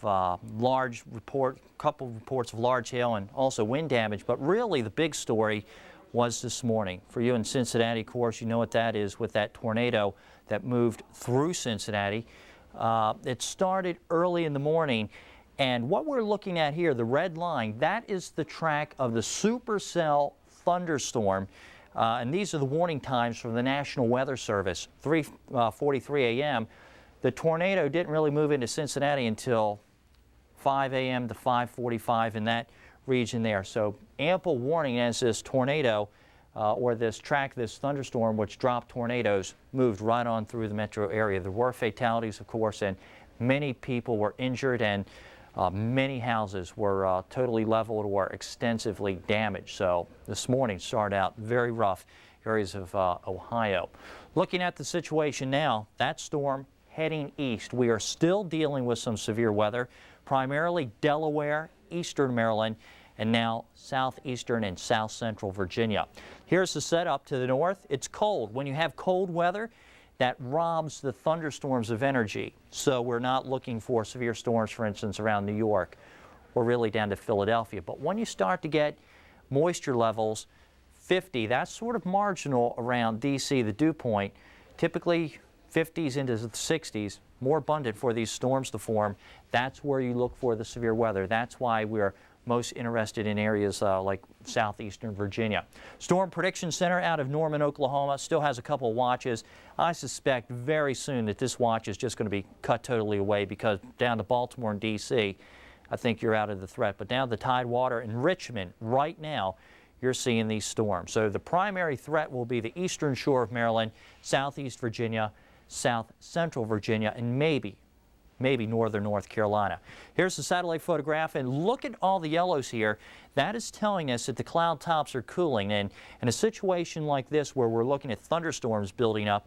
couple reports of large hail and also wind damage. But really the big story was this morning. For you in Cincinnati, of course, you know what that is with that tornado that moved through Cincinnati. It started early in the morning, and what we're looking at here, the red line, that is the track of the supercell thunderstorm. And these are the warning times from the National Weather Service, 3:43 a.m. The tornado didn't really move into Cincinnati until 5 a.m. to 5:45 in that region there. So ample warning as this tornado or this thunderstorm, which dropped tornadoes, moved right on through the metro area. There were fatalities, of course, and many people were injured, and many houses were totally leveled or extensively damaged. So this morning started out very rough areas of Ohio. Looking at the situation now, that storm heading east. We are still dealing with some severe weather, primarily Delaware, eastern Maryland, and now southeastern and south central Virginia. Here's the setup to the north. It's cold. When you have cold weather, that robs the thunderstorms of energy. So we're not looking for severe storms, for instance, around New York or really down to Philadelphia. But when you start to get moisture levels 50, that's sort of marginal around D.C., the dew point, typically 50s into the 60s, more abundant for these storms to form. That's where you look for the severe weather. That's why we're most interested in areas like southeastern Virginia. Storm Prediction Center out of Norman, Oklahoma, still has a couple of watches. I suspect very soon that this watch is just going to be cut totally away, because down to Baltimore and D.C., I think you're out of the threat. But down the Tidewater in Richmond, right now, you're seeing these storms. So the primary threat will be the eastern shore of Maryland, southeast Virginia, south central Virginia, and maybe northern North Carolina. Here's the satellite photograph, and look at all the yellows here. That is telling us that the cloud tops are cooling, and in a situation like this where we're looking at thunderstorms building up,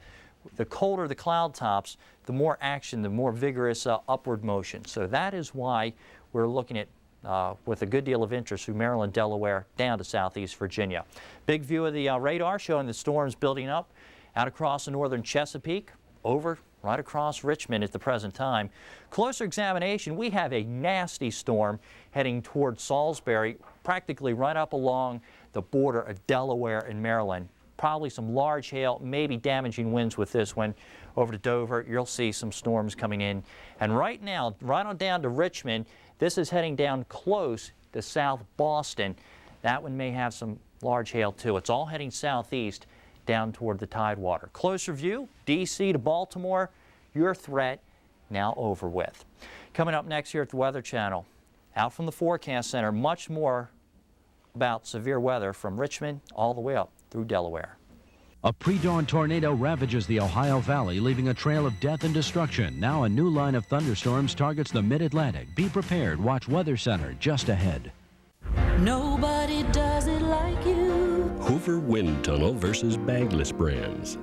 the colder the cloud tops, the more action, the more vigorous upward motion. So that is why we're looking at with a good deal of interest through Maryland, Delaware, down to southeast Virginia. Big view of the radar showing the storms building up out across the northern Chesapeake, over right across Richmond at the present time. Closer examination, we have a nasty storm heading toward Salisbury, practically right up along the border of Delaware and Maryland. Probably some large hail, maybe damaging winds with this one. Over to Dover, you'll see some storms coming in. And right now, right on down to Richmond, this is heading down close to South Boston. That one may have some large hail too. It's all heading southeast down toward the Tidewater. Closer view, D.C. to Baltimore, your threat now over with. Coming up next here at the Weather Channel, out from the Forecast Center, much more about severe weather from Richmond all the way up through Delaware. A pre-dawn tornado ravages the Ohio Valley, leaving a trail of death and destruction. Now a new line of thunderstorms targets the mid-Atlantic. Be prepared. Watch Weather Center just ahead. Nobody does it like you. Hoover Wind Tunnel versus bagless brands.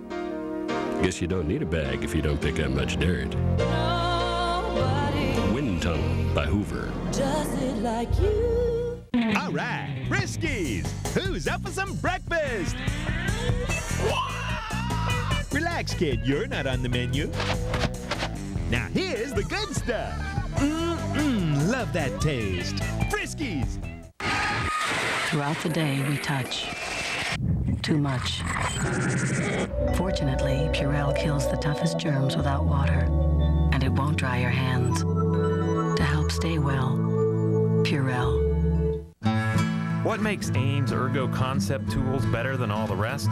Guess you don't need a bag if you don't pick up much dirt. Nobody Wind Tunnel by Hoover. does it like you. All right, Friskies, who's up for some breakfast? Relax, kid, you're not on the menu. Now here's the good stuff. Love that taste. Friskies. Throughout the day, we touch. Too much. Fortunately, Purell kills the toughest germs without water, and it won't dry your hands. To help stay well, Purell. What makes Ames Ergo Concept tools better than all the rest?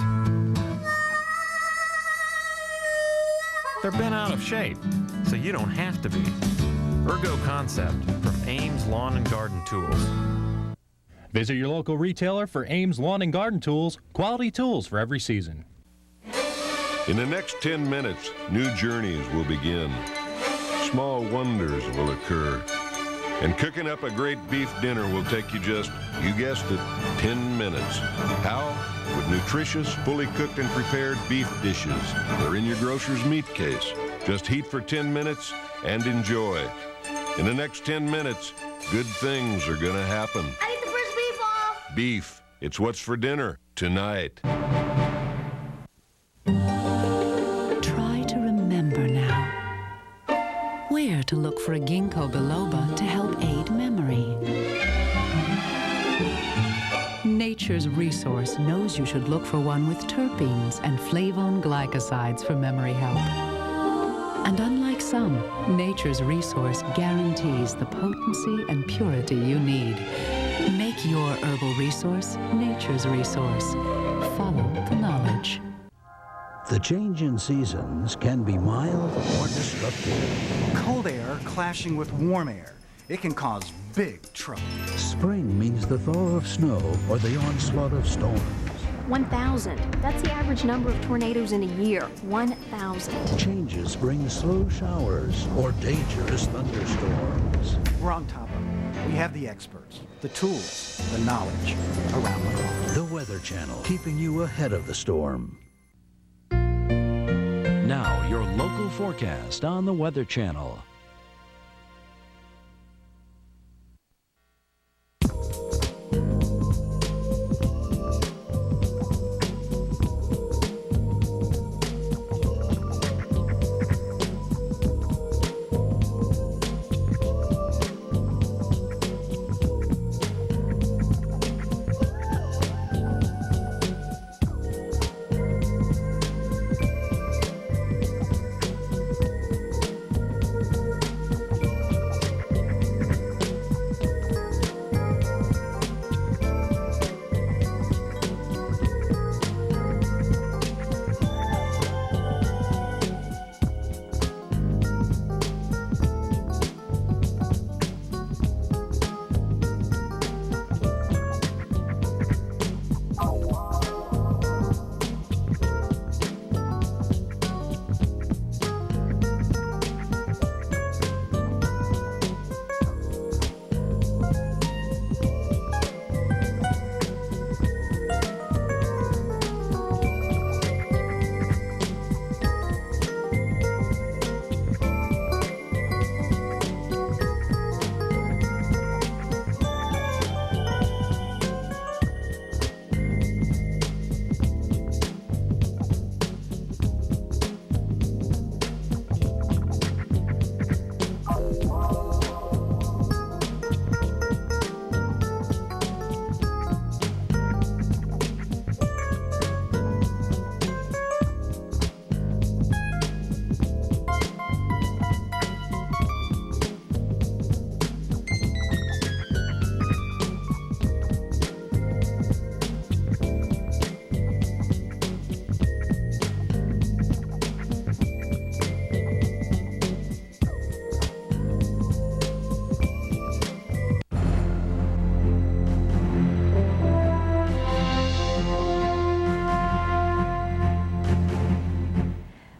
They're bent out of shape, so you don't have to be. Ergo Concept from Ames Lawn and Garden Tools. Visit your local retailer for Ames Lawn and Garden Tools, quality tools for every season. In the next 10 minutes, new journeys will begin. Small wonders will occur. And cooking up a great beef dinner will take you just, you guessed it, 10 minutes. How? With nutritious, fully cooked and prepared beef dishes. They're in your grocer's meat case. Just heat for 10 minutes and enjoy. In the next 10 minutes, good things are gonna happen. I need the first beef off. Beef, it's what's for dinner tonight. Try to remember now where to look for for a ginkgo biloba to help aid memory. Nature's Resource knows you should look for one with terpenes and flavone glycosides for memory help. And unlike some, Nature's Resource guarantees the potency and purity you need. Make your herbal resource Nature's Resource. Follow the knowledge. The change in seasons can be mild or destructive. Cold air clashing with warm air. It can cause big trouble. Spring means the thaw of snow or the onslaught of storms. 1,000. That's the average number of tornadoes in a year. 1,000. Changes bring slow showers or dangerous thunderstorms. We're on top of it. We have the experts, the tools, the knowledge around the clock. The Weather Channel, keeping you ahead of the storm. Now, your local forecast on the Weather Channel.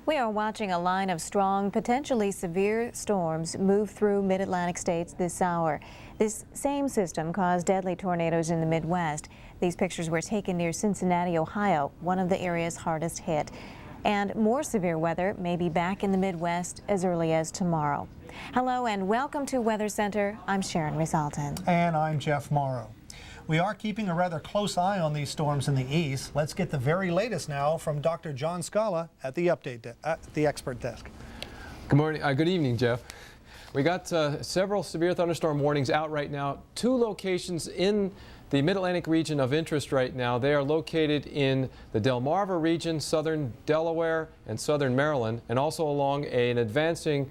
We are watching a line of strong, potentially severe storms move through mid-Atlantic states this hour. This same system caused deadly tornadoes in the Midwest. These pictures were taken near Cincinnati, Ohio, one of the area's hardest hit. And more severe weather may be back in the Midwest as early as tomorrow. Hello and welcome to Weather Center. I'm Sharon Resultan. And I'm Jeff Morrow. We are keeping a rather close eye on these storms in the east. Let's get the very latest now from Dr. John Scala at the the expert desk. Good morning. Good evening, Jeff. We got several severe thunderstorm warnings out right now. Two locations in the Mid-Atlantic region of interest right now. They are located in the Delmarva region, southern Delaware and southern Maryland, and also along an advancing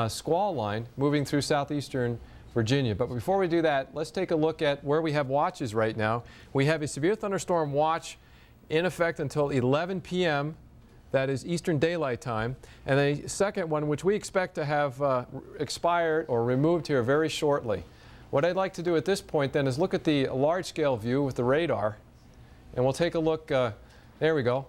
squall line moving through southeastern Virginia. But before we do that, let's take a look at where we have watches right now. We have a severe thunderstorm watch in effect until 11 p.m. That is Eastern Daylight Time. And a second one, which we expect to have expired or removed here very shortly. What I'd like to do at this point then is look at the large-scale view with the radar. And we'll take a look. There we go.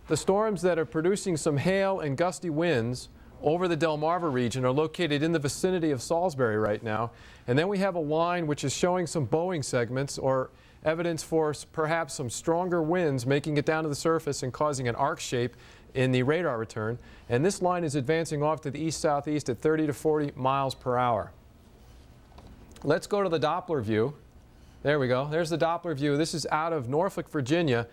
The storms that are producing some hail and gusty winds over the Delmarva region are located in the vicinity of Salisbury right now. And then we have a line which is showing some bowing segments or evidence for perhaps some stronger winds making it down to the surface and causing an arc shape in the radar return. And this line is advancing off to the east-southeast at 30 to 40 miles per hour. Let's go to the Doppler view. There we go. There's the Doppler view. This is out of Norfolk, Virginia.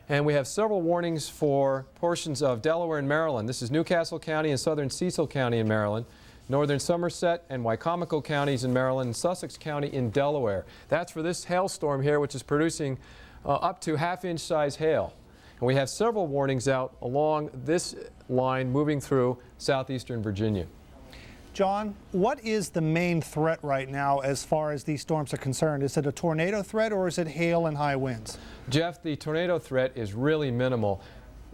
And we have several warnings for portions of Delaware and Maryland. This is Newcastle County and southern Cecil County in Maryland. northern Somerset and Wycomico counties in Maryland, and Sussex County in Delaware. That's for this hailstorm here, which is producing up to half-inch size hail. And we have several warnings out along this line moving through southeastern Virginia. John, what is the main threat right now as far as these storms are concerned? Is it a tornado threat or is it hail and high winds? Jeff, the tornado threat is really minimal.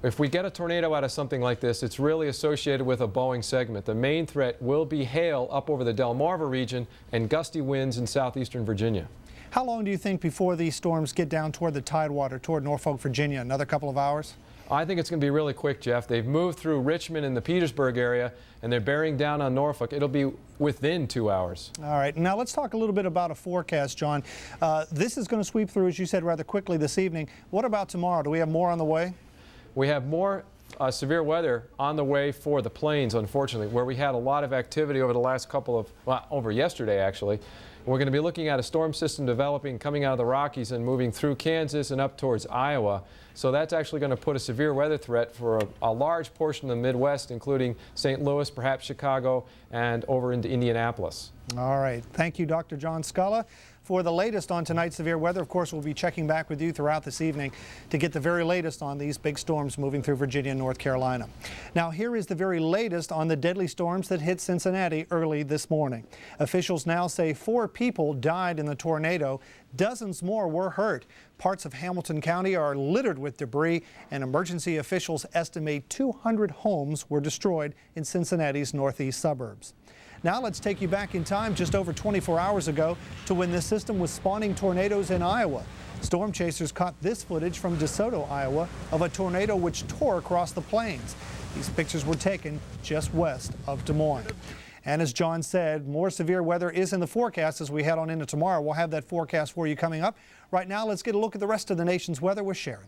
If we get a tornado out of something like this, it's really associated with a bowing segment. The main threat will be hail up over the Delmarva region and gusty winds in southeastern Virginia. How long do you think before these storms get down toward the Tidewater, toward Norfolk, Virginia? Another couple of hours? I think it's going to be really quick, Jeff. They've moved through Richmond and the Petersburg area, and they're bearing down on Norfolk. It'll be within 2 hours. All right. Now let's talk a little bit about a forecast, John. This is going to sweep through, as you said, rather quickly this evening. What about tomorrow? Do we have more on the way? We have more severe weather on the way for the plains, unfortunately, where we had a lot of activity over the last couple of, well, over yesterday, actually. We're going to be looking at a storm system developing, coming out of the Rockies and moving through Kansas and up towards Iowa. So that's actually going to put a severe weather threat for a large portion of the Midwest, including St. Louis, perhaps Chicago, and over into Indianapolis. All right. Thank you, Dr. John Scala. For the latest on tonight's severe weather, of course, we'll be checking back with you throughout this evening to get the very latest on these big storms moving through Virginia and North Carolina. Now, here is the very latest on the deadly storms that hit Cincinnati early this morning. Officials now say 4 people died in the tornado. Dozens more were hurt. Parts of Hamilton County are littered with debris, and emergency officials estimate 200 homes were destroyed in Cincinnati's northeast suburbs. Now let's take you back in time just over 24 hours ago to when this system was spawning tornadoes in Iowa. Storm chasers caught this footage from DeSoto, Iowa, of a tornado which tore across the plains. These pictures were taken just west of Des Moines. And as John said, more severe weather is in the forecast as we head on into tomorrow. We'll have that forecast for you coming up. Right now, let's get a look at the rest of the nation's weather with Sharon.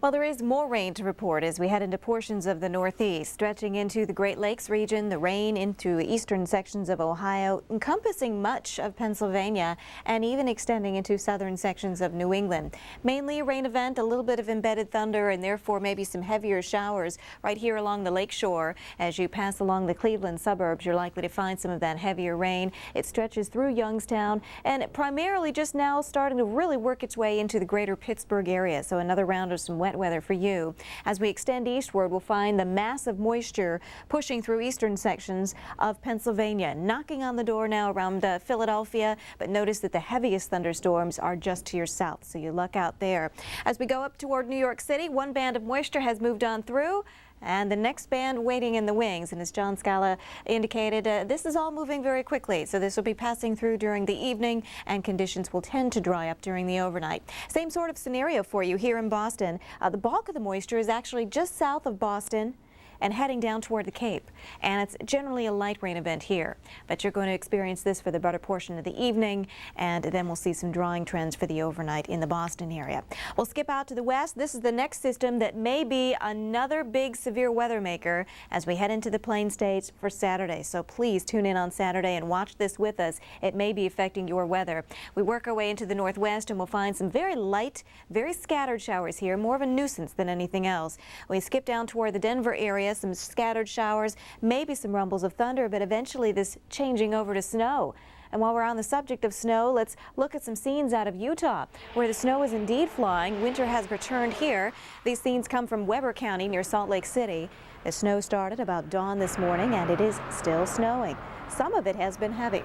Well, there is more rain to report as we head into portions of the Northeast, stretching into the Great Lakes region, the rain into eastern sections of Ohio, encompassing much of Pennsylvania, and even extending into southern sections of New England. Mainly a rain event, a little bit of embedded thunder, and therefore maybe some heavier showers right here along the lakeshore. As you pass along the Cleveland suburbs, you're likely to find some of that heavier rain. It stretches through Youngstown and primarily just now starting to really work its way into the greater Pittsburgh area. So another round of some wet weather for you. As we extend eastward, we'll find the massive moisture pushing through eastern sections of Pennsylvania, knocking on the door now around Philadelphia, but notice that the heaviest thunderstorms are just to your south, so you luck out there. As we go up toward New York City, one band of moisture has moved on through, and the next band waiting in the wings. And as John Scala indicated, this is all moving very quickly. So this will be passing through during the evening, and conditions will tend to dry up during the overnight. Same sort of scenario for you here in Boston. The bulk of the moisture is actually just south of Boston and heading down toward the Cape. And it's generally a light rain event here. But you're going to experience this for the better portion of the evening, and then we'll see some drying trends for the overnight in the Boston area. We'll skip out to the west. This is the next system that may be another big severe weather maker as we head into the Plain States for Saturday. So please tune in on Saturday and watch this with us. It may be affecting your weather. We work our way into the northwest and we'll find some very light, very scattered showers here, more of a nuisance than anything else. We skip down toward the Denver area, some scattered showers, maybe some rumbles of thunder, but eventually this changing over to snow. And while we're on the subject of snow, let's look at some scenes out of Utah, where the snow is indeed flying. Winter has returned here. These scenes come from Weber County near Salt Lake City. The snow started about dawn this morning, and it is still snowing. Some of it has been heavy.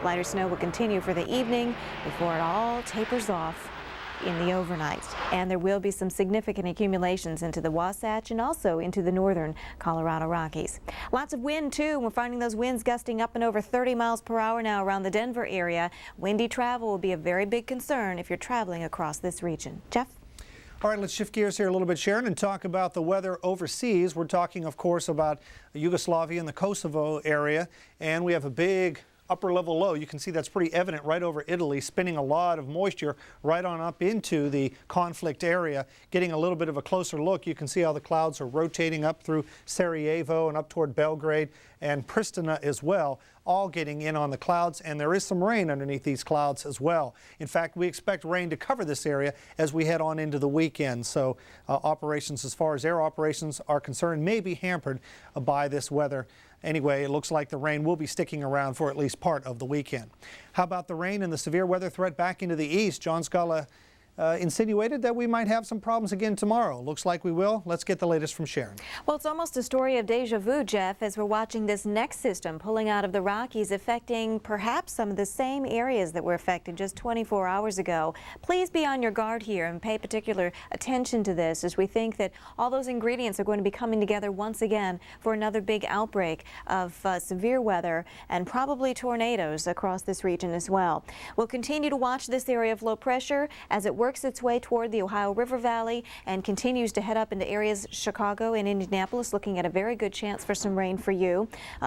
Lighter snow will continue for the evening before it all tapers off in the overnight. And there will be some significant accumulations into the Wasatch and also into the northern Colorado Rockies. Lots of wind too. We're finding those winds gusting up and over 30 miles per hour now around the Denver area. Windy travel will be a very big concern if you're traveling across this region. Jeff? All right, let's shift gears here a little bit, Sharon, and talk about the weather overseas. We're talking, of course, about Yugoslavia and the Kosovo area, and we have a big upper level low. You can see that's pretty evident right over Italy, spinning a lot of moisture right on up into the conflict area. Getting a little bit of a closer look, you can see how the clouds are rotating up through Sarajevo and up toward Belgrade and Pristina as well, all getting in on the clouds, and there is some rain underneath these clouds as well. In fact, we expect rain to cover this area as we head on into the weekend, so operations as far as air operations are concerned may be hampered by this weather Anyway, it looks like the rain will be sticking around for at least part of the weekend. How about the rain and the severe weather threat back into the east? John Scala insinuated that we might have some problems again tomorrow. Looks like we will. Let's get the latest from Sharon. Well, it's almost a story of deja vu, Jeff, as we're watching this next system pulling out of the Rockies, affecting perhaps some of the same areas that were affected just 24 hours ago. Please be on your guard here and pay particular attention to this, as we think that all those ingredients are going to be coming together once again for another big outbreak of severe weather and probably tornadoes across this region as well. We'll continue to watch this area of low pressure as it works its way toward the Ohio River Valley and continues to head up into areas Chicago and Indianapolis, looking at a very good chance for some rain for you.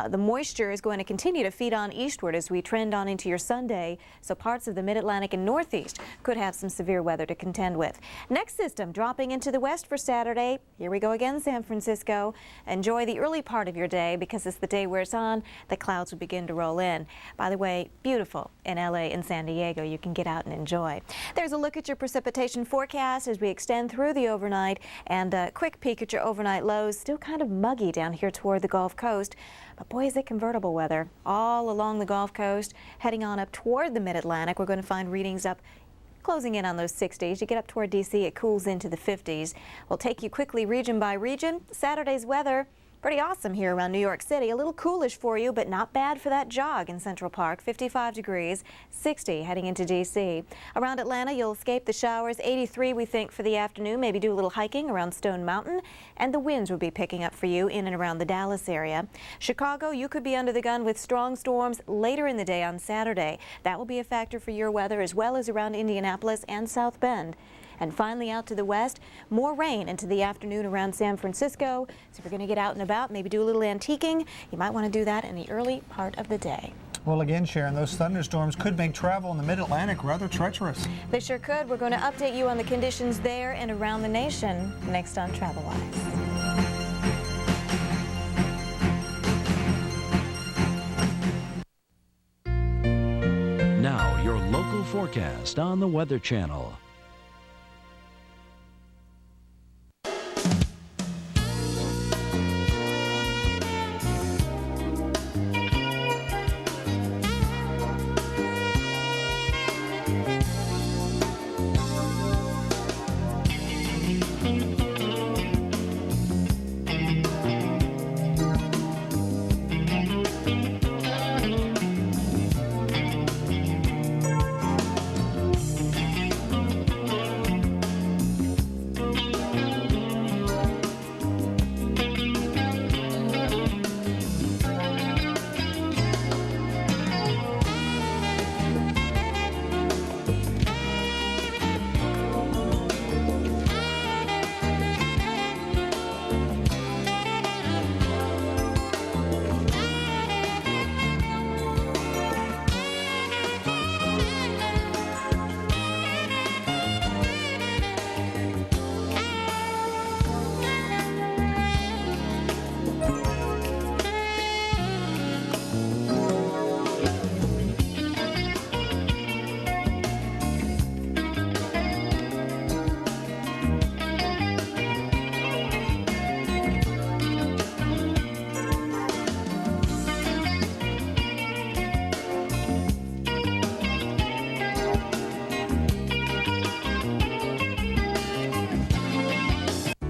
The moisture is going to continue to feed on eastward as we trend on into your Sunday, so parts of the Mid-Atlantic and Northeast could have some severe weather to contend with. Next system dropping into the west for Saturday. Here we go again, San Francisco. Enjoy the early part of your day, because as the day wears on, the clouds will begin to roll in. By the way, beautiful in LA and San Diego. You can get out and enjoy. There's a look at your precipitation forecast as we extend through the overnight, and a quick peek at your overnight lows. Still kind of muggy down here toward the Gulf Coast, but boy, is it convertible weather all along the Gulf Coast. Heading on up toward the Mid-Atlantic, we're going to find readings up closing in on those 60s. You get up toward D.C., it cools into the 50s. We'll take you quickly region by region. Saturday's weather pretty awesome here around New York City. A little coolish for you, but not bad for that jog in Central Park. 55 degrees, 60 heading into D.C. Around Atlanta, you'll escape the showers. 83 we think for the afternoon. Maybe do a little hiking around Stone Mountain, and the winds will be picking up for you in and around the Dallas area. Chicago, you could be under the gun with strong storms later in the day on Saturday. That will be a factor for your weather, as well as around Indianapolis and South Bend. And finally, out to the west, more rain into the afternoon around San Francisco. So if you're going to get out and about, maybe do a little antiquing, you might want to do that in the early part of the day. Well, again, Sharon, those thunderstorms could make travel in the Mid-Atlantic rather treacherous. They sure could. We're going to update you on the conditions there and around the nation next on Travelwise. Now, your local forecast on the Weather Channel.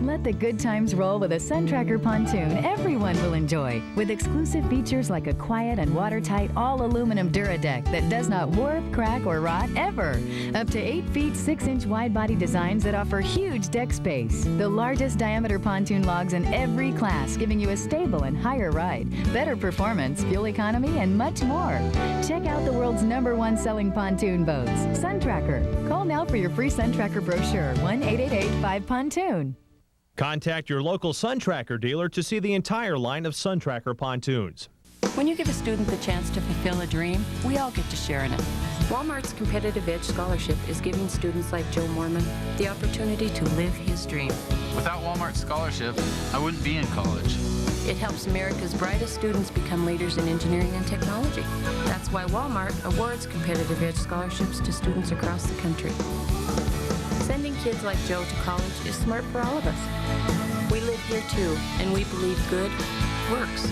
Let the good times roll with a SunTracker pontoon everyone will enjoy, with exclusive features like a quiet and watertight all-aluminum Duradeck that does not warp, crack, or rot ever. Up to 8 feet 6-inch wide-body designs that offer huge deck space. The largest diameter pontoon logs in every class, giving you a stable and higher ride, better performance, fuel economy, and much more. Check out the world's #1 selling pontoon boats, SunTracker. Call now for your free SunTracker brochure, 1-888-5-PONTOON. Contact your local SunTracker dealer to see the entire line of SunTracker pontoons. When you give a student the chance to fulfill a dream, we all get to share in it. Walmart's Competitive Edge Scholarship is giving students like Joe Mormon the opportunity to live his dream. Without Walmart's scholarship, I wouldn't be in college. It helps America's brightest students become leaders in engineering and technology. That's why Walmart awards Competitive Edge scholarships to students across the country. Sending kids like Joe to college is smart for all of us. We live here too, and we believe good works.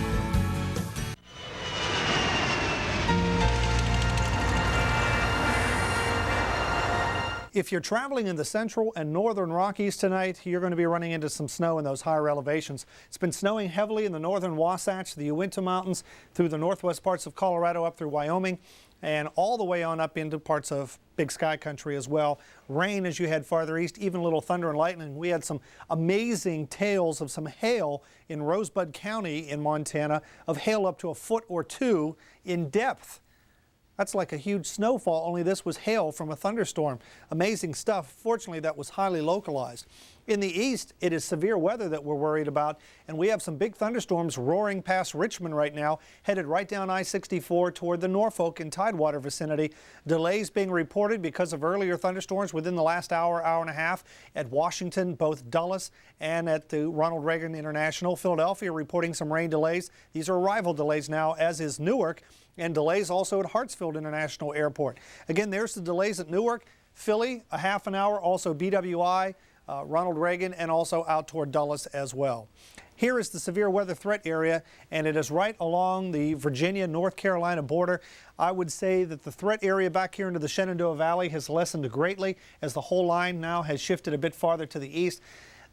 If you're traveling in the central and northern Rockies tonight, you're going to be running into some snow in those higher elevations. It's been snowing heavily in the northern Wasatch, the Uinta Mountains, through the northwest parts of Colorado up through Wyoming, and all the way on up into parts of Big Sky Country as well. Rain as you head farther east, even a little thunder and lightning. We had some amazing tales of some hail in Rosebud County in Montana, of hail up to 1 foot or 2 in depth. That's like a huge snowfall, only this was hail from a thunderstorm. Amazing stuff. Fortunately, that was highly localized. In the east, it is severe weather that we're worried about, and we have some big thunderstorms roaring past Richmond right now, headed right down I-64 toward the Norfolk and Tidewater vicinity. Delays being reported because of earlier thunderstorms within the last hour, hour and a half at Washington, both Dulles and at the Ronald Reagan International. Philadelphia reporting some rain delays. These are arrival delays now, as is Newark, and delays also at Hartsfield International Airport. Again, there's the delays at Newark, Philly, a half an hour, also BWI, Ronald Reagan, and also out toward Dulles as well. Here is the severe weather threat area, and it is right along the Virginia-North Carolina border. I would say that the threat area back here into the Shenandoah Valley has lessened greatly as the whole line now has shifted a bit farther to the east.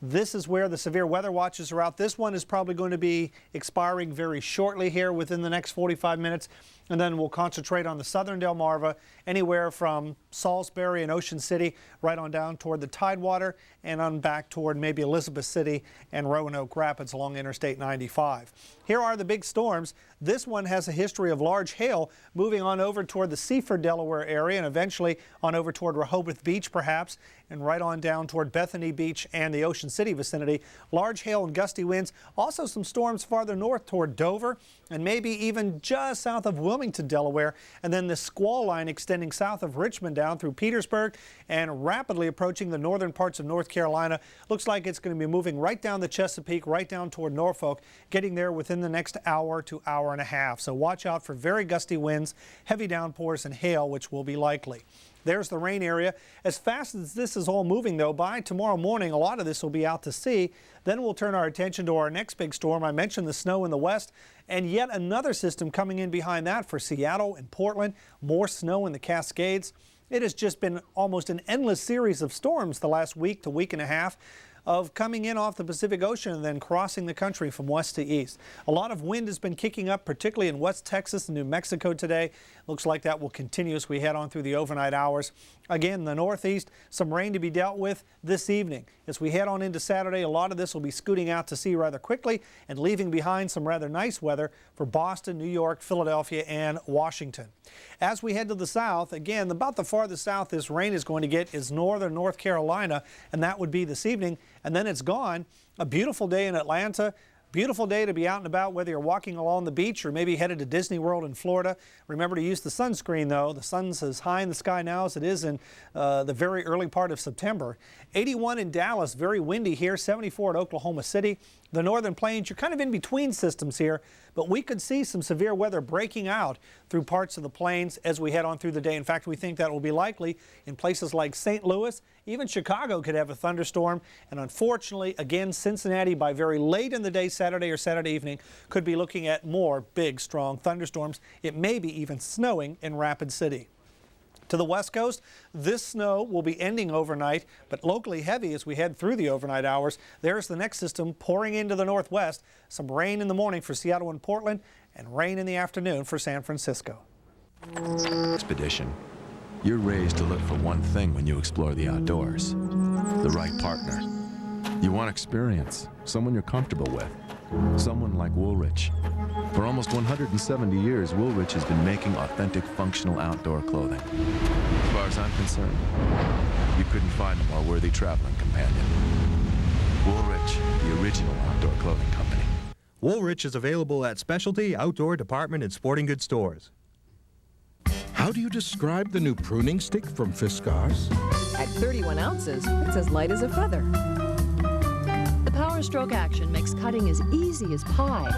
This is where the severe weather watches are out. This one is probably going to be expiring very shortly here within the next 45 minutes. And then we'll concentrate on the southern Delmarva, anywhere from Salisbury and Ocean City right on down toward the Tidewater and on back toward maybe Elizabeth City and Roanoke Rapids along Interstate 95. Here are the big storms. This one has a history of large hail moving on over toward the Seaford, Delaware area and eventually on over toward Rehoboth Beach perhaps, and right on down toward Bethany Beach and the Ocean City vicinity. Large hail and gusty winds. Also some storms farther north toward Dover and maybe even just south of Wilmington, Delaware, and then the squall line extending south of Richmond down through Petersburg and rapidly approaching the northern parts of North Carolina. Looks like it's going to be moving right down the Chesapeake, right down toward Norfolk, getting there within the next hour to hour and a half. So watch out for very gusty winds, heavy downpours, and hail, which will be likely. There's the rain area. As fast as this is all moving, though, by tomorrow morning, a lot of this will be out to sea. Then we'll turn our attention to our next big storm. I mentioned the snow in the west, and yet another system coming in behind that for Seattle and Portland. More snow in the Cascades. It has just been almost an endless series of storms the last week to week and a half, of coming in off the Pacific Ocean and then crossing the country from west to east. A lot of wind has been kicking up, particularly in West Texas and New Mexico today. Looks like that will continue as we head on through the overnight hours. Again, the northeast, some rain to be dealt with this evening. As we head on into Saturday, a lot of this will be scooting out to sea rather quickly and leaving behind some rather nice weather for Boston, New York, Philadelphia, and Washington. As we head to the south, again, about the farthest south this rain is going to get is northern North Carolina, and that would be this evening, and then it's gone. A beautiful day in Atlanta. Beautiful day to be out and about, whether you're walking along the beach or maybe headed to Disney World in Florida. Remember to use the sunscreen, though. The sun's as high in the sky now as it is in the very early part of September. 81 in Dallas, very windy here. 74 at Oklahoma City. The northern plains, you're kind of in between systems here, but we could see some severe weather breaking out through parts of the plains as we head on through the day. In fact, we think that will be likely in places like St. Louis. Even Chicago could have a thunderstorm. And unfortunately, again, Cincinnati by very late in the day, Saturday or Saturday evening, could be looking at more big, strong thunderstorms. It may be even snowing in Rapid City. To the west coast, this snow will be ending overnight, but locally heavy as we head through the overnight hours. There's the next system pouring into the northwest. Some rain in the morning for Seattle and Portland, and rain in the afternoon for San Francisco. Expedition. You're raised to look for one thing when you explore the outdoors: the right partner. You want experience, someone you're comfortable with, someone like Woolrich. For almost 170 years, Woolrich has been making authentic, functional outdoor clothing. As far as I'm concerned, you couldn't find a more worthy traveling companion. Woolrich, the original outdoor clothing company. Woolrich is available at specialty, outdoor, department, and sporting goods stores. How do you describe the new pruning stick from Fiskars? At 31 ounces, it's as light as a feather. The Power Stroke action makes cutting as easy as pie,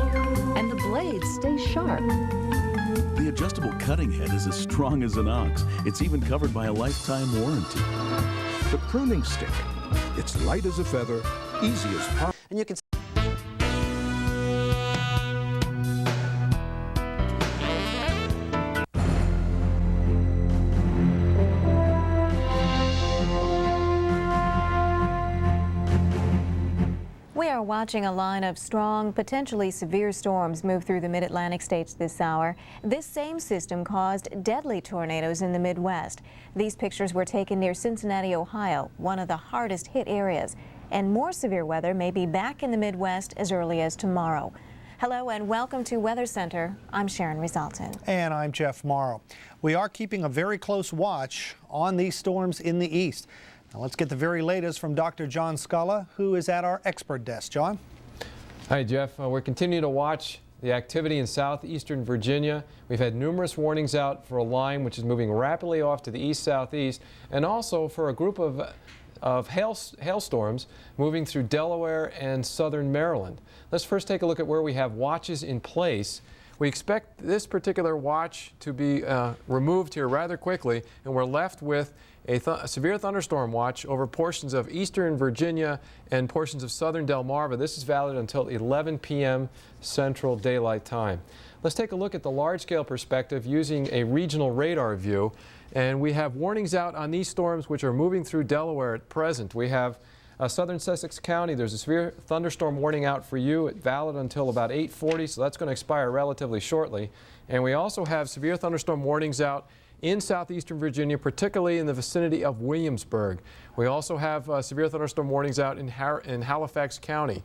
and the blades stay sharp. The adjustable cutting head is as strong as an ox. It's even covered by a lifetime warranty. The pruning stick. It's light as a feather, easy as pie. And you can are watching a line of strong, potentially severe storms move through the mid-Atlantic states this hour. This same system caused deadly tornadoes in the Midwest. These pictures were taken near Cincinnati, Ohio, one of the hardest hit areas. And more severe weather may be back in the Midwest as early as tomorrow. Hello and welcome to Weather Center. I'm Sharon Resultan. And I'm Jeff Morrow. We are keeping a very close watch on these storms in the east. Now let's get the very latest from Dr. John Scala, who is at our expert desk. John? Hi, Jeff. We're continuing to watch the activity in southeastern Virginia. We've had numerous warnings out for a line which is moving rapidly off to the east-southeast, and also for a group of hailstorms moving through Delaware and southern Maryland. Let's first take a look at where we have watches in place. We expect this particular watch to be removed here rather quickly, and we're left with a severe thunderstorm watch over portions of eastern Virginia and portions of southern Delmarva. This is valid until 11 p.m. Central Daylight Time. Let's take a look at the large-scale perspective using a regional radar view. And we have warnings out on these storms which are moving through Delaware at present. We have southern Sussex County. There's a severe thunderstorm warning out for you. It's valid until about 8:40, so that's going to expire relatively shortly. And we also have severe thunderstorm warnings out in southeastern Virginia, particularly in the vicinity of Williamsburg. We also have severe thunderstorm warnings out in Halifax County.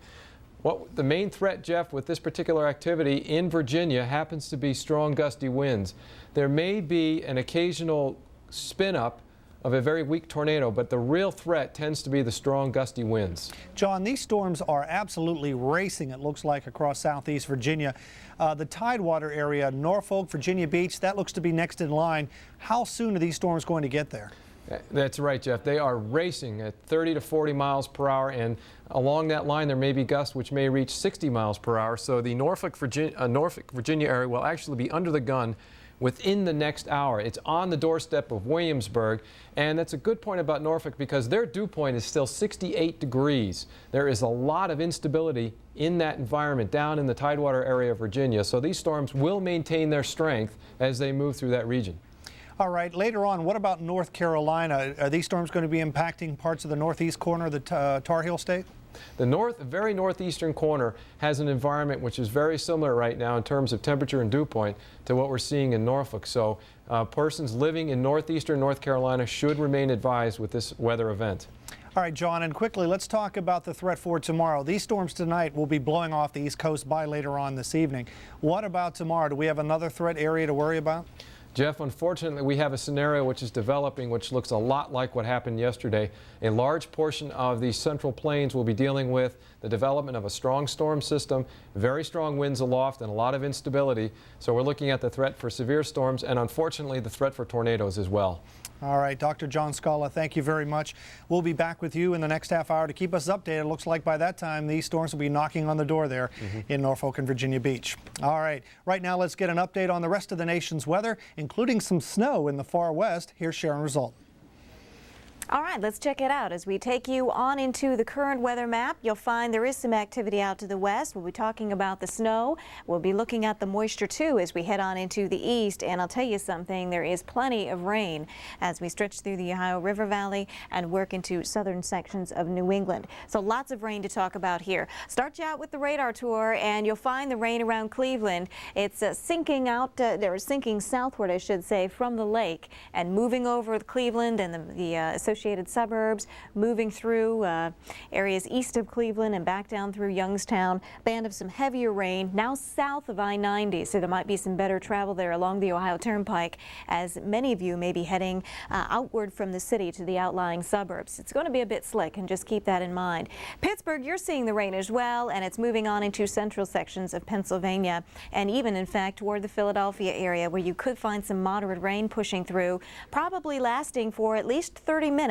The main threat, Jeff, with this particular activity in Virginia happens to be strong gusty winds. There may be an occasional spin-up of a very weak tornado, but the real threat tends to be the strong gusty winds. John, these storms are absolutely racing, it looks like, across southeast Virginia. The Tidewater area, Norfolk, Virginia Beach, that looks to be next in line. How soon are these storms going to get there? That's right, Jeff. They are racing at 30 to 40 miles per hour, and along that line there may be gusts which may reach 60 miles per hour. So the Norfolk, Virginia area will actually be under the gun within the next hour. It's on the doorstep of Williamsburg, and that's a good point about Norfolk because their dew point is still 68 degrees. There is a lot of instability in that environment down in the Tidewater area of Virginia, so these storms will maintain their strength as they move through that region. All right, later on, what about North Carolina? Are these storms going to be impacting parts of the northeast corner of the Tar Heel State? The very northeastern corner has an environment which is very similar right now in terms of temperature and dew point to what we're seeing in Norfolk. So persons living in northeastern North Carolina should remain advised with this weather event. All right, John, and quickly, let's talk about the threat for tomorrow. These storms tonight will be blowing off the East Coast by later on this evening. What about tomorrow? Do we have another threat area to worry about? Jeff, unfortunately, we have a scenario which is developing which looks a lot like what happened yesterday. A large portion of the Central Plains will be dealing with the development of a strong storm system, very strong winds aloft, and a lot of instability. So we're looking at the threat for severe storms and, unfortunately, the threat for tornadoes as well. All right, Dr. John Scala, thank you very much. We'll be back with you in the next half hour to keep us updated. It looks like by that time these storms will be knocking on the door there in Norfolk and Virginia Beach. All right, right now let's get an update on the rest of the nation's weather, including some snow in the far west. Here's Sharon Resultan. All right, let's check it out. As we take you on into the current weather map, you'll find there is some activity out to the west. We'll be talking about the snow. We'll be looking at the moisture too as we head on into the east. And I'll tell you something, there is plenty of rain as we stretch through the Ohio River Valley and work into southern sections of New England. So lots of rain to talk about here. Start you out with the radar tour and you'll find the rain around Cleveland. It's sinking out, or sinking southward, I should say, from the lake and moving over Cleveland and the associated suburbs, moving through areas east of Cleveland and back down through Youngstown. Band of some heavier rain now south of I-90, so there might be some better travel there along the Ohio Turnpike as many of you may be heading outward from the city to the outlying suburbs. It's going to be a bit slick, and just keep that in mind. Pittsburgh, you're seeing the rain as well, and it's moving on into central sections of Pennsylvania and even in fact toward the Philadelphia area where you could find some moderate rain pushing through, probably lasting for at least 30 minutes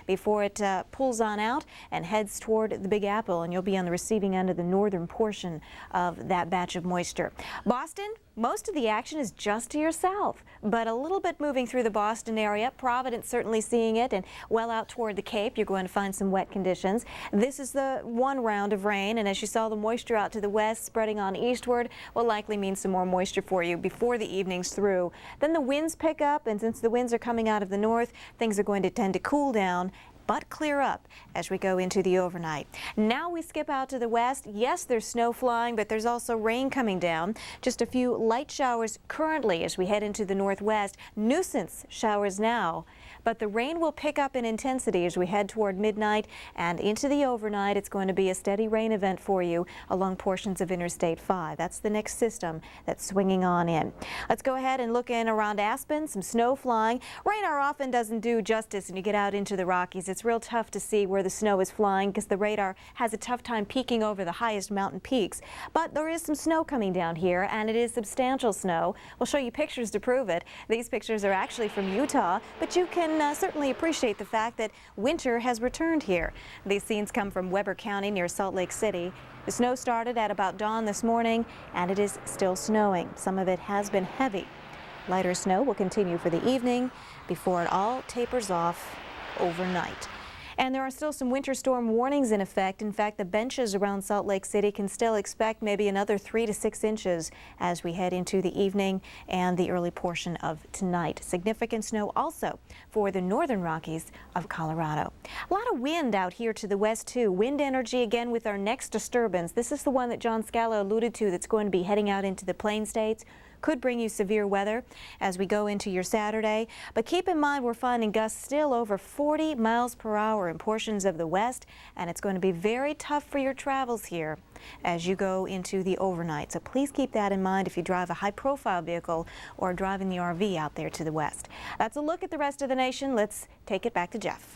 before it pulls on out and heads toward the Big Apple, and you'll be on the receiving end of the northern portion of that batch of moisture. Boston, most of the action is just to your south, but a little bit moving through the Boston area. Providence certainly seeing it, and well out toward the Cape, you're going to find some wet conditions. This is the one round of rain, and as you saw, the moisture out to the west spreading on eastward will likely mean some more moisture for you before the evening's through. Then the winds pick up, and since the winds are coming out of the north, things are going to tend to cool down but clear up as we go into the overnight. Now we skip out to the west. Yes, there's snow flying, but there's also rain coming down. Just a few light showers currently as we head into the northwest. Nuisance showers now. But the rain will pick up in intensity as we head toward midnight and into the overnight. It's going to be a steady rain event for you along portions of Interstate 5. That's the next system that's swinging on in. Let's go ahead and look in around Aspen. Some snow flying. Radar often doesn't do justice when you get out into the Rockies. It's real tough to see where the snow is flying because the radar has a tough time peeking over the highest mountain peaks. But there is some snow coming down here, and it is substantial snow. We'll show you pictures to prove it. These pictures are actually from Utah, but you can certainly appreciate the fact that winter has returned here. These scenes come from Weber County near Salt Lake City. The snow started at about dawn this morning, and it is still snowing. Some of it has been heavy. Lighter snow will continue for the evening before it all tapers off overnight. And there are still some winter storm warnings in effect. In fact, the benches around Salt Lake City can still expect maybe another 3 to 6 inches as we head into the evening and the early portion of tonight. Significant snow also for the northern Rockies of Colorado. A lot of wind out here to the west too. Wind energy again with our next disturbance. This is the one that John Scala alluded to that's going to be heading out into the Plain States. Could bring you severe weather as we go into your Saturday. But keep in mind we're finding gusts still over 40 miles per hour in portions of the west, and it's going to be very tough for your travels here as you go into the overnight. So please keep that in mind if you drive a high-profile vehicle or driving the RV out there to the west. That's a look at the rest of the nation. Let's take it back to Jeff.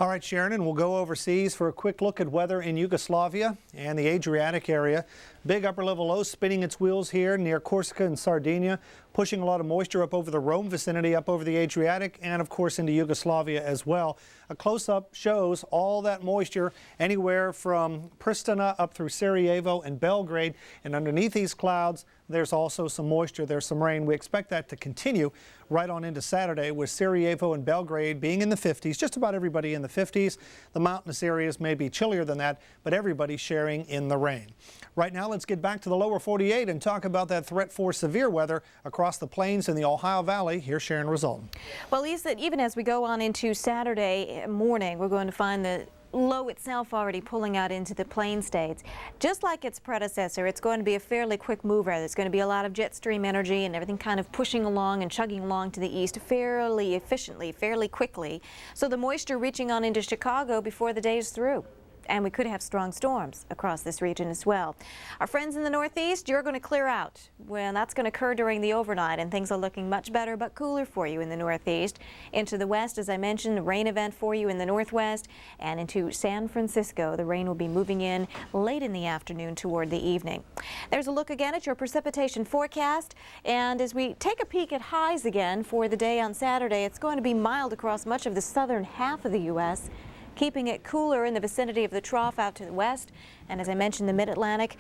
All right, Sharon, and we'll go overseas for a quick look at weather in Yugoslavia and the Adriatic area. Big upper-level low spinning its wheels here near Corsica and Sardinia, pushing a lot of moisture up over the Rome vicinity, up over the Adriatic, and of course into Yugoslavia as well. A close-up shows all that moisture anywhere from Pristina up through Sarajevo and Belgrade, and underneath these clouds there's also some moisture, there's some rain. We expect that to continue right on into Saturday with Sarajevo and Belgrade being in the 50s, just about everybody in the 50s. The mountainous areas may be chillier than that, but everybody's sharing in the rain. Right now, let's get back to the lower 48 and talk about that threat for severe weather across the plains in the Ohio Valley. Here's Sharon Resultan. Well, Lisa, even as we go on into Saturday morning, we're going to find the low itself already pulling out into the plain states. Just like its predecessor, it's going to be a fairly quick mover. There's going to be a lot of jet stream energy and everything kind of pushing along and chugging along to the east fairly efficiently, fairly quickly. So the moisture reaching on into Chicago before the day is through. And we could have strong storms across this region as well. Our friends in the northeast, you're going to clear out. Well, that's going to occur during the overnight, and things are looking much better but cooler for you in the northeast. Into the west, as I mentioned, a rain event for you in the northwest, and into San Francisco. The rain will be moving in late in the afternoon toward the evening. There's a look again at your precipitation forecast, and as we take a peek at highs again for the day on Saturday, it's going to be mild across much of the southern half of the U.S., keeping it cooler in the vicinity of the trough out to the west, and as I mentioned, the mid-Atlantic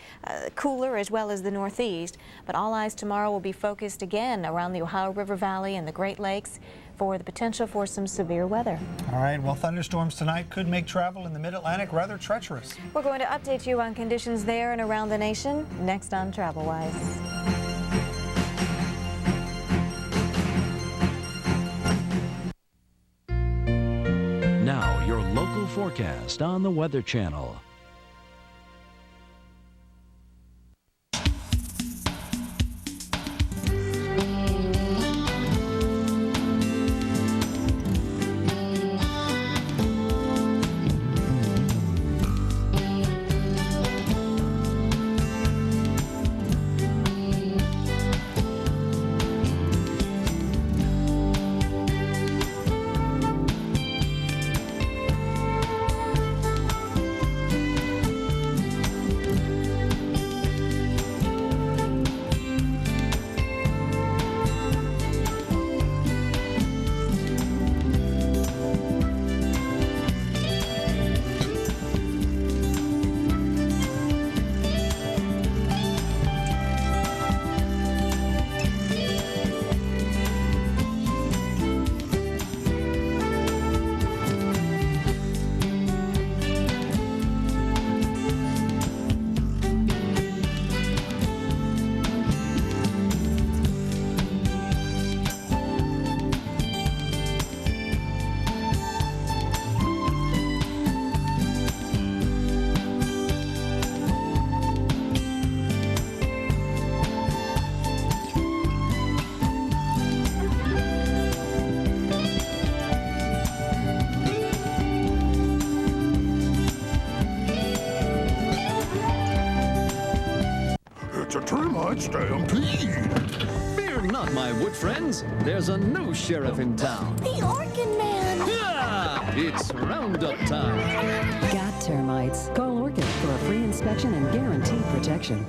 cooler as well as the northeast. But all eyes tomorrow will be focused again around the Ohio River Valley and the Great Lakes for the potential for some severe weather. All right, well, thunderstorms tonight could make travel in the mid-Atlantic rather treacherous. We're going to update you on conditions there and around the nation next on Travelwise. Now, your local forecast on the Weather Channel. might stampede. Fear not, my wood friends. There's a new sheriff in town. The Orkin Man! Yeah! It's roundup time. Got termites? Call Orkin for a free inspection and guaranteed protection.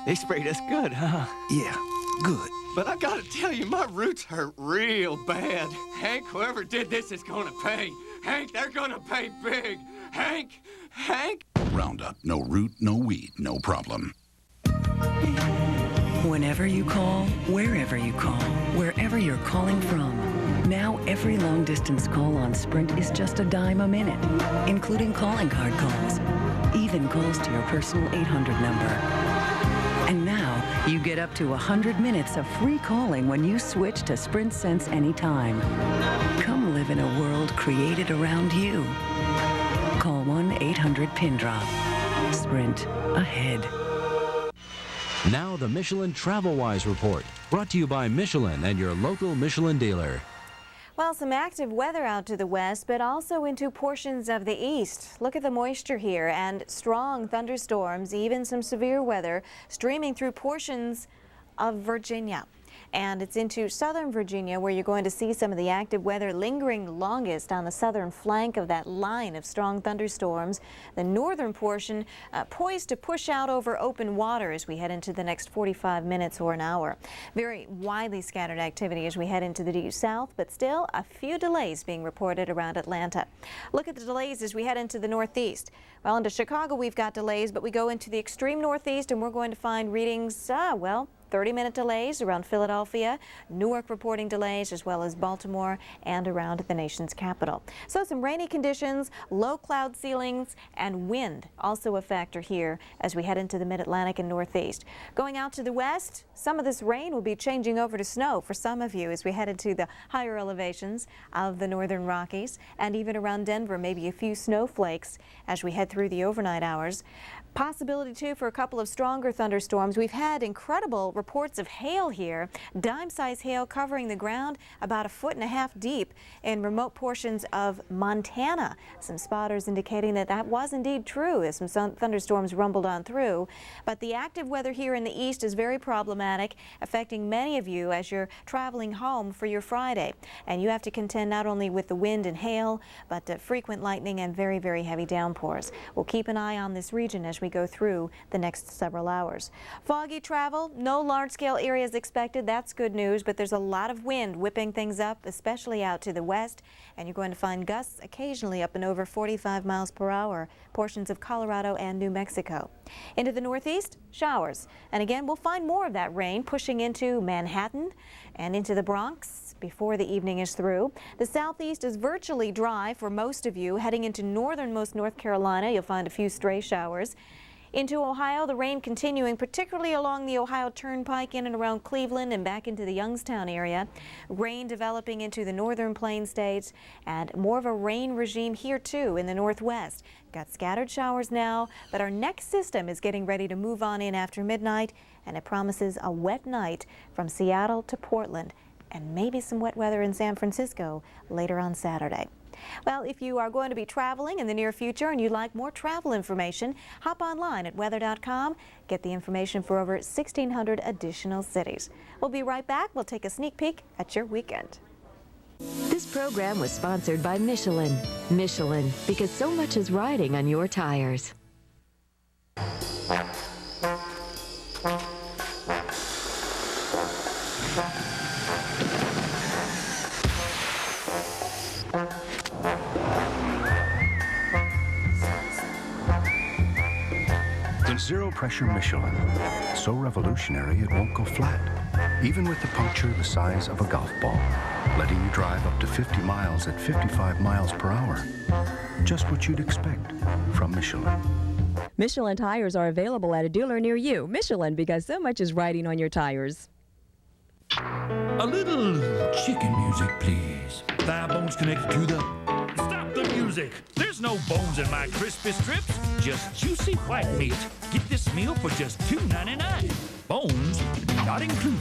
They sprayed us good, huh? Yeah, good. But I gotta tell you, my roots hurt real bad. Hank, whoever did this is gonna pay. Hank, they're gonna pay big. Hank! Roundup, no root, no weed, no problem. Whenever you call, wherever you call, wherever you're calling from. Now every long-distance call on Sprint is just a dime a minute, including calling card calls, even calls to your personal 800 number. And now you get up to 100 minutes of free calling when you switch to Sprint Sense Anytime. Come live in a world created around you. Call 1-800-PIN-DROP. Sprint ahead. Now the Michelin Travelwise Report, brought to you by Michelin and your local Michelin dealer. Well, some active weather out to the west, but also into portions of the east. Look at the moisture here and strong thunderstorms, even some severe weather streaming through portions of Virginia. And it's into southern Virginia where you're going to see some of the active weather lingering longest on the southern flank of that line of strong thunderstorms. The northern portion poised to push out over open water as we head into the next 45 minutes or an hour. Very widely scattered activity as we head into the deep south, but still a few delays being reported around Atlanta. Look at the delays as we head into the northeast. Well, into Chicago we've got delays, but we go into the extreme northeast and we're going to find readings, 30-minute delays around Philadelphia, Newark reporting delays, as well as Baltimore and around the nation's capital. So some rainy conditions, low cloud ceilings, and wind also a factor here as we head into the mid-Atlantic and northeast. Going out to the west, some of this rain will be changing over to snow for some of you as we head into the higher elevations of the northern Rockies, and even around Denver, maybe a few snowflakes as we head through the overnight hours. Possibility, too, for a couple of stronger thunderstorms. We've had incredible reports of hail here, dime-sized hail covering the ground about 1.5 feet deep in remote portions of Montana. Some spotters indicating that that was indeed true as some thunderstorms rumbled on through. But the active weather here in the east is very problematic, affecting many of you as you're traveling home for your Friday. And you have to contend not only with the wind and hail, but frequent lightning and very, very heavy downpours. We'll keep an eye on this region as we go through the next several hours. Foggy travel, no large-scale areas expected. That's good news, but there's a lot of wind whipping things up, especially out to the west, and you're going to find gusts occasionally up and over 45 miles per hour, portions of Colorado and New Mexico. Into the northeast, showers. And again, we'll find more of that rain pushing into Manhattan and into the Bronx before the evening is through. The southeast is virtually dry for most of you. Heading into northernmost North Carolina, you'll find a few stray showers. Into Ohio, the rain continuing, particularly along the Ohio Turnpike in and around Cleveland and back into the Youngstown area. Rain developing into the northern plain states and more of a rain regime here too in the northwest. Got scattered showers now, but our next system is getting ready to move on in after midnight, and it promises a wet night from Seattle to Portland and maybe some wet weather in San Francisco later on Saturday. Well, if you are going to be traveling in the near future and you'd like more travel information, hop online at weather.com. Get the information for over 1,600 additional cities. We'll be right back. We'll take a sneak peek at your weekend. This program was sponsored by Michelin. Michelin, because so much is riding on your tires. Zero-pressure Michelin. So revolutionary it won't go flat, even with a puncture the size of a golf ball, letting you drive up to 50 miles at 55 miles per hour. Just what you'd expect from Michelin. Michelin tires are available at a dealer near you. Michelin, because so much is riding on your tires. A little chicken music, please. Thigh bones connected to the... Stop the music! There's no bones in my crispy strips, just juicy white meat. Get this meal for just $2.99. Bones not included.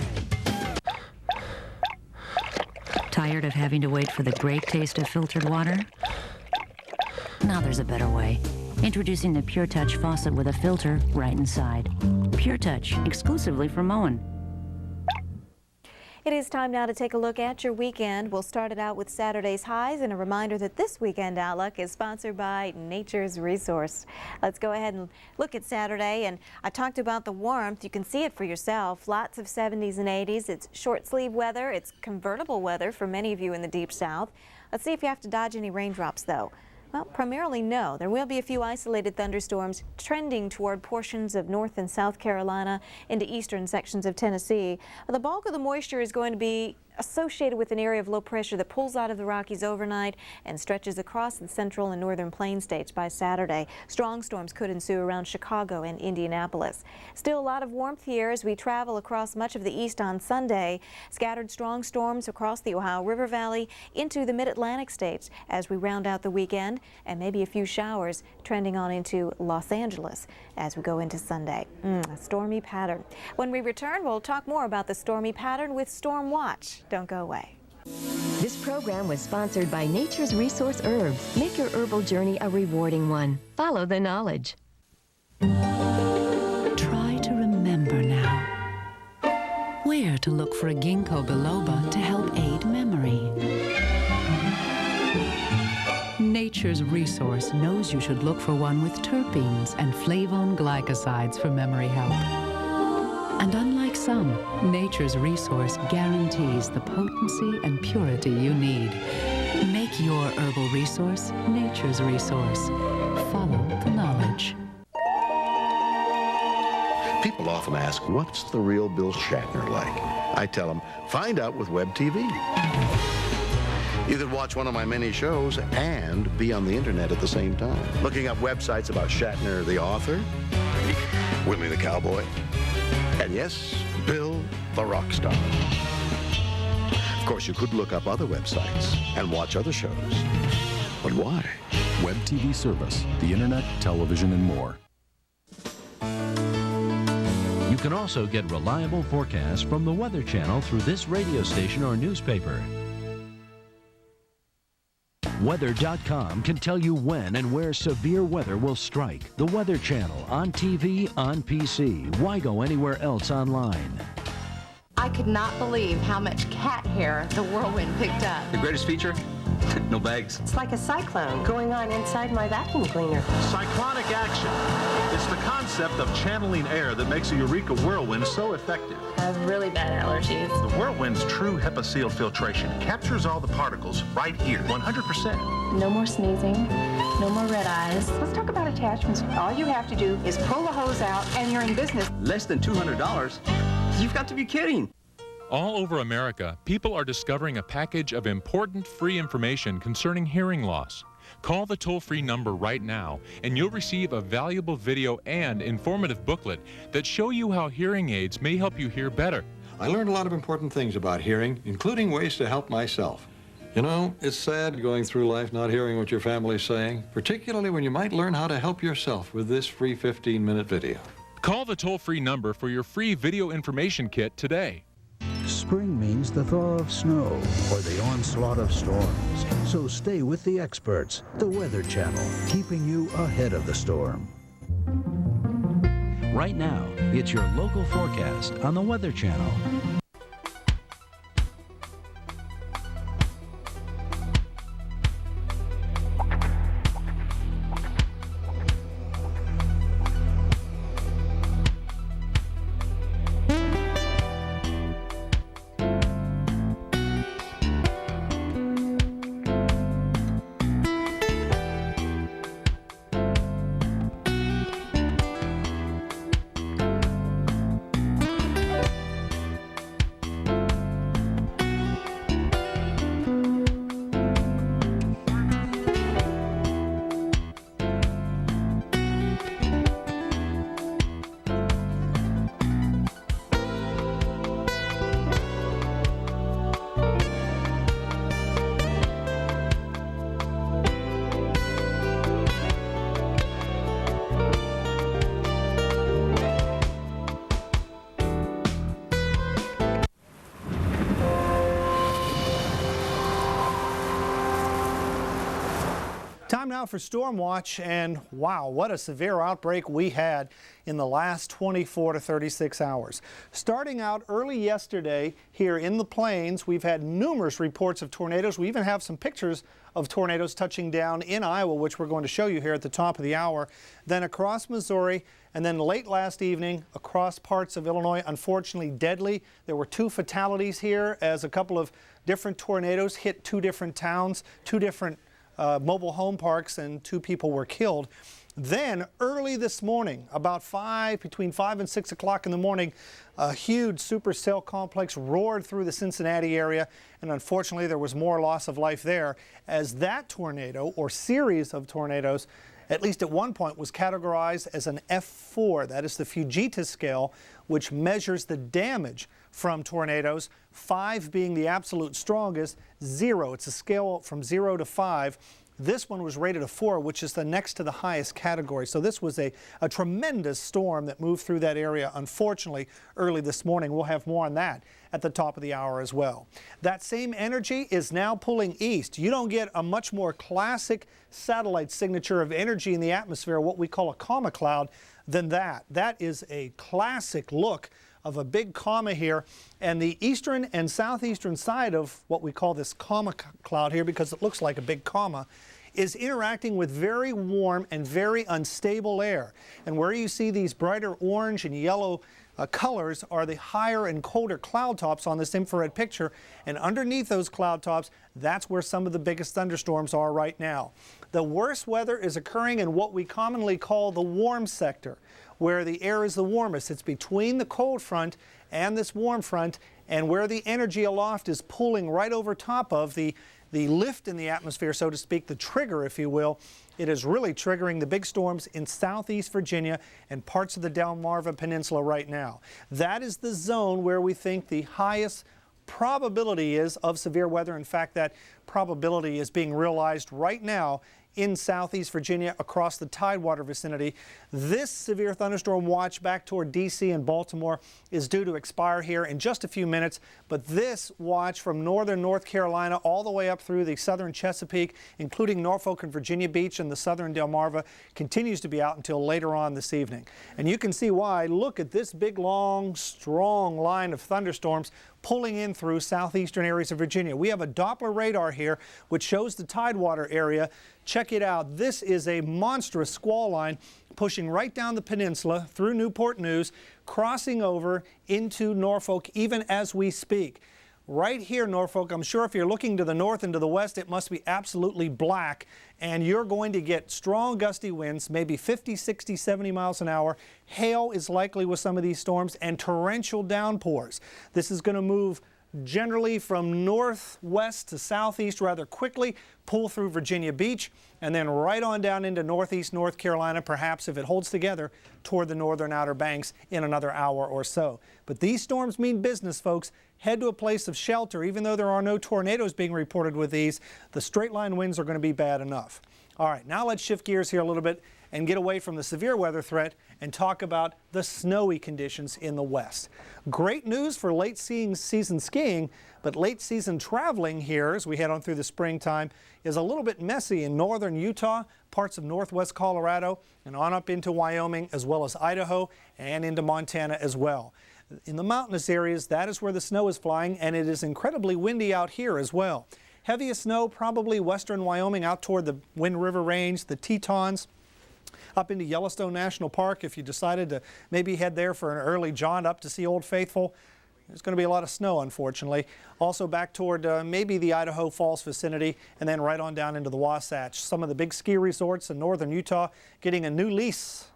Tired of having to wait for the great taste of filtered water? Now there's a better way. Introducing the Pure Touch faucet with a filter right inside. Pure Touch, exclusively from Moen. It is time now to take a look at your weekend. We'll start it out with Saturday's highs and a reminder that this weekend outlook is sponsored by Nature's Resource. Let's go ahead and look at Saturday. And I talked about the warmth. You can see it for yourself. Lots of 70s and 80s. It's short sleeve weather. It's convertible weather for many of you in the deep south. Let's see if you have to dodge any raindrops though. Well, primarily no. There will be a few isolated thunderstorms trending toward portions of North and South Carolina into eastern sections of Tennessee. The bulk of the moisture is going to be associated with an area of low pressure that pulls out of the Rockies overnight and stretches across the central and northern plain states by Saturday. Strong storms could ensue around Chicago and Indianapolis. Still a lot of warmth here as we travel across much of the east on Sunday. Scattered strong storms across the Ohio River Valley into the mid-Atlantic states as we round out the weekend, and maybe a few showers trending on into Los Angeles as we go into Sunday. A stormy pattern. When we return, we'll talk more about the stormy pattern with Storm Watch. Don't go away. This program was sponsored by Nature's Resource Herbs. Make your herbal journey a rewarding one. Follow the knowledge. Try to remember now where to look for a ginkgo biloba to help aid memory. Nature's Resource knows you should look for one with terpenes and flavone glycosides for memory help. And unlike some, Nature's Resource guarantees the potency and purity you need. Make your herbal resource Nature's Resource. Follow the knowledge. People often ask, what's the real Bill Shatner like? I tell them, find out with Web TV. You can watch one of my many shows and be on the internet at the same time. Looking up websites about Shatner, the author, Willie the Cowboy, and yes, Bill the rock star. Of course, you could look up other websites and watch other shows. But why? Web TV service, the internet, television, and more. You can also get reliable forecasts from the Weather Channel through this radio station or newspaper. Weather.com can tell you when and where severe weather will strike. The Weather Channel on TV, on PC. Why go anywhere else online? I could not believe how much cat hair the whirlwind picked up. The greatest feature? No bags. It's like a cyclone going on inside my vacuum cleaner. Cyclonic action. It's the concept of channeling air that makes a Eureka whirlwind so effective. I have really bad allergies. The whirlwind's true HEPA seal filtration captures all the particles right here, 100%. No more sneezing, no more red eyes. Let's talk about attachments. All you have to do is pull the hose out and you're in business. Less than $200? You've got to be kidding. All over America, people are discovering a package of important free information concerning hearing loss. Call the toll-free number right now, and you'll receive a valuable video and informative booklet that show you how hearing aids may help you hear better. I learned a lot of important things about hearing, including ways to help myself. You know, it's sad going through life not hearing what your family's saying, particularly when you might learn how to help yourself with this free 15-minute video. Call the toll-free number for your free video information kit today. Spring means the thaw of snow or the onslaught of storms. So stay with the experts, the Weather Channel, keeping you ahead of the storm. Right now, it's your local forecast on the Weather Channel. Time now for Storm Watch, and wow, what a severe outbreak we had in the last 24 to 36 hours. Starting out early yesterday here in the plains, we've had numerous reports of tornadoes. We even have some pictures of tornadoes touching down in Iowa, which we're going to show you here at the top of the hour. Then across Missouri, and then late last evening across parts of Illinois, unfortunately deadly. There were 2 fatalities here as a couple of different tornadoes hit 2 different towns, 2 different mobile home parks, and 2 people were killed. Then early this morning, about between 5 and 6 o'clock in the morning, a huge supercell complex roared through the Cincinnati area, and unfortunately there was more loss of life there as that tornado or series of tornadoes, at least at one point, was categorized as an F4. That is the Fujita scale, which measures the damage from tornadoes, 5 being the absolute strongest, 0. It's a scale from 0 to 5. This one was rated a 4, which is the next to the highest category. So this was a tremendous storm that moved through that area, unfortunately, early this morning. We'll have more on that at the top of the hour as well. That same energy is now pulling east. You don't get a much more classic satellite signature of energy in the atmosphere, what we call a comma cloud, than that. That is a classic look of a big comma here, and the eastern and southeastern side of what we call this comma cloud here, because it looks like a big comma, is interacting with very warm and very unstable air. And where you see these brighter orange and yellow colors are the higher and colder cloud tops on this infrared picture, and underneath those cloud tops, that's where some of the biggest thunderstorms are right now. The worst weather is occurring in what we commonly call the warm sector, where the air is the warmest. It's between the cold front and this warm front, and where the energy aloft is pulling right over top of the lift in the atmosphere, so to speak, the trigger, if you will. It is really triggering the big storms in southeast Virginia and parts of the Delmarva Peninsula right now. That is the zone where we think the highest probability is of severe weather. In fact, that probability is being realized right now in southeast Virginia across the Tidewater vicinity. This severe thunderstorm watch back toward D.C. and Baltimore is due to expire here in just a few minutes, but this watch from northern North Carolina all the way up through the southern Chesapeake, including Norfolk and Virginia Beach and the southern Delmarva, continues to be out until later on this evening. And you can see why. Look at this big, long, strong line of thunderstorms pulling in through southeastern areas of Virginia. We have a Doppler radar here which shows the Tidewater area. Check it out. This is a monstrous squall line pushing right down the peninsula through Newport News, crossing over into Norfolk even as we speak. Right here, Norfolk, I'm sure if you're looking to the north and to the west, it must be absolutely black, and you're going to get strong gusty winds, maybe 50, 60, 70 miles an hour. Hail is likely with some of these storms, and torrential downpours. This is going to move generally from northwest to southeast rather quickly, pull through Virginia Beach, and then right on down into northeast North Carolina, perhaps if it holds together, toward the northern Outer Banks in another hour or so. But these storms mean business, folks. Head to a place of shelter. Even though there are no tornadoes being reported with these, the straight line winds are going to be bad enough. All right, now let's shift gears here a little bit and get away from the severe weather threat and talk about the snowy conditions in the west. Great news for late season skiing, but late season traveling here as we head on through the springtime is a little bit messy in northern Utah, parts of northwest Colorado, and on up into Wyoming, as well as Idaho and into Montana as well. In the mountainous areas, that is where the snow is flying, and it is incredibly windy out here as well. Heaviest snow probably western Wyoming out toward the Wind River Range, the Tetons, up into Yellowstone National Park. If you decided to maybe head there for an early jaunt up to see Old Faithful, there's going to be a lot of snow, unfortunately. Also back toward maybe the Idaho Falls vicinity, and then right on down into the Wasatch. Some of the big ski resorts in northern Utah getting a new lease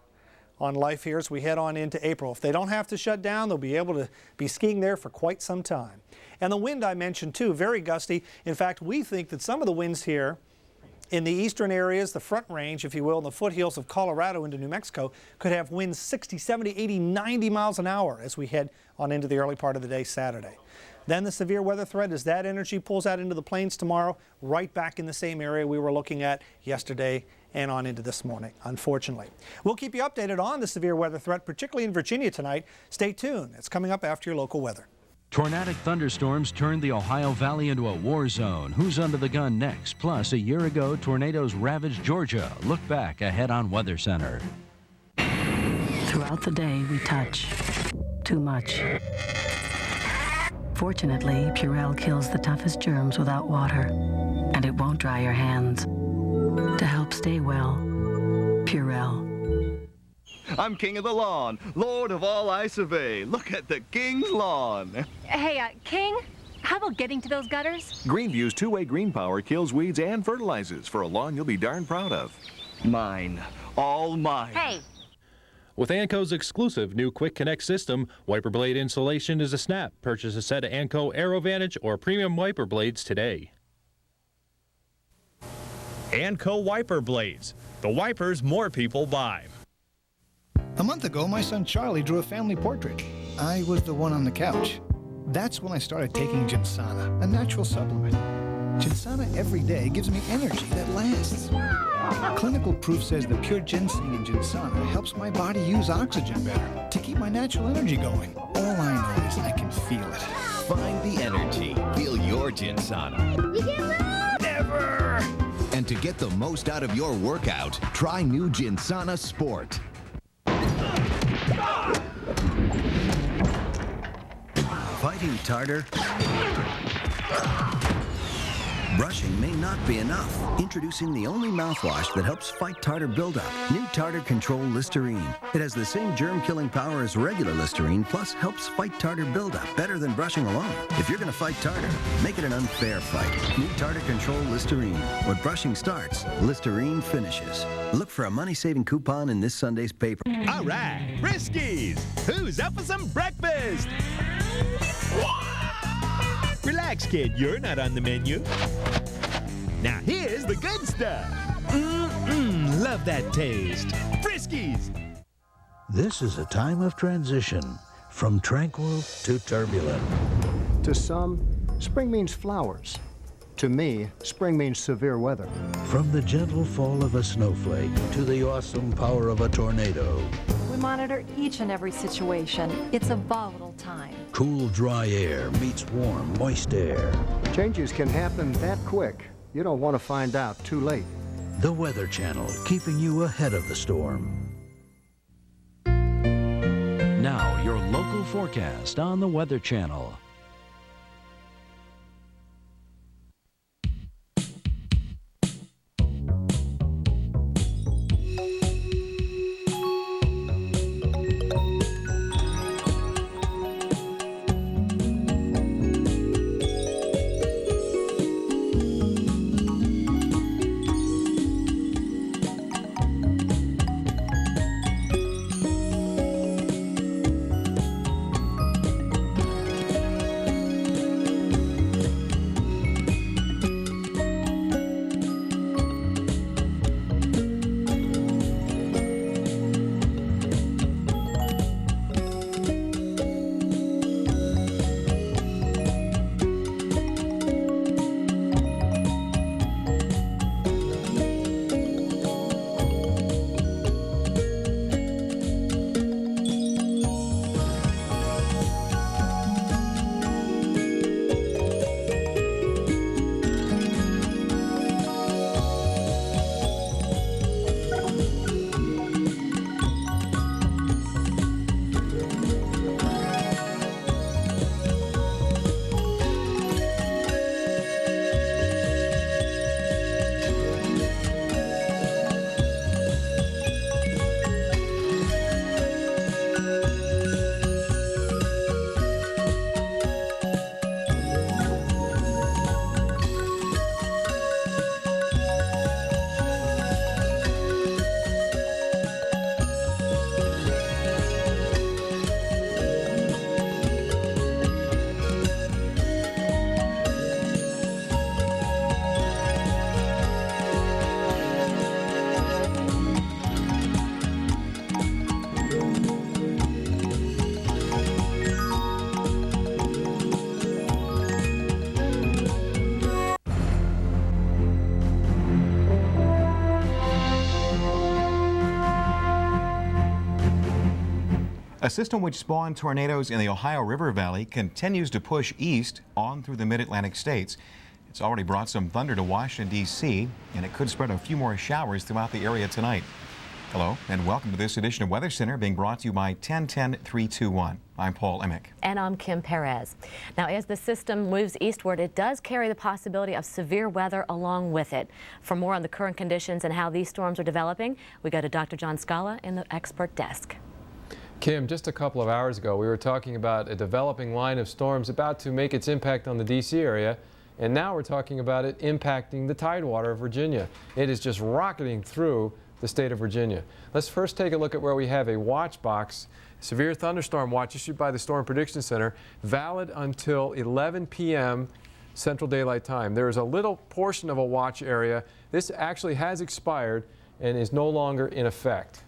on life here as we head on into April. If they don't have to shut down, they'll be able to be skiing there for quite some time. And the wind I mentioned too, very gusty. In fact, we think that some of the winds here in the eastern areas, the Front Range, if you will, and the foothills of Colorado into New Mexico could have winds 60, 70, 80, 90 miles an hour as we head on into the early part of the day Saturday. Then the severe weather threat, as that energy pulls out into the plains tomorrow, right back in the same area we were looking at yesterday and on into this morning, unfortunately. We'll keep you updated on the severe weather threat, particularly in Virginia tonight. Stay tuned. It's coming up after your local weather. Tornadic thunderstorms turned the Ohio Valley into a war zone. Who's under the gun next? Plus, a year ago, tornadoes ravaged Georgia. Look back ahead on Weather Center. Throughout the day, we touch too much. Fortunately, Purell kills the toughest germs without water, and it won't dry your hands. To help stay well, Purell. I'm king of the lawn, lord of all I survey. Look at the king's lawn. Hey, King, how about getting to those gutters? Greenview's two-way green power kills weeds and fertilizes for a lawn you'll be darn proud of. Mine. All mine. Hey. With Anco's exclusive new Quick Connect system, wiper blade installation is a snap. Purchase a set of Anco AeroVantage or premium wiper blades today. Anco wiper blades. The wipers more people buy. A month ago, my son Charlie drew a family portrait. I was the one on the couch. That's when I started taking Ginsana, a natural supplement. Ginsana every day gives me energy that lasts. Clinical proof says the pure ginseng in Ginsana helps my body use oxygen better to keep my natural energy going. All I know is I can feel it. Find the energy. Feel your Ginsana. You can't move! Never! And to get the most out of your workout, try new Ginsana Sport. Fighting tartar? Brushing may not be enough. Introducing the only mouthwash that helps fight tartar buildup. New Tartar Control Listerine. It has the same germ-killing power as regular Listerine, plus helps fight tartar buildup better than brushing alone. If you're going to fight tartar, make it an unfair fight. New Tartar Control Listerine. When brushing starts, Listerine finishes. Look for a money-saving coupon in this Sunday's paper. All right, Friskies. Who's up for some breakfast? Relax, kid. You're not on the menu. Now here's the good stuff. Love that taste. Friskies. This is a time of transition, from tranquil to turbulent. To some, spring means flowers. To me, spring means severe weather. From the gentle fall of a snowflake to the awesome power of a tornado. We monitor each and every situation. It's a volatile time. Cool, dry air meets warm, moist air. Changes can happen that quick. You don't want to find out too late. The Weather Channel, keeping you ahead of the storm. Now, your local forecast on the Weather Channel. A system which spawned tornadoes in the Ohio River Valley continues to push east on through the mid-Atlantic states. It's already brought some thunder to Washington, D.C., and it could spread a few more showers throughout the area tonight. Hello, and welcome to this edition of Weather Center, being brought to you by 10-10-321. I'm Paul Emmick. And I'm Kim Perez. Now, as the system moves eastward, it does carry the possibility of severe weather along with it. For more on the current conditions and how these storms are developing, we go to Dr. John Scala in the expert desk. Kim, just a couple of hours ago, we were talking about a developing line of storms about to make its impact on the D.C. area. And now we're talking about it impacting the tidewater of Virginia. It is just rocketing through the state of Virginia. Let's first take a look at where we have a watch box. Severe thunderstorm watch issued by the Storm Prediction Center, valid until 11 p.m. Central Daylight Time. There is a little portion of a watch area. This actually has expired and is no longer in effect.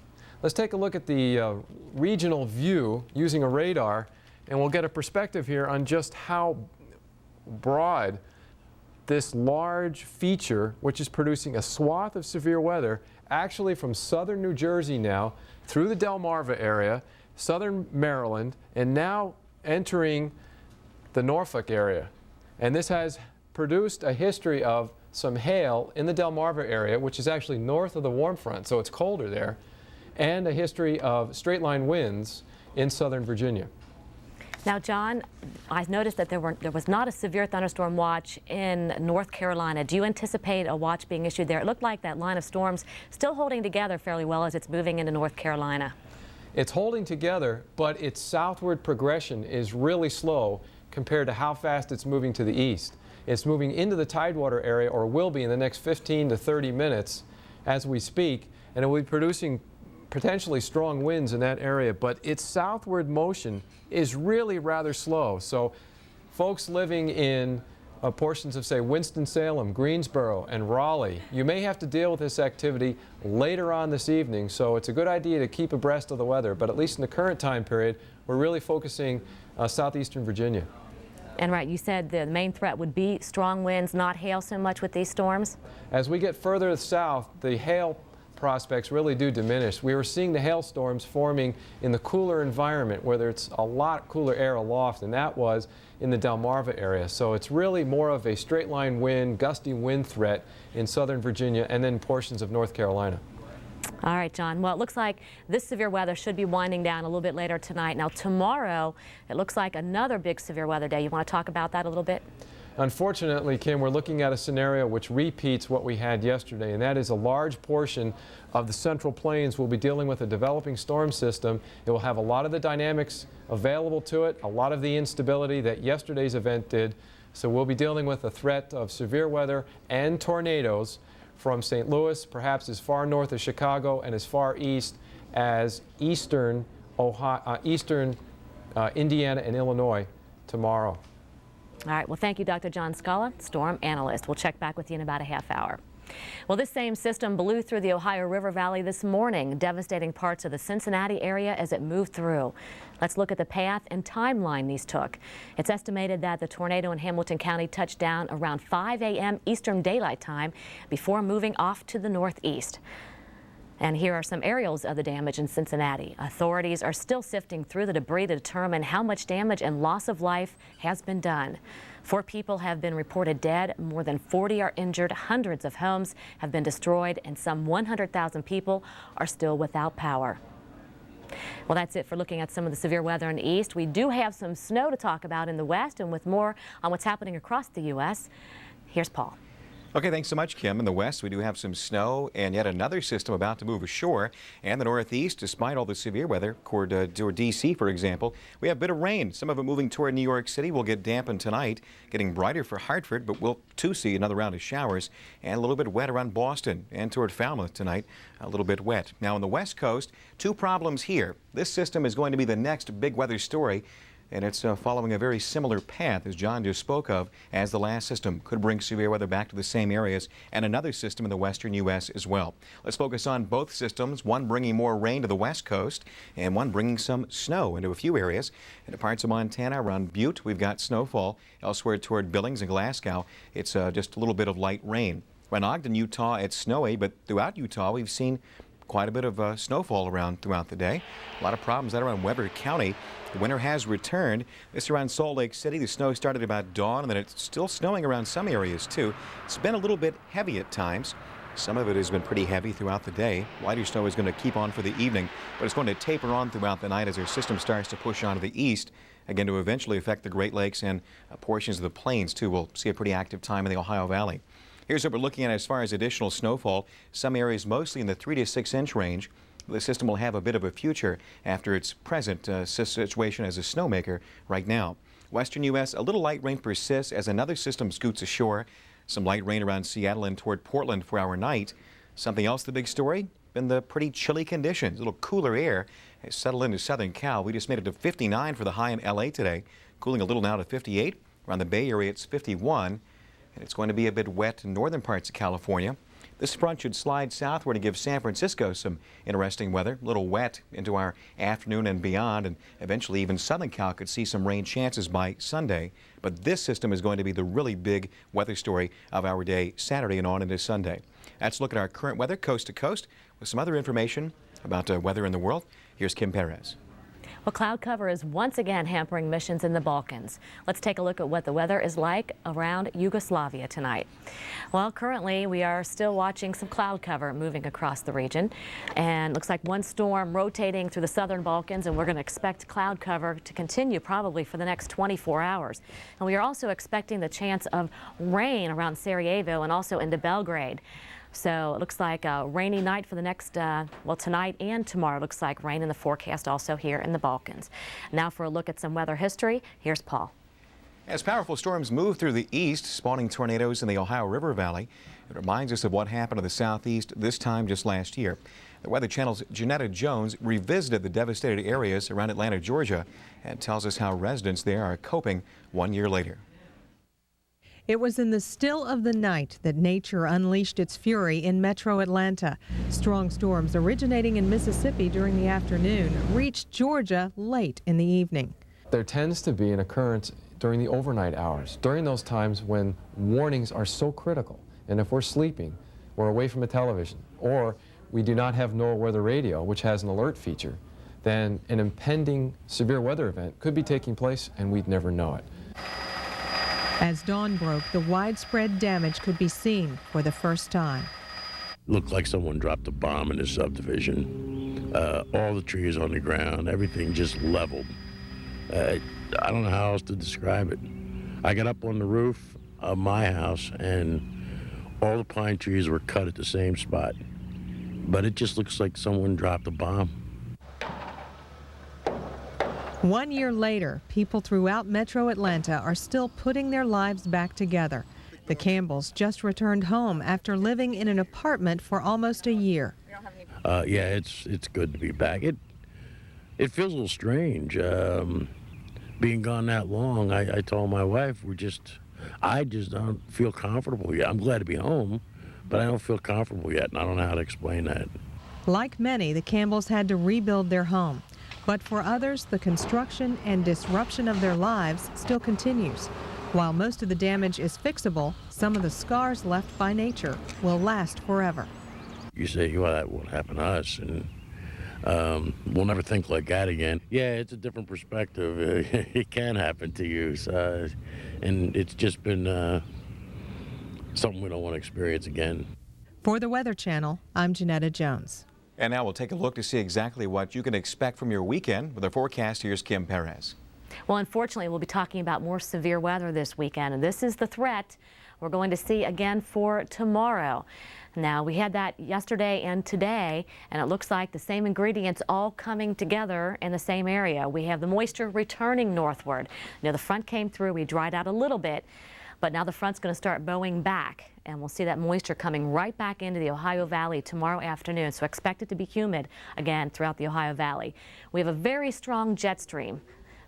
Let's take a look at the regional view using a radar, and we'll get a perspective here on just how broad this large feature, which is producing a swath of severe weather, actually from southern New Jersey now through the Delmarva area, southern Maryland, and now entering the Norfolk area. And this has produced a history of some hail in the Delmarva area, which is actually north of the warm front, so it's colder there, and a history of straight line winds in southern Virginia. Now, John, I've noticed that there was not a severe thunderstorm watch in North Carolina. Do you anticipate a watch being issued there? It looked like that line of storms still holding together fairly well as it's moving into North Carolina. It's holding together, but its southward progression is really slow compared to how fast it's moving to the east. It's moving into the tidewater area, or will be in the next 15 to 30 minutes as we speak, and it will be producing potentially strong winds in that area, but its southward motion is really rather slow. So folks living in portions of, say, Winston-Salem, Greensboro, and Raleigh, you may have to deal with this activity later on this evening, so it's a good idea to keep abreast of the weather, but at least in the current time period, we're really focusing southeastern Virginia. And right, you said the main threat would be strong winds, not hail so much with these storms? As we get further south, the hail prospects really do diminish. We were seeing the hailstorms forming in the cooler environment where there's a lot cooler air aloft, and that was in the Delmarva area. So it's really more of a straight line wind, gusty wind threat in southern Virginia and then portions of North Carolina. All right, John. Well, it looks like this severe weather should be winding down a little bit later tonight. Now, tomorrow, it looks like another big severe weather day. You want to talk about that a little bit? Unfortunately, Kim, we're looking at a scenario which repeats what we had yesterday, and that is a large portion of the Central Plains will be dealing with a developing storm system. It will have a lot of the dynamics available to it, a lot of the instability that yesterday's event did. So we'll be dealing with a threat of severe weather and tornadoes from St. Louis, perhaps as far north as Chicago, and as far east as eastern Indiana and Illinois tomorrow. All right, well, thank you, Dr. John Scala, storm analyst. We'll check back with you in about a half hour. Well, this same system blew through the Ohio River Valley this morning, devastating parts of the Cincinnati area as it moved through. Let's look at the path and timeline these took. It's estimated that the tornado in Hamilton County touched down around 5 a.m. Eastern Daylight Time before moving off to the northeast. And here are some aerials of the damage in Cincinnati. Authorities are still sifting through the debris to determine how much damage and loss of life has been done. 4 people have been reported dead, more than 40 are injured, hundreds of homes have been destroyed, and some 100,000 people are still without power. Well, that's it for looking at some of the severe weather in the east. We do have some snow to talk about in the west, and with more on what's happening across the U.S., here's Paul. Okay, thanks so much, Kim. In the west, we do have some snow and yet another system about to move ashore. And the northeast, despite all the severe weather, toward D.C., for example, we have a bit of rain. Some of it moving toward New York City will get dampened tonight, getting brighter for Hartford, but we'll too see another round of showers and a little bit wet around Boston and toward Falmouth tonight, a little bit wet. Now, on the west coast, 2 problems here. This system is going to be the next big weather story, and it's following a very similar path, as John just spoke of, as the last system could bring severe weather back to the same areas, and another system in the western U.S. as well. Let's focus on both systems, one bringing more rain to the west coast and one bringing some snow into a few areas. In parts of Montana, around Butte, we've got snowfall. Elsewhere toward Billings and Glasgow, it's just a little bit of light rain. Around Ogden, Utah, it's snowy, but throughout Utah, we've seen quite a bit of snowfall around throughout the day. A lot of problems out around Weber County. The winter has returned. This around Salt Lake City. The snow started about dawn, and then it's still snowing around some areas too. It's been a little bit heavy at times. Some of it has been pretty heavy throughout the day. Lighter snow is going to keep on for the evening, but it's going to taper on throughout the night as our system starts to push on to the east, again to eventually affect the Great Lakes and portions of the plains too. We'll see a pretty active time in the Ohio Valley. Here's what we're looking at as far as additional snowfall. Some areas mostly in the 3 to 6 inch range. The system will have a bit of a future after its present situation as a snowmaker right now. Western U.S., a little light rain persists as another system scoots ashore. Some light rain around Seattle and toward Portland for our night. Something else, the big story, been the pretty chilly conditions. A little cooler air has settled into southern Cal. We just made it to 59 for the high in L.A. today, cooling a little now to 58. Around the Bay Area, it's 51. And it's going to be a bit wet in northern parts of California. This front should slide southward and give San Francisco some interesting weather. A little wet into our afternoon and beyond, and eventually even southern Cal could see some rain chances by Sunday. But this system is going to be the really big weather story of our day Saturday and on into Sunday. Let's look at our current weather coast to coast with some other information about weather in the world. Here's Kim Perez. Well, cloud cover is once again hampering missions in the Balkans. Let's take a look at what the weather is like around Yugoslavia tonight. Well, currently we are still watching some cloud cover moving across the region, and looks like one storm rotating through the southern Balkans, and we're going to expect cloud cover to continue probably for the next 24 hours. And we are also expecting the chance of rain around Sarajevo and also into Belgrade. So it looks like a rainy night for the next, well, tonight and tomorrow. Looks like rain in the forecast also here in the Balkans. Now for a look at some weather history, here's Paul. As powerful storms move through the east, spawning tornadoes in the Ohio River Valley, it reminds us of what happened to the southeast this time just last year. The Weather Channel's Janetta Jones revisited the devastated areas around Atlanta, Georgia, and tells us how residents there are coping 1 year later. It was in the still of the night that nature unleashed its fury in metro Atlanta. Strong storms originating in Mississippi during the afternoon reached Georgia late in the evening. There tends to be an occurrence during the overnight hours, during those times when warnings are so critical. And if we're sleeping, we're away from a television, or we do not have NOAA weather radio, which has an alert feature, then an impending severe weather event could be taking place and we'd never know it. As dawn broke, the widespread damage could be seen for the first time. Looked like someone dropped a bomb in this subdivision. All the trees on the ground, everything just leveled. I don't know how else to describe it. I got up on the roof of my house and all the pine trees were cut at the same spot. But it just looks like someone dropped a bomb. 1 year later, people throughout metro Atlanta are still putting their lives back together. The Campbells just returned home after living in an apartment for almost a year. Yeah, it's good to be back. It feels a little strange being gone that long. I told my wife I just don't feel comfortable yet. I'm glad to be home, but I don't feel comfortable yet, and I don't know how to explain that. Like many, the Campbells had to rebuild their home. But for others, the construction and disruption of their lives still continues. While most of the damage is fixable, some of the scars left by nature will last forever. You say, well, that won't happen to us, and we'll never think like that again. Yeah, it's a different perspective. It can happen to you, and it's just been something we don't want to experience again. For the Weather Channel, I'm Janetta Jones. And now we'll take a look to see exactly what you can expect from your weekend. With our forecast, here's Kim Perez. Well, unfortunately, we'll be talking about more severe weather this weekend, and this is the threat we're going to see again for tomorrow. Now, we had that yesterday and today, and it looks like the same ingredients all coming together in the same area. We have the moisture returning northward. You know, the front came through, we dried out a little bit, but now the front's going to start bowing back, and we'll see that moisture coming right back into the Ohio Valley tomorrow afternoon. So expect it to be humid again throughout the Ohio Valley. We have a very strong jet stream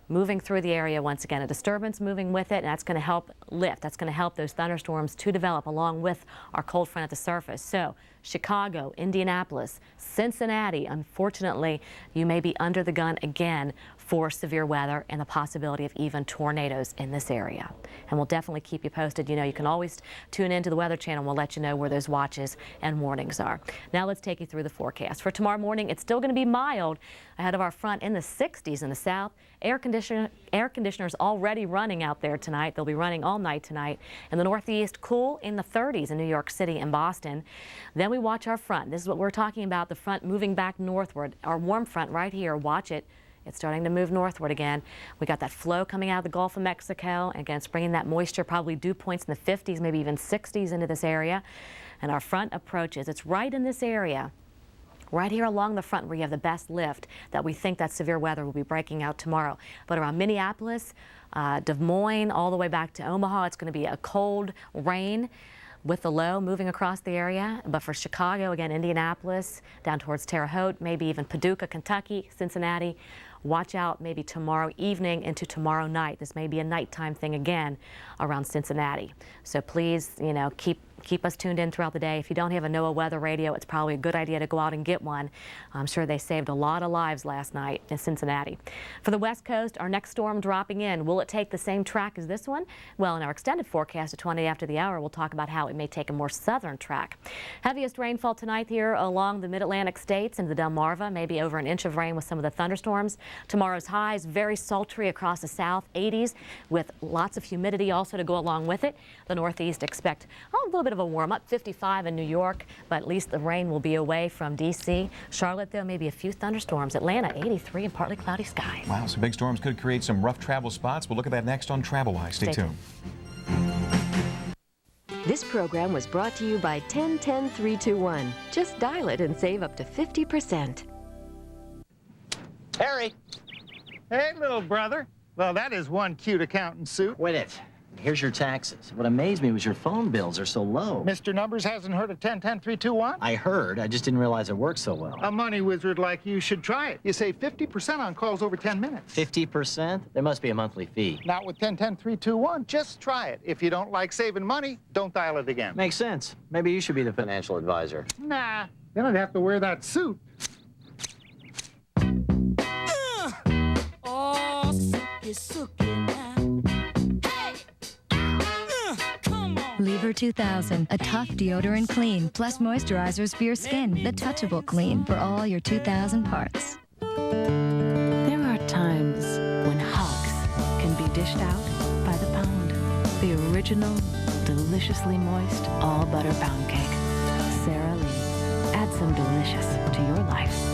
moving through the area once again, a disturbance moving with it, and that's going to help lift. That's going to help those thunderstorms to develop along with our cold front at the surface. So Chicago, Indianapolis, Cincinnati, unfortunately, you may be under the gun again for severe weather and the possibility of even tornadoes in this area. And we'll definitely keep you posted. You know, you can always tune into the Weather Channel. We'll let you know where those watches and warnings are. Now let's take you through the forecast. For tomorrow morning, it's still going to be mild ahead of our front in the 60s in the south. Air conditioners already running out there tonight. They'll be running all night tonight. In the northeast, cool in the 30s in New York City and Boston. Then we watch our front. This is what we're talking about, the front moving back northward. Our warm front right here, watch it. It's starting to move northward again. We got that flow coming out of the Gulf of Mexico. Again, it's bringing that moisture, probably dew points in the 50s, maybe even 60s into this area. And our front approaches. It's right in this area, right here along the front where you have the best lift, that we think that severe weather will be breaking out tomorrow. But around Minneapolis, Des Moines, all the way back to Omaha, it's going to be a cold rain with the low moving across the area. But for Chicago, again, Indianapolis, down towards Terre Haute, maybe even Paducah, Kentucky, Cincinnati, watch out maybe tomorrow evening into tomorrow night. This may be a nighttime thing again around Cincinnati. So please, you know, keep us tuned in throughout the day. If you don't have a NOAA weather radio, it's probably a good idea to go out and get one. I'm sure they saved a lot of lives last night in Cincinnati. For the West Coast, our next storm dropping in. Will it take the same track as this one? Well, in our extended forecast at 20 after the hour, we'll talk about how it may take a more southern track. Heaviest rainfall tonight here along the mid-Atlantic states and the Delmarva, maybe over an inch of rain with some of the thunderstorms. Tomorrow's highs very sultry across the south, 80s, with lots of humidity also to go along with it. The northeast expect a little bit of a warm-up, 55 in New York, but at least the rain will be away from D.C. Charlotte, though, maybe a few thunderstorms. Atlanta, 83 and partly cloudy skies. Wow, some big storms could create some rough travel spots. We'll look at that next on Travelwise. Stay tuned. This program was brought to you by 10-10-321. Just dial it and save up to 50%. Harry! Hey, little brother. Well, that is one cute accountant suit. Quit it. Here's your taxes. What amazed me was your phone bills are so low. Mr. Numbers hasn't heard of 10-10-321? I heard. I just didn't realize it worked so well. A money wizard like you should try it. You save 50% on calls over 10 minutes. 50%? There must be a monthly fee. Not with 10-10-321. Just try it. If you don't like saving money, don't dial it again. Makes sense. Maybe you should be the financial advisor. Nah, then I'd have to wear that suit. Lever 2000, a tough deodorant clean, plus moisturizers for your skin. The touchable clean for all your 2000 parts. There are times when hugs can be dished out by the pound. The original, deliciously moist, all butter pound cake. Sara Lee. Add some delicious to your life.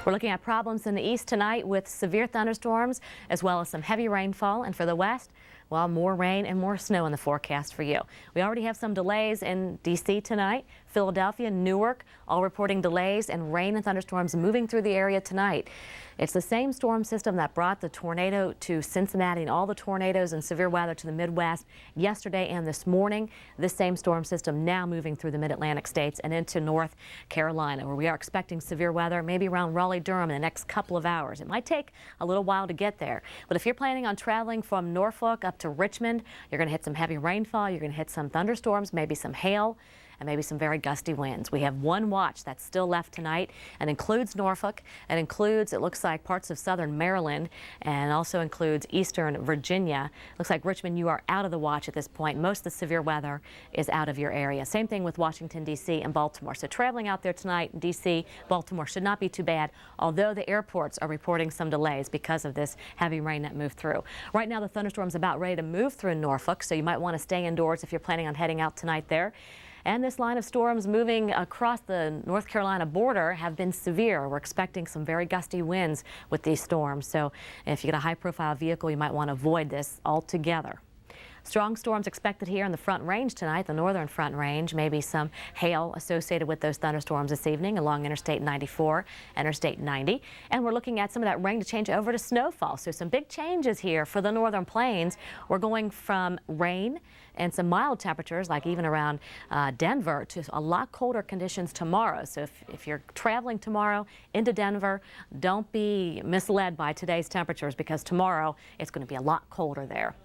We're looking at problems in the east tonight with severe thunderstorms as well as some heavy rainfall. And for the west, well, more rain and more snow in the forecast for you. We already have some delays in D.C. tonight. Philadelphia, Newark, all reporting delays and rain and thunderstorms moving through the area tonight. It's the same storm system that brought the tornado to Cincinnati and all the tornadoes and severe weather to the Midwest yesterday and this morning. This same storm system now moving through the mid-Atlantic states and into North Carolina, where we are expecting severe weather maybe around Raleigh-Durham in the next couple of hours. It might take a little while to get there, but if you're planning on traveling from Norfolk up to Richmond, you're going to hit some heavy rainfall, you're going to hit some thunderstorms, maybe some hail, and maybe some very gusty winds. We have one watch that's still left tonight and includes Norfolk. It includes, it looks like, parts of southern Maryland and also includes eastern Virginia. Looks like Richmond, you are out of the watch at this point. Most of the severe weather is out of your area. Same thing with Washington, D.C. and Baltimore. So traveling out there tonight, D.C., Baltimore should not be too bad, although the airports are reporting some delays because of this heavy rain that moved through. Right now, the thunderstorm's about ready to move through Norfolk, so you might want to stay indoors if you're planning on heading out tonight there. And this line of storms moving across the North Carolina border have been severe. We're expecting some very gusty winds with these storms. So if you get a high-profile vehicle, you might want to avoid this altogether. Strong storms expected here in the Front Range tonight, the northern Front Range. Maybe some hail associated with those thunderstorms this evening along Interstate 94, Interstate 90. And we're looking at some of that rain to change over to snowfall. So some big changes here for the northern plains. We're going from rain and some mild temperatures, like even around Denver, to a lot colder conditions tomorrow. So if you're traveling tomorrow into Denver, don't be misled by today's temperatures, because tomorrow it's going to be a lot colder there.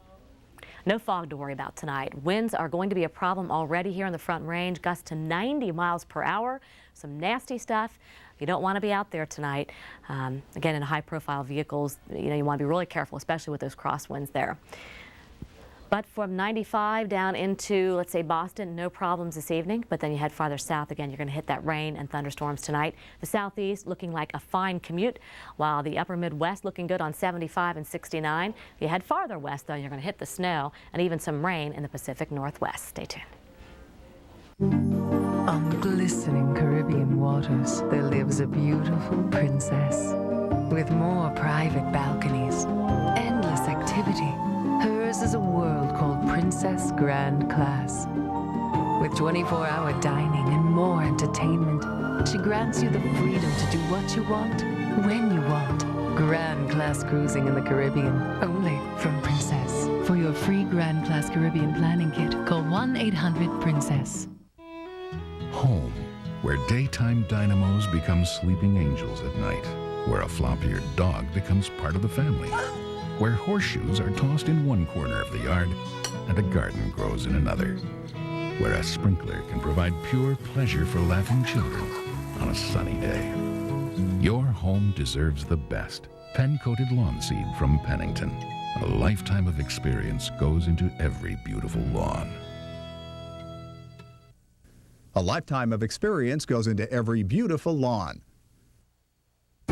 No fog to worry about tonight. Winds are going to be a problem already here in the Front Range, gusts to 90 miles per hour. Some nasty stuff. You don't want to be out there tonight. Again, in high-profile vehicles, you want to be really careful, especially with those crosswinds there. But from 95 down into, let's say, Boston, no problems this evening. But then you head farther south again, you're going to hit that rain and thunderstorms tonight. The southeast looking like a fine commute, while the upper Midwest looking good on 75 and 69. If you head farther west, though, you're going to hit the snow and even some rain in the Pacific Northwest. Stay tuned. On glistening Caribbean waters, there lives a beautiful princess with more private balconies, endless activity. Hers is a world called Princess Grand Class. With 24-hour dining and more entertainment, she grants you the freedom to do what you want, when you want. Grand Class cruising in the Caribbean, only from Princess. For your free Grand Class Caribbean planning kit, call 1-800-PRINCESS. Home, where daytime dynamos become sleeping angels at night, where a flop-eared dog becomes part of the family, where horseshoes are tossed in one corner of the yard and a garden grows in another, where a sprinkler can provide pure pleasure for laughing children on a sunny day. Your home deserves the best. Pen-coated lawn seed from Pennington. A lifetime of experience goes into every beautiful lawn. A lifetime of experience goes into every beautiful lawn.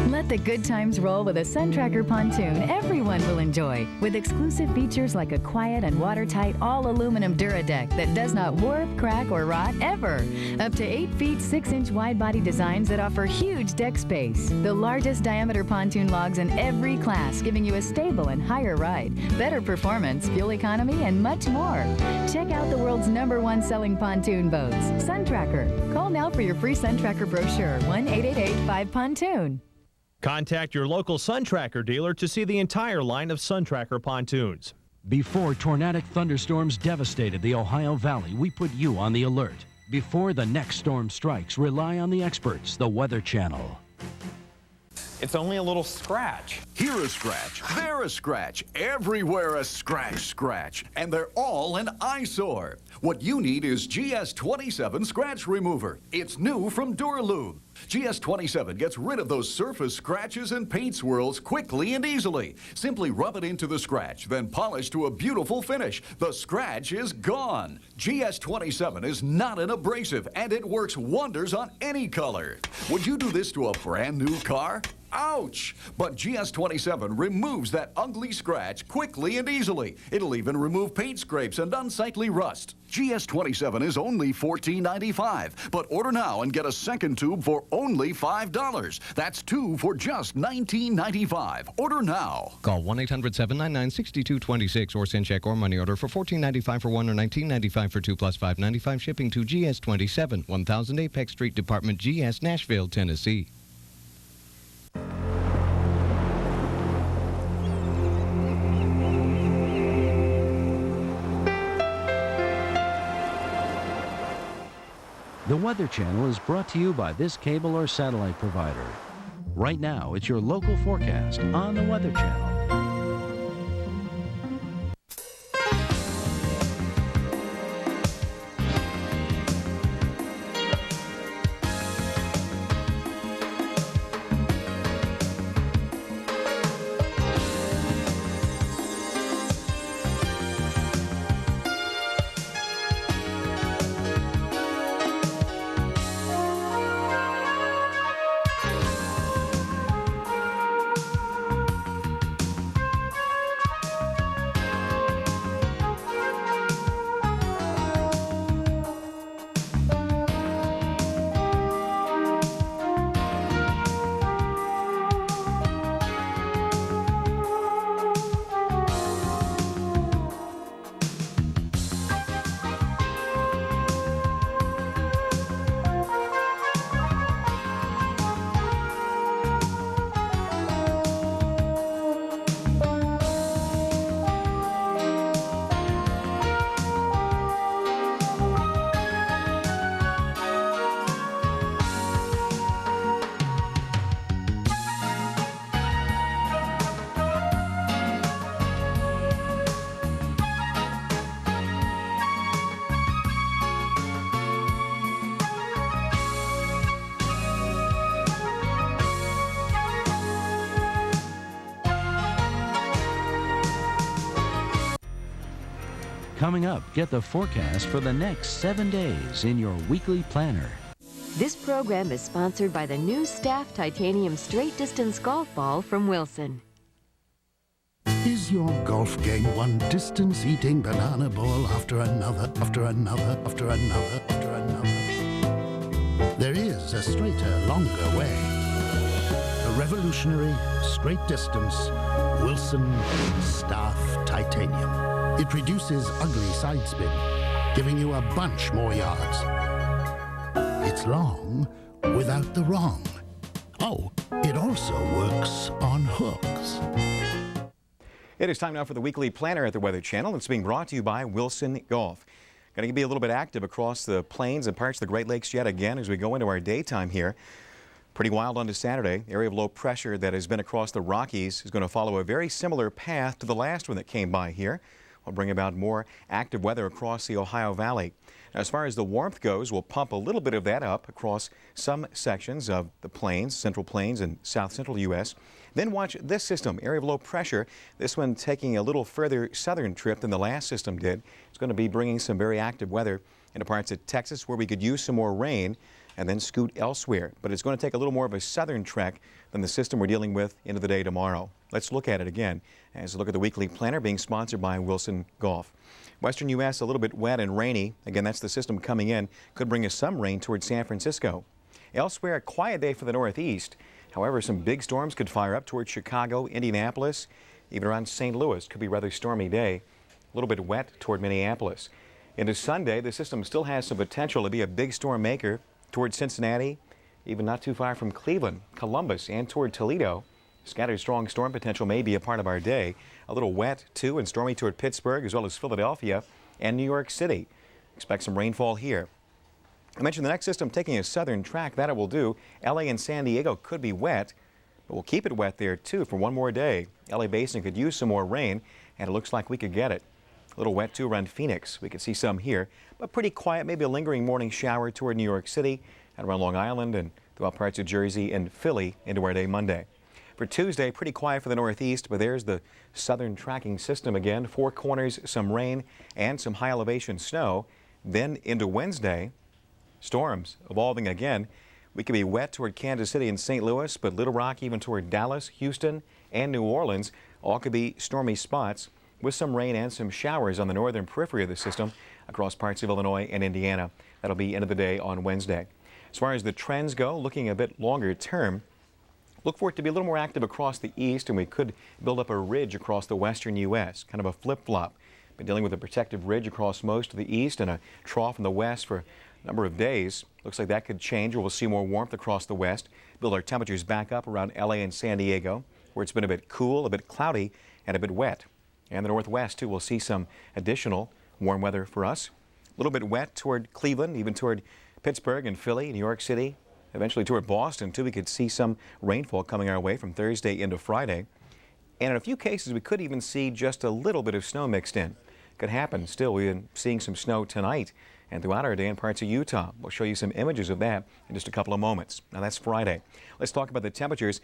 Let the good times roll with a SunTracker pontoon everyone will enjoy, with exclusive features like a quiet and watertight all-aluminum Duradeck that does not warp, crack, or rot ever. Up to 8 feet 6-inch wide-body designs that offer huge deck space. The largest diameter pontoon logs in every class, giving you a stable and higher ride, better performance, fuel economy, and much more. Check out the world's #1 selling pontoon boats, SunTracker. Call now for your free SunTracker brochure, 1-888-5-PONTOON. Contact your local SunTracker dealer to see the entire line of SunTracker pontoons. Before tornadic thunderstorms devastated the Ohio Valley, we put you on the alert. Before the next storm strikes, rely on the experts, the Weather Channel. It's only a little scratch. Here a scratch, there a scratch, everywhere a scratch. And they're all an eyesore. What you need is GS27 Scratch Remover. It's new from Duralube. GS27 gets rid of those surface scratches and paint swirls quickly and easily. Simply rub it into the scratch, then polish to a beautiful finish. The scratch is gone. GS27 is not an abrasive, and it works wonders on any color. Would you do this to a brand new car? Ouch! But GS27 removes that ugly scratch quickly and easily. It'll even remove paint scrapes and unsightly rust. GS27 is only $14.95, but order now and get a second tube for only $5. That's 2 for just $19.95. Order now. Call 1-800-799-6226 or send check or money order for $14.95 for 1 or $19.95 for 2 plus $5.95 shipping to GS27, 1000 Apex Street, Department GS, Nashville, Tennessee. The Weather Channel is brought to you by this cable or satellite provider. Right now, it's your local forecast on the Weather Channel. Coming up, get the forecast for the next 7 days in your weekly planner. This program is sponsored by the new Staff Titanium Straight Distance Golf Ball from Wilson. Is your golf game one distance-eating banana ball after another, after another, after another, after another? There is a straighter, longer way. A revolutionary, straight distance, Wilson Staff Titanium. It reduces ugly side spin, giving you a bunch more yards. It's long without the wrong. Oh, it also works on hooks. It is time now for the weekly planner at the Weather Channel. It's being brought to you by Wilson Golf. Going to be a little bit active across the plains and parts of the Great Lakes yet again as we go into our daytime here. Pretty wild on to Saturday. The area of low pressure that has been across the Rockies is going to follow a very similar path to the last one that came by here. We'll bring about more active weather across the Ohio Valley. Now, as far as the warmth goes, we'll pump a little bit of that up across some sections of the plains, central plains and south central U.S. Then watch this system, area of low pressure. This one taking a little further southern trip than the last system did. It's going to be bringing some very active weather into parts of Texas where we could use some more rain and then scoot elsewhere. But it's going to take a little more of a southern trek than the system we're dealing with into the day tomorrow. Let's look at it again as we look at the weekly planner being sponsored by Wilson Golf. Western U.S. a little bit wet and rainy. Again, that's the system coming in. Could bring us some rain towards San Francisco. Elsewhere, a quiet day for the Northeast. However, some big storms could fire up towards Chicago, Indianapolis, even around St. Louis. Could be a rather stormy day. A little bit wet toward Minneapolis. Into Sunday, the system still has some potential to be a big storm maker towards Cincinnati, even not too far from Cleveland, Columbus, and toward Toledo. Scattered strong storm potential may be a part of our day. A little wet, too, and stormy toward Pittsburgh, as well as Philadelphia and New York City. Expect some rainfall here. I mentioned the next system taking a southern track. That it will do. LA and San Diego could be wet, but we'll keep it wet there, too, for one more day. LA Basin could use some more rain, and it looks like we could get it. A little wet, too, around Phoenix. We could see some here, but pretty quiet. Maybe a lingering morning shower toward New York City and around Long Island and throughout parts of Jersey and Philly into our day Monday. For Tuesday, pretty quiet for the Northeast, but there's the southern tracking system again. Four Corners, some rain and some high elevation snow. Then into Wednesday, storms evolving again. We could be wet toward Kansas City and St. Louis, but Little Rock even toward Dallas, Houston, and New Orleans. All could be stormy spots with some rain and some showers on the northern periphery of the system across parts of Illinois and Indiana. That'll be end of the day on Wednesday. As far as the trends go, looking a bit longer term, look for it to be a little more active across the east, and we could build up a ridge across the western U.S., kind of a flip-flop. Been dealing with a protective ridge across most of the east and a trough in the west for a number of days. Looks like that could change, or we'll see more warmth across the west. Build our temperatures back up around L.A. and San Diego, where it's been a bit cool, a bit cloudy, and a bit wet. And the northwest, too, we'll see some additional warm weather for us. A little bit wet toward Cleveland, even toward Pittsburgh and Philly, New York City. Eventually toward Boston, too, we could see some rainfall coming our way from Thursday into Friday. And in a few cases, we could even see just a little bit of snow mixed in. Could happen. Still, we've been seeing some snow tonight and throughout our day in parts of Utah. We'll show you some images of that in just a couple of moments. Now, that's Friday. Let's talk about the temperatures.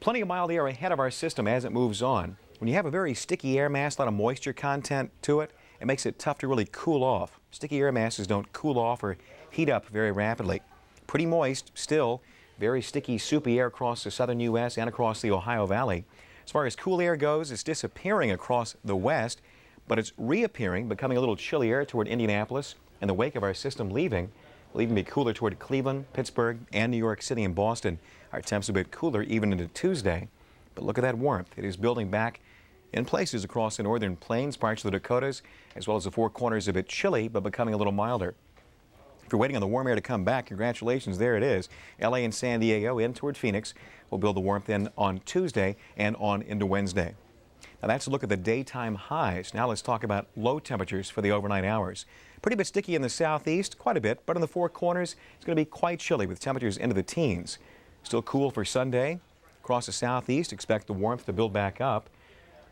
Plenty of mild air ahead of our system as it moves on. When you have a very sticky air mass, a lot of moisture content to it, it makes it tough to really cool off. Sticky air masses don't cool off or heat up very rapidly. Pretty moist, still very sticky, soupy air across the southern U.S. and across the Ohio Valley. As far as cool air goes, it's disappearing across the west, but it's reappearing, becoming a little chillier toward Indianapolis in the wake of our system leaving. It'll even be cooler toward Cleveland, Pittsburgh, and New York City and Boston. Our temps a bit cooler even into Tuesday, but look at that warmth. It is building back in places across the northern plains, parts of the Dakotas, as well as the Four Corners, a bit chilly, but becoming a little milder. If you're waiting on the warm air to come back, congratulations, there it is. L.A. and San Diego in toward Phoenix. We'll build the warmth in on Tuesday and on into Wednesday. Now that's a look at the daytime highs. Now let's talk about low temperatures for the overnight hours. Pretty bit sticky in the southeast, quite a bit, but in the Four Corners, it's going to be quite chilly with temperatures into the teens. Still cool for Sunday. Across the southeast, expect the warmth to build back up,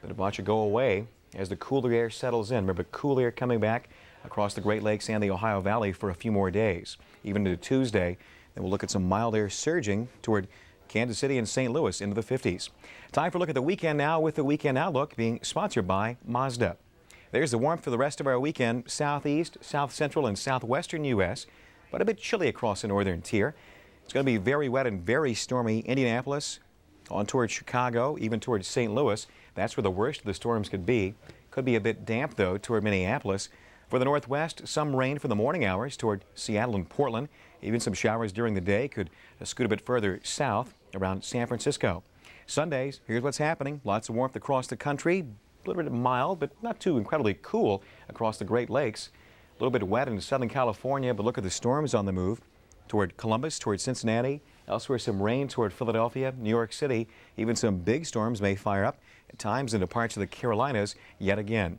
but watch it go away as the cooler air settles in. Remember, cool air coming back across the Great Lakes and the Ohio Valley for a few more days, even into Tuesday. Then we'll look at some mild air surging toward Kansas City and St. Louis into the 50s. Time for a look at the weekend now with the Weekend Outlook being sponsored by Mazda. There's the warmth for the rest of our weekend. Southeast, south central, and southwestern U.S., but a bit chilly across the northern tier. It's going to be very wet and very stormy. Indianapolis on towards Chicago, even towards St. Louis. That's where the worst of the storms could be. Could be a bit damp, though, toward Minneapolis. For the northwest, some rain for the morning hours toward Seattle and Portland. Even some showers during the day could scoot a bit further south around San Francisco. Sundays, here's what's happening. Lots of warmth across the country. A little bit mild, but not too incredibly cool across the Great Lakes. A little bit wet in Southern California, but look at the storms on the move toward Columbus, toward Cincinnati. Elsewhere, some rain toward Philadelphia, New York City. Even some big storms may fire up at times into parts of the Carolinas yet again.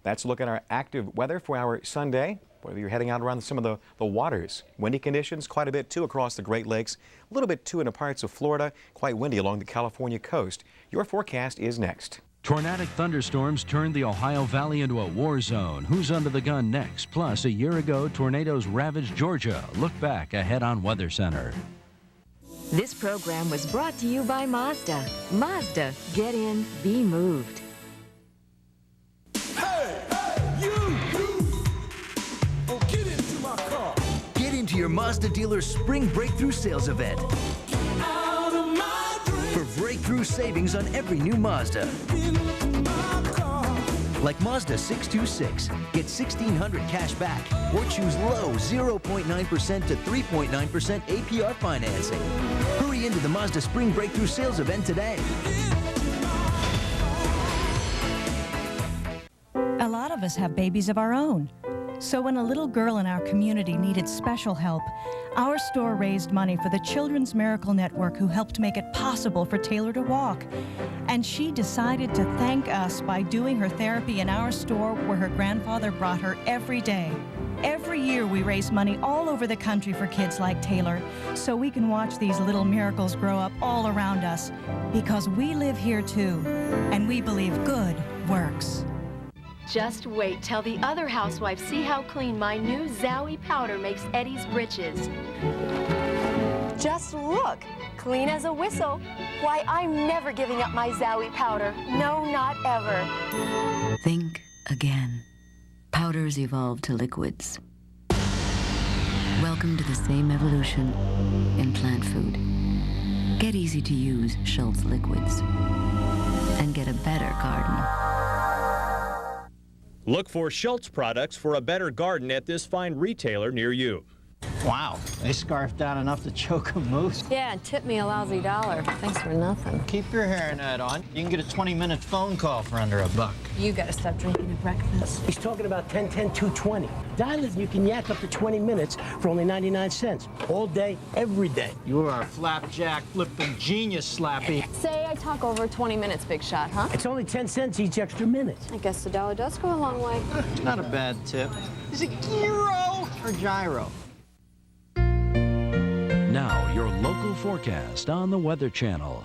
That's a look at our active weather for our Sunday. Whether you're heading out around some of the waters. Windy conditions quite a bit too across the Great Lakes. A little bit too in the parts of Florida. Quite windy along the California coast. Your forecast is next. Tornadic thunderstorms turned the Ohio Valley into a war zone. Who's under the gun next? Plus, a year ago, tornadoes ravaged Georgia. Look back ahead on Weather Center. This program was brought to you by Mazda. Mazda, get in, be moved. Get into your Mazda dealer's Spring Breakthrough Sales event. For breakthrough savings on every new Mazda. Like Mazda 626, get $1,600 cash back or choose low 0.9% to 3.9% APR financing. Hurry into the Mazda Spring Breakthrough Sales event today. A lot of us have babies of our own. So when a little girl in our community needed special help, our store raised money for the Children's Miracle Network, who helped make it possible for Taylor to walk. And she decided to thank us by doing her therapy in our store where her grandfather brought her every day. Every year we raise money all over the country for kids like Taylor, so we can watch these little miracles grow up all around us. Because we live here too, and we believe good works. Just wait till the other housewives see how clean my new Zowie powder makes Eddie's britches. Just look, clean as a whistle. Why, I'm never giving up my Zowie powder. No, not ever. Think again. Powders evolve to liquids. Welcome to the same evolution in plant food. Get easy-to-use Schultz liquids and get a better garden. Look for Schultz products for a better garden at this fine retailer near you. Wow, they scarfed down enough to choke a moose. Yeah, and tip me a lousy $1. Thanks for nothing. Keep your hairnet on. You can get a 20-minute phone call for under $1. You gotta stop drinking at breakfast. He's talking about 10-10-220. Dial it and you can yak up to 20 minutes for only 99 cents. All day, every day. You are a flapjack flipping genius, Slappy. Say I talk over 20 minutes, big shot, huh? It's only 10 cents each extra minute. I guess the $1 does go a long way. Not a bad tip. Is it gyro or gyro? Now, your local forecast on the Weather Channel.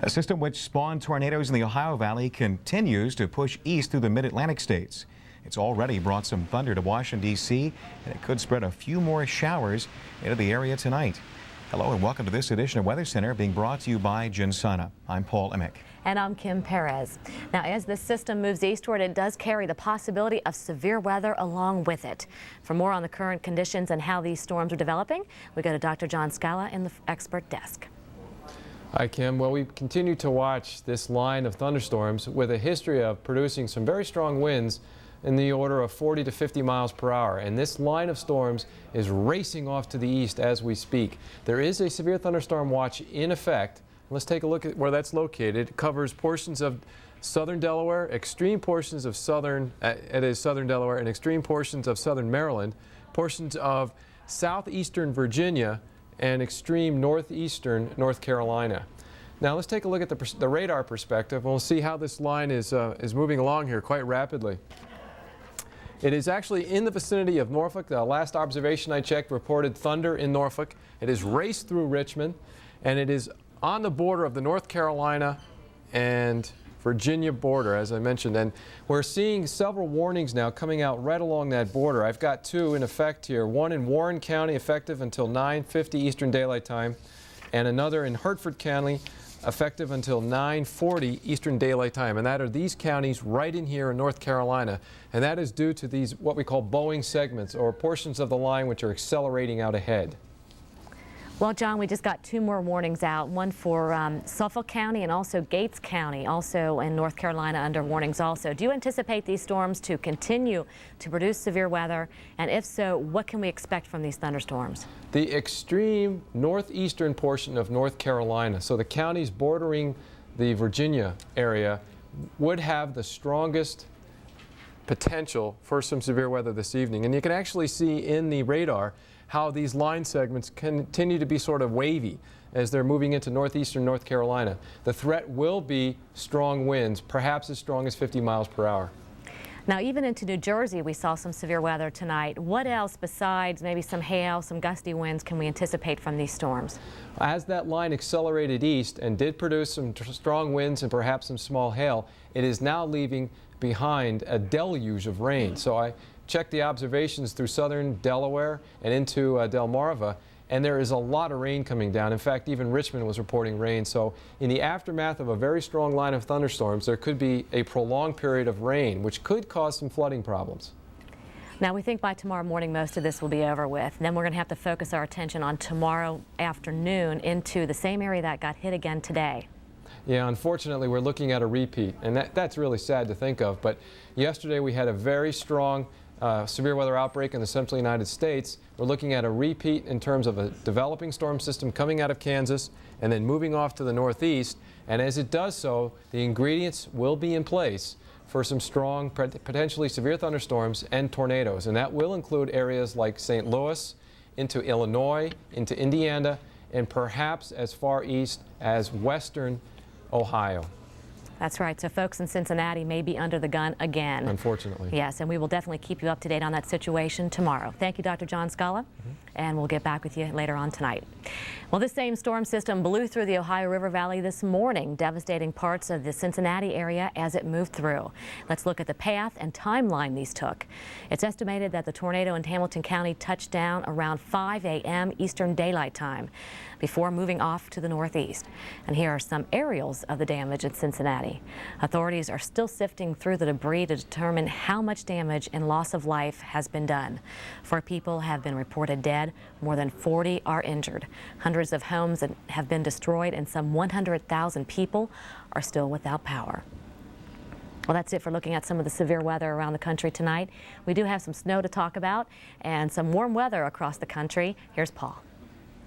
A system which spawned tornadoes in the Ohio Valley continues to push east through the mid-Atlantic states. It's already brought some thunder to Washington, D.C., and it could spread a few more showers into the area tonight. Hello and welcome to this edition of Weather Center, being brought to you by Ginsana. I'm Paul Emmick. And I'm Kim Perez. Now, as this system moves eastward, it does carry the possibility of severe weather along with it. For more on the current conditions and how these storms are developing, we go to Dr. John Scala in the expert desk. Hi, Kim. Well, we continue to watch this line of thunderstorms with a history of producing some very strong winds in the order of 40 to 50 miles per hour. And this line of storms is racing off to the east as we speak. There is a severe thunderstorm watch in effect. Let's take a look at where that's located. It covers portions of southern Delaware, extreme portions of southern Delaware, and extreme portions of southern Maryland, portions of southeastern Virginia, and extreme northeastern North Carolina. Now let's take a look at the radar perspective. We'll see how this line is moving along here quite rapidly. It is actually in the vicinity of Norfolk. The last observation I checked reported thunder in Norfolk. It has raced through Richmond, and it is on the border of the North Carolina and Virginia border, as I mentioned. And we're seeing several warnings now coming out right along that border. I've got two in effect here. One in Warren County, effective until 9:50 Eastern Daylight Time, and another in Hertford County, effective until 9:40 Eastern Daylight Time. And that are these counties right in here in North Carolina. And that is due to these what we call Boeing segments, or portions of the line which are accelerating out ahead. Well, John, we just got two more warnings out, one for Suffolk County and also Gates County, also in North Carolina under warnings also. Do you anticipate these storms to continue to produce severe weather? And if so, what can we expect from these thunderstorms? The extreme northeastern portion of North Carolina, so the counties bordering the Virginia area, would have the strongest potential for some severe weather this evening. And you can actually see in the radar how these line segments continue to be sort of wavy as they're moving into northeastern North Carolina. The threat will be strong winds, perhaps as strong as 50 miles per hour. Now, even into New Jersey, we saw some severe weather tonight. What else besides maybe some hail, some gusty winds can we anticipate from these storms? As that line accelerated east and did produce some strong winds and perhaps some small hail, it is now leaving behind a deluge of rain. So I checked the observations through southern Delaware and into Delmarva, and there is a lot of rain coming down. In fact, even Richmond was reporting rain. So in the aftermath of a very strong line of thunderstorms, there could be a prolonged period of rain, which could cause some flooding problems. Now, we think by tomorrow morning most of this will be over with. Then we're going to have to focus our attention on tomorrow afternoon into the same area that got hit again today. Yeah, unfortunately, we're looking at a repeat, and that's really sad to think of. But yesterday we had a very strong severe weather outbreak in the central United States. We're looking at a repeat in terms of a developing storm system coming out of Kansas and then moving off to the northeast. And as it does so, the ingredients will be in place for some strong, potentially severe thunderstorms and tornadoes. And that will include areas like St. Louis, into Illinois, into Indiana, and perhaps as far east as western Ohio. That's right. So folks in Cincinnati may be under the gun again. Unfortunately. Yes, and we will definitely keep you up to date on that situation tomorrow. Thank you, Dr. John Scala, and we'll get back with you later on tonight. Well, this same storm system blew through the Ohio River Valley this morning, devastating parts of the Cincinnati area as it moved through. Let's look at the path and timeline these took. It's estimated that the tornado in Hamilton County touched down around 5 a.m. Eastern Daylight Time before moving off to the northeast. And here are some aerials of the damage in Cincinnati. Authorities are still sifting through the debris to determine how much damage and loss of life has been done. 4 people have been reported dead, more than 40 are injured. Hundreds of homes have been destroyed, and some 100,000 people are still without power. Well, that's it for looking at some of the severe weather around the country tonight. We do have some snow to talk about and some warm weather across the country. Here's Paul.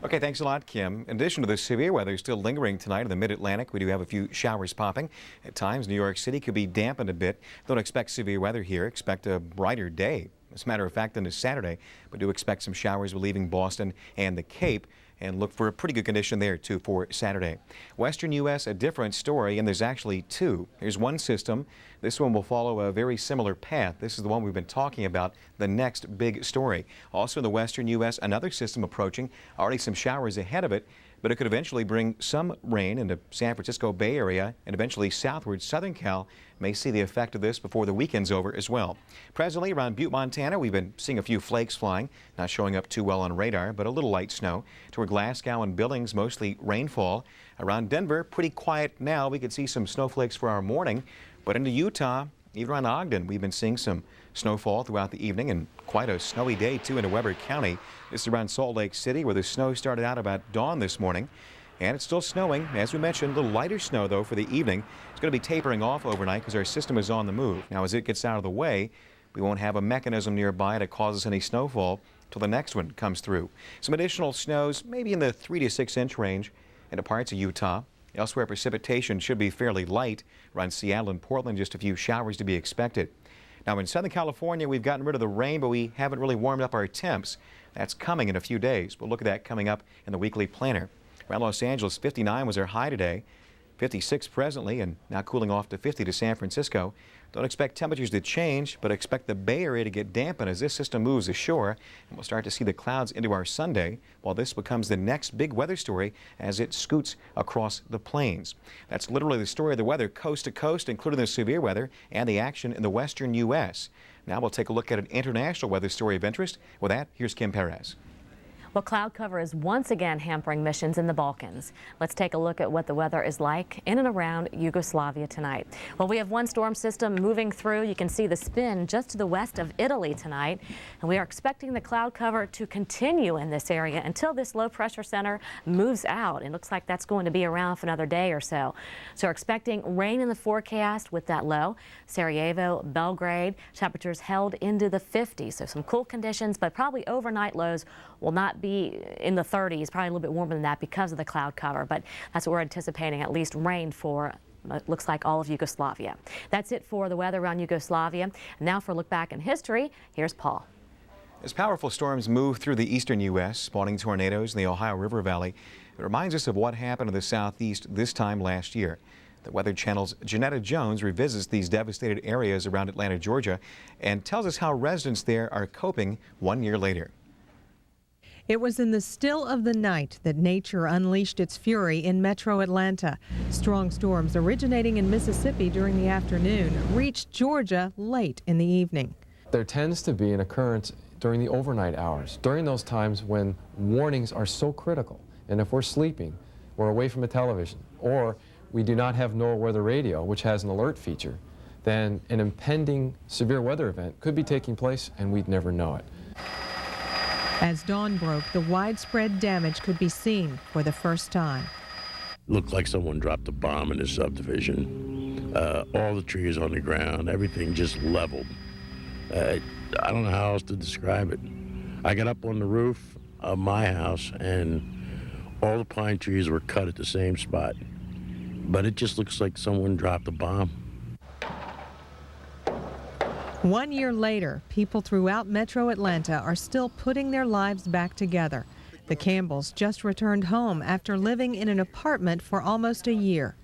Okay, thanks a lot, Kim. In addition to the severe weather still lingering tonight in the mid-Atlantic, we do have a few showers popping. At times, New York City could be dampened a bit. Don't expect severe weather here. Expect a brighter day, as a matter of fact, than this Saturday. But do expect some showers relieving Boston and the Cape. and look for a pretty good condition there too for Saturday. Western U.S. a different story, and there's actually two. Here's one system. This one will follow a very similar path. This is the one we've been talking about, the next big story. Also in the western U.S. another system approaching, already some showers ahead of it, but it could eventually bring some rain into San Francisco Bay Area and eventually southward. Southern Cal may see the effect of this before the weekend's over as well. Presently around Butte, Montana, we've been seeing a few flakes flying, not showing up too well on radar, but a little light snow. Toward Glasgow and Billings, mostly rainfall. Around Denver, pretty quiet now. We could see some snowflakes for our morning, but into Utah, even around Ogden, we've been seeing some snowfall throughout the evening and quite a snowy day too into Weber County. This is around Salt Lake City where the snow started out about dawn this morning. And it's still snowing. As we mentioned, a little lighter snow though for the evening. It's going to be tapering off overnight because our system is on the move. Now as it gets out of the way, we won't have a mechanism nearby to cause us any snowfall till the next one comes through. Some additional snows maybe in the 3 to 6 inch range into parts of Utah. Elsewhere, precipitation should be fairly light. Around Seattle and Portland, just a few showers to be expected. Now in Southern California, we've gotten rid of the rain, but we haven't really warmed up our temps. That's coming in a few days. We'll look at that coming up in the weekly planner. Around Los Angeles, 59 was our high today, 56 presently, and now cooling off to 50 to San Francisco. Don't expect temperatures to change, but expect the Bay Area to get dampened as this system moves ashore, and we'll start to see the clouds into our Sunday, while this becomes the next big weather story as it scoots across the plains. That's literally the story of the weather coast to coast, including the severe weather and the action in the western U.S. Now we'll take a look at an international weather story of interest. With that, here's Kim Perez. Well, cloud cover is once again hampering missions in the Balkans. Let's take a look at what the weather is like in and around Yugoslavia tonight. Well, we have one storm system moving through. You can see the spin just to the west of Italy tonight. And we are expecting the cloud cover to continue in this area until this low pressure center moves out. It looks like that's going to be around for another day or so. So we're expecting rain in the forecast with that low. Sarajevo, Belgrade, temperatures held into the 50s. So some cool conditions, but probably overnight lows will not be in the 30s, probably a little bit warmer than that because of the cloud cover, but that's what we're anticipating, at least rain for looks like all of Yugoslavia. That's it for the weather around Yugoslavia. Now for a look back in history, here's Paul. As powerful storms move through the eastern U.S., spawning tornadoes in the Ohio River Valley, it reminds us of what happened in the southeast this time last year. The Weather Channel's Janetta Jones revisits these devastated areas around Atlanta, Georgia, and tells us how residents there are coping 1 year later. It was in the still of the night that nature unleashed its fury in metro Atlanta. Strong storms originating in Mississippi during the afternoon reached Georgia late in the evening. There tends to be an occurrence during the overnight hours, during those times when warnings are so critical. And if we're sleeping, we're away from a television, or we do not have NOAA weather radio, which has an alert feature, then an impending severe weather event could be taking place and we'd never know it. As dawn broke, the widespread damage could be seen for the first time. Looked like someone dropped a bomb in this subdivision. All the trees on the ground, everything just leveled. I don't know how else to describe it. I got up on the roof of my house and all the pine trees were cut at the same spot. But it just looks like someone dropped a bomb. 1 year later, people throughout metro Atlanta are still putting their lives back together. The Campbells just returned home after living in an apartment for almost a year.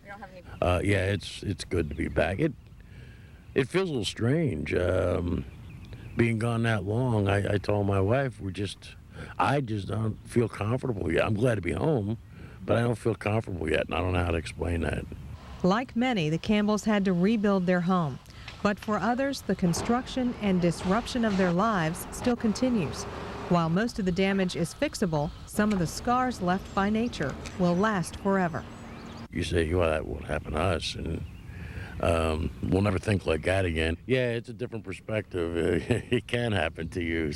Yeah, it's good to be back. It feels a little strange being gone that long. I told my wife I just don't feel comfortable yet. I'm glad to be home, but I don't feel comfortable yet, and I don't know how to explain that. Like many, the Campbells had to rebuild their home. But for others, the construction and disruption of their lives still continues. While most of the damage is fixable, some of the scars left by nature will last forever. You say, well, that won't happen to us, and we'll never think like that again. Yeah, it's a different perspective. It can happen to you,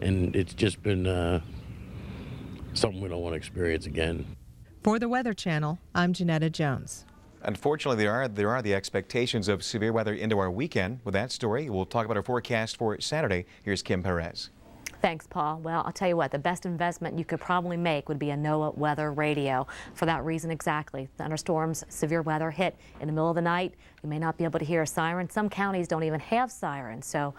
and it's just been something we don't want to experience again. For the Weather Channel, I'm Janetta Jones. Unfortunately, there are the expectations of severe weather into our weekend. With that story, we'll talk about our forecast for Saturday. Here's Kim Perez. Thanks, Paul. Well, I'll tell you what, the best investment you could probably make would be a NOAA weather radio. For that reason exactly. Thunderstorms, severe weather hit in the middle of the night. You may not be able to hear a siren. Some counties don't even have sirens. So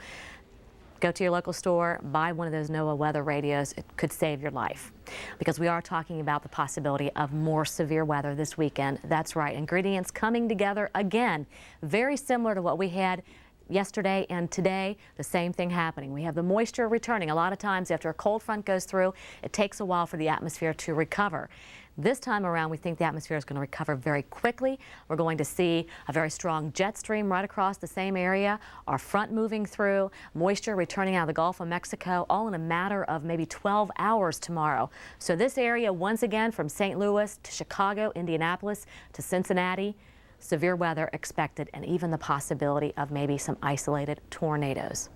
Go to your local store, buy one of those NOAA weather radios. It could save your life, because we are talking about the possibility of more severe weather this weekend. That's right, ingredients coming together again, very similar to what we had yesterday and today. The same thing happening. We have the moisture returning. A lot of times after a cold front goes through, it takes a while for the atmosphere to recover. This time around, we think the atmosphere is going to recover very quickly. We're going to see a very strong jet stream right across the same area, our front moving through, moisture returning out of the Gulf of Mexico, all in a matter of maybe 12 hours tomorrow. So this area, once again, from St. Louis to Chicago, Indianapolis to Cincinnati, severe weather expected, and even the possibility of maybe some isolated tornadoes.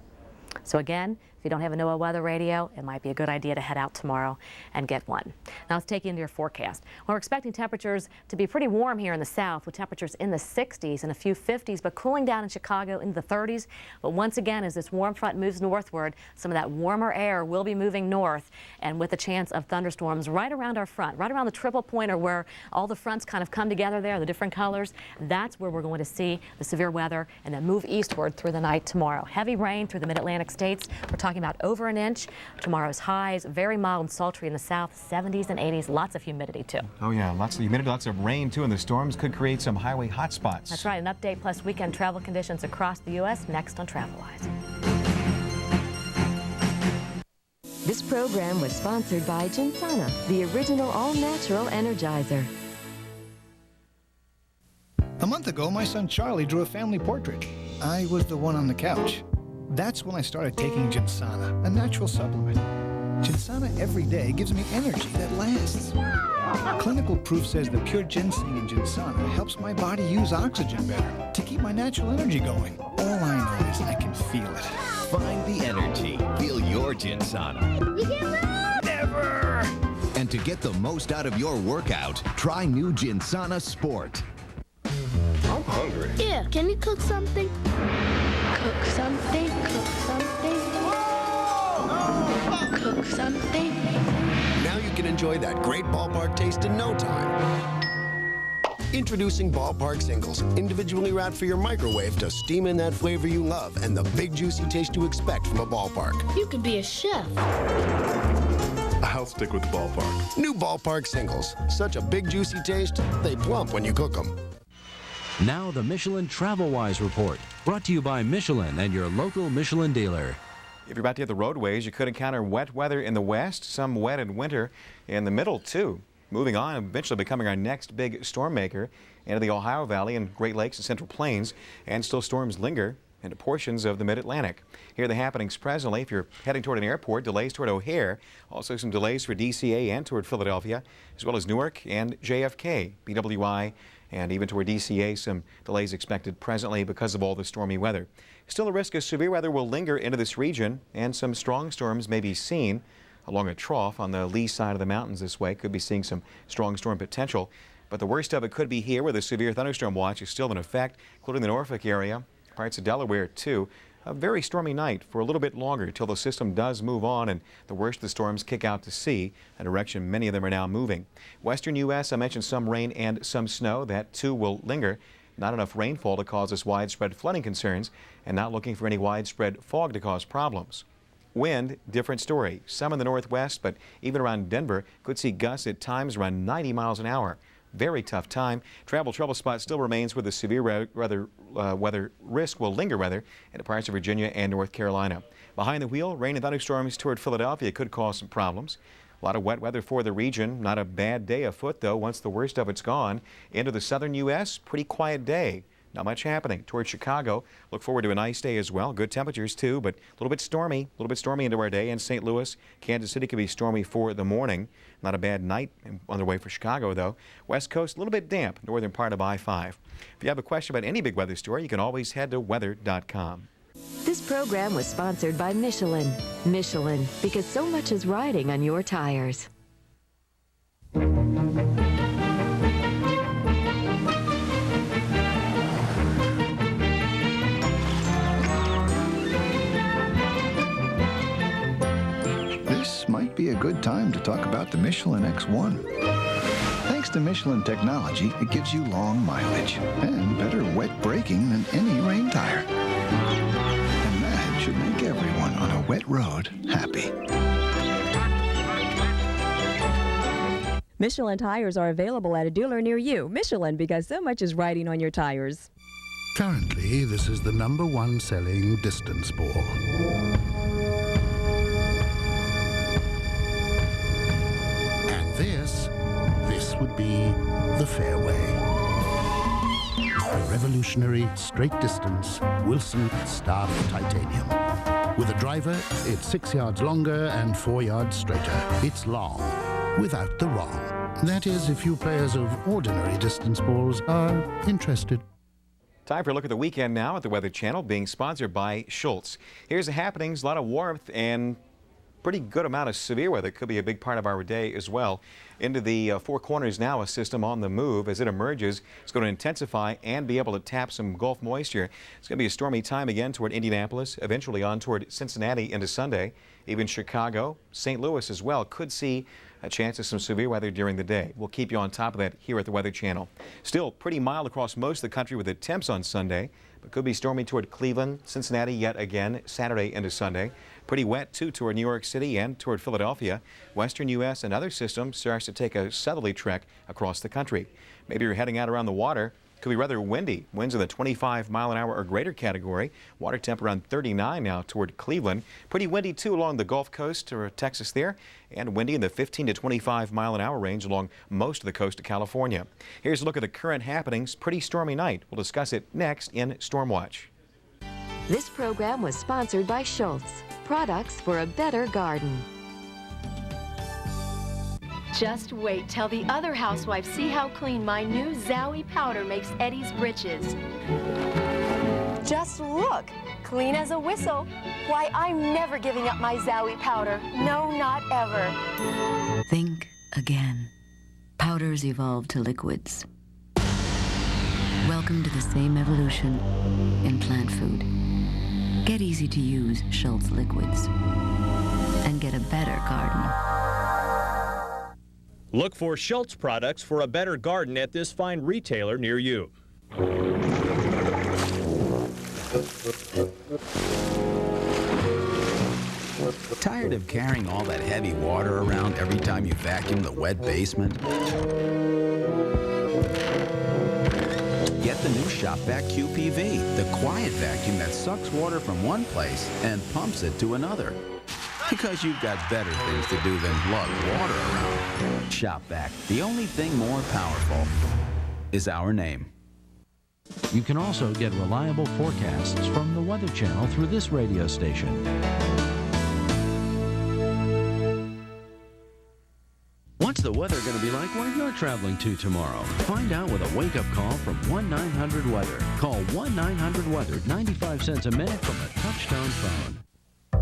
So again, if you don't have a NOAA weather radio, it might be a good idea to head out tomorrow and get one. Now let's take you into your forecast. We're expecting temperatures to be pretty warm here in the south, with temperatures in the 60s and a few 50s, but cooling down in Chicago into the 30s. But once again, as this warm front moves northward, some of that warmer air will be moving north, and with a chance of thunderstorms right around our front, right around the triple pointer where all the fronts kind of come together there, the different colors. That's where we're going to see the severe weather, and then move eastward through the night tomorrow. Heavy rain through the mid-Atlantic states. We're talking about over an inch. Tomorrow's highs, very mild and sultry in the south, 70s and 80s, lots of humidity too. Oh yeah, lots of humidity, lots of rain too, and the storms could create some highway hotspots. That's right, an update plus weekend travel conditions across the U.S. next on Travelwise. This program was sponsored by Ginsana, the original all-natural energizer. A month ago, my son Charlie drew a family portrait. I was the one on the couch. That's when I started taking Ginsana, a natural supplement. Ginsana every day gives me energy that lasts. Clinical proof says the pure ginseng in Ginsana helps my body use oxygen better to keep my natural energy going. All I know is I can feel it. Find the energy. Feel your Ginsana. You can't move! Never! And to get the most out of your workout, try new Ginsana Sport. I'm hungry. Yeah, can you cook something? Cook something, cook something. Whoa! Cook something. Now you can enjoy that great ballpark taste in no time. Introducing Ballpark Singles, individually wrapped for your microwave to steam in that flavor you love and the big juicy taste you expect from a ballpark. You could be a chef. I'll stick with Ballpark. New Ballpark Singles. Such a big juicy taste, they plump when you cook them. Now the Michelin Travelwise Report, brought to you by Michelin and your local Michelin dealer. If you're about to hit the roadways, you could encounter wet weather in the west, some wet in winter in the middle too. Moving on, eventually becoming our next big storm maker into the Ohio Valley and Great Lakes and Central Plains, and still storms linger into portions of the mid-Atlantic. Here are the happenings presently. If you're heading toward an airport, delays toward O'Hare, also some delays for DCA and toward Philadelphia, as well as Newark and JFK, BWI, and even toward DCA, some delays expected presently because of all the stormy weather. Still, a risk of severe weather will linger into this region, and some strong storms may be seen along a trough on the lee side of the mountains this way. Could be seeing some strong storm potential, but the worst of it could be here, where the severe thunderstorm watch is still in effect, including the Norfolk area, parts of Delaware too. A very stormy night for a little bit longer till the system does move on and the worst of the storms kick out to sea, a direction many of them are now moving. Western U.S., I mentioned some rain and some snow. That too will linger. Not enough rainfall to cause us widespread flooding concerns, and not looking for any widespread fog to cause problems. Wind, different story. Some in the northwest, but even around Denver could see gusts at times around 90 miles an hour. Very tough time. Travel trouble spot still remains, where the severe weather risk will linger into parts of Virginia and North Carolina. Behind the wheel, rain and thunderstorms toward Philadelphia could cause some problems. A lot of wet weather for the region. Not a bad day afoot though once the worst of it's gone. Into the southern U.S., pretty quiet day. Not much happening. Towards Chicago, look forward to a nice day as well. Good temperatures too, but a little bit stormy into our day. In St. Louis, Kansas City could be stormy for the morning. Not a bad night on the way for Chicago though. West Coast, a little bit damp, northern part of I-5. If you have a question about any big weather story, you can always head to weather.com. This program was sponsored by Michelin. Michelin, because so much is riding on your tires. This might be a good time to talk about the Michelin X1. Thanks to Michelin technology, it gives you long mileage and better wet braking than any rain tire. And that should make everyone on a wet road happy. Michelin tires are available at a dealer near you. Michelin, because so much is riding on your tires. Currently, this is the #1 selling distance ball. And this would be the fairway. A revolutionary straight distance Wilson Star Titanium. With a driver, it's 6 yards longer and 4 yards straighter. It's long, without the wrong. That is, if you players of ordinary distance balls are interested. Time for a look at the weekend now at the Weather Channel, being sponsored by Schultz. Here's the happenings, a lot of warmth and pretty good amount of severe weather. Could be a big part of our day as well. Into the Four Corners now, a system on the move. As it emerges, it's going to intensify and be able to tap some Gulf moisture. It's going to be a stormy time again toward Indianapolis, eventually on toward Cincinnati into Sunday. Even Chicago, St. Louis as well could see a chance of some severe weather during the day. We'll keep you on top of that here at the Weather Channel. Still pretty mild across most of the country with the temps on Sunday, but could be stormy toward Cleveland, Cincinnati yet again Saturday into Sunday. Pretty wet too toward New York City and toward Philadelphia. Western U.S. and other systems starts to take a southerly trek across the country. Maybe you're heading out around the water. Could be rather windy. Winds in the 25-mile-an-hour or greater category. Water temp around 39 now toward Cleveland. Pretty windy too along the Gulf Coast or Texas there, and windy in the 15 to 25-mile-an-hour range along most of the coast of California. Here's a look at the current happenings. Pretty stormy night. We'll discuss it next in Storm Watch. This program was sponsored by Schultz. Products for a better garden. Just wait till the other housewives see how clean my new Zowie powder makes Eddie's britches. Just look, clean as a whistle. Why, I'm never giving up my Zowie powder. No, not ever. Think again. Powders evolve to liquids. Welcome to the same evolution in plant food. Get easy-to-use Schultz liquids and get a better garden. Look for Schultz products for a better garden at this fine retailer near you. Tired of carrying all that heavy water around every time you vacuum the wet basement? Get the new Shop Vac QPV, the quiet vacuum that sucks water from one place and pumps it to another. Because you've got better things to do than lug water around. Shop Vac, the only thing more powerful is our name. You can also get reliable forecasts from the Weather Channel through this radio station. What's the weather going to be like where you're traveling to tomorrow? Find out with a wake-up call from 1-900-WEATHER. Call 1-900-WEATHER, 95 cents a minute from a touch-tone phone.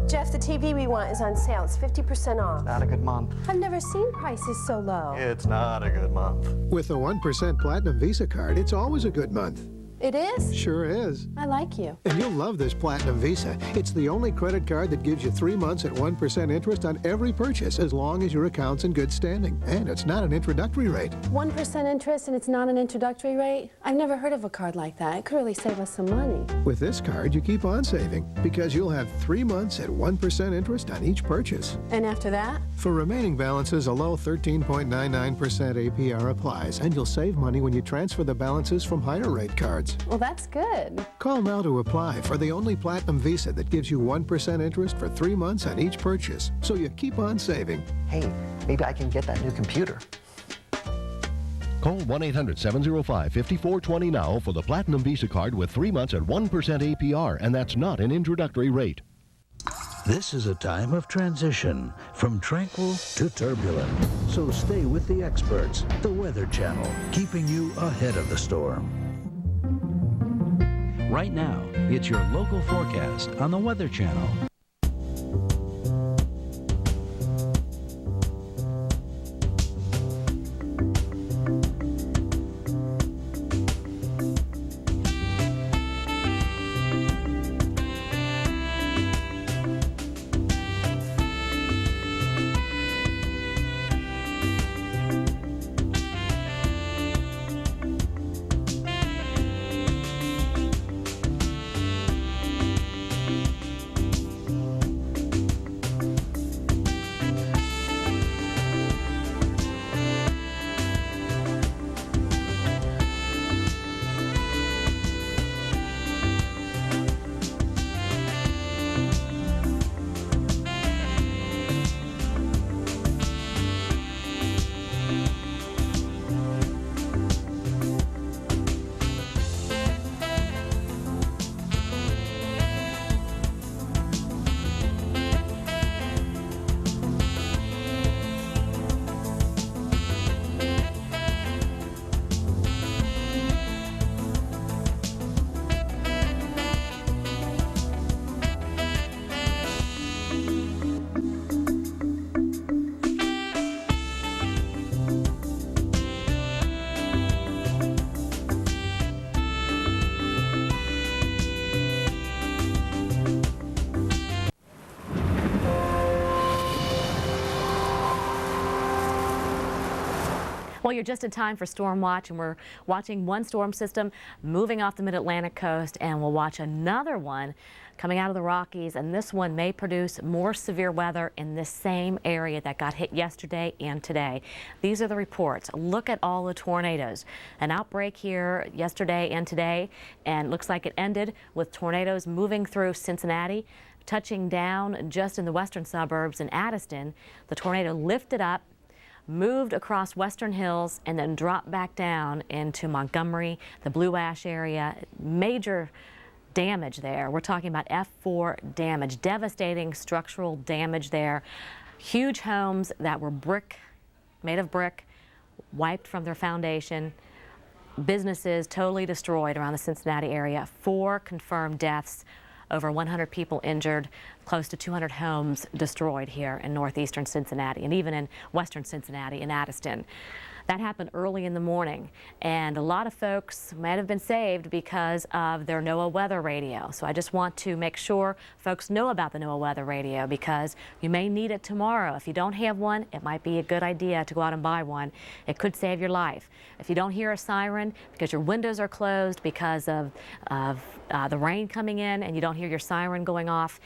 Jeff, the TV we want is on sale. It's 50% off. Not a good month. I've never seen prices so low. It's not a good month. With a 1% Platinum Visa card, it's always a good month. It is? Sure is. I like you. And you'll love this Platinum Visa. It's the only credit card that gives you 3 months at 1% interest on every purchase as long as your account's in good standing. And it's not an introductory rate. 1% interest and it's not an introductory rate? I've never heard of a card like that. It could really save us some money. With this card, you keep on saving because you'll have 3 months at 1% interest on each purchase. And after that? For remaining balances, a low 13.99% APR applies, and you'll save money when you transfer the balances from higher rate cards. Well, that's good. Call now to apply for the only Platinum Visa that gives you 1% interest for 3 months on each purchase, so you keep on saving. Hey, maybe I can get that new computer. Call 1-800-705-5420 now for the Platinum Visa card with 3 months at 1% APR, and that's not an introductory rate. This is a time of transition from tranquil to turbulent. So stay with the experts, the Weather Channel, keeping you ahead of the storm. Right now, it's your local forecast on the Weather Channel. Well, you're just in time for Storm Watch, and we're watching one storm system moving off the mid-Atlantic coast, and we'll watch another one coming out of the Rockies, and this one may produce more severe weather in this same area that got hit yesterday and today. These are the reports. Look at all the tornadoes. An outbreak here yesterday and today, and looks like it ended with tornadoes moving through Cincinnati, touching down just in the western suburbs in Addiston. The tornado lifted up, moved across Western Hills, and then dropped back down into Montgomery, the Blue Ash area. Major damage there. We're talking about F4 damage, devastating structural damage there. Huge homes that were made of brick, wiped from their foundation. Businesses totally destroyed around the Cincinnati area. 4 confirmed deaths. Over 100 people injured, close to 200 homes destroyed here in northeastern Cincinnati, and even in western Cincinnati in Addiston. That happened early in the morning, and a lot of folks might have been saved because of their NOAA weather radio. So I just want to make sure folks know about the NOAA weather radio, because you may need it tomorrow. If you don't have one, it might be a good idea to go out and buy one. It could save your life. If you don't hear a siren because your windows are closed because of the rain coming in and you don't hear your siren going off,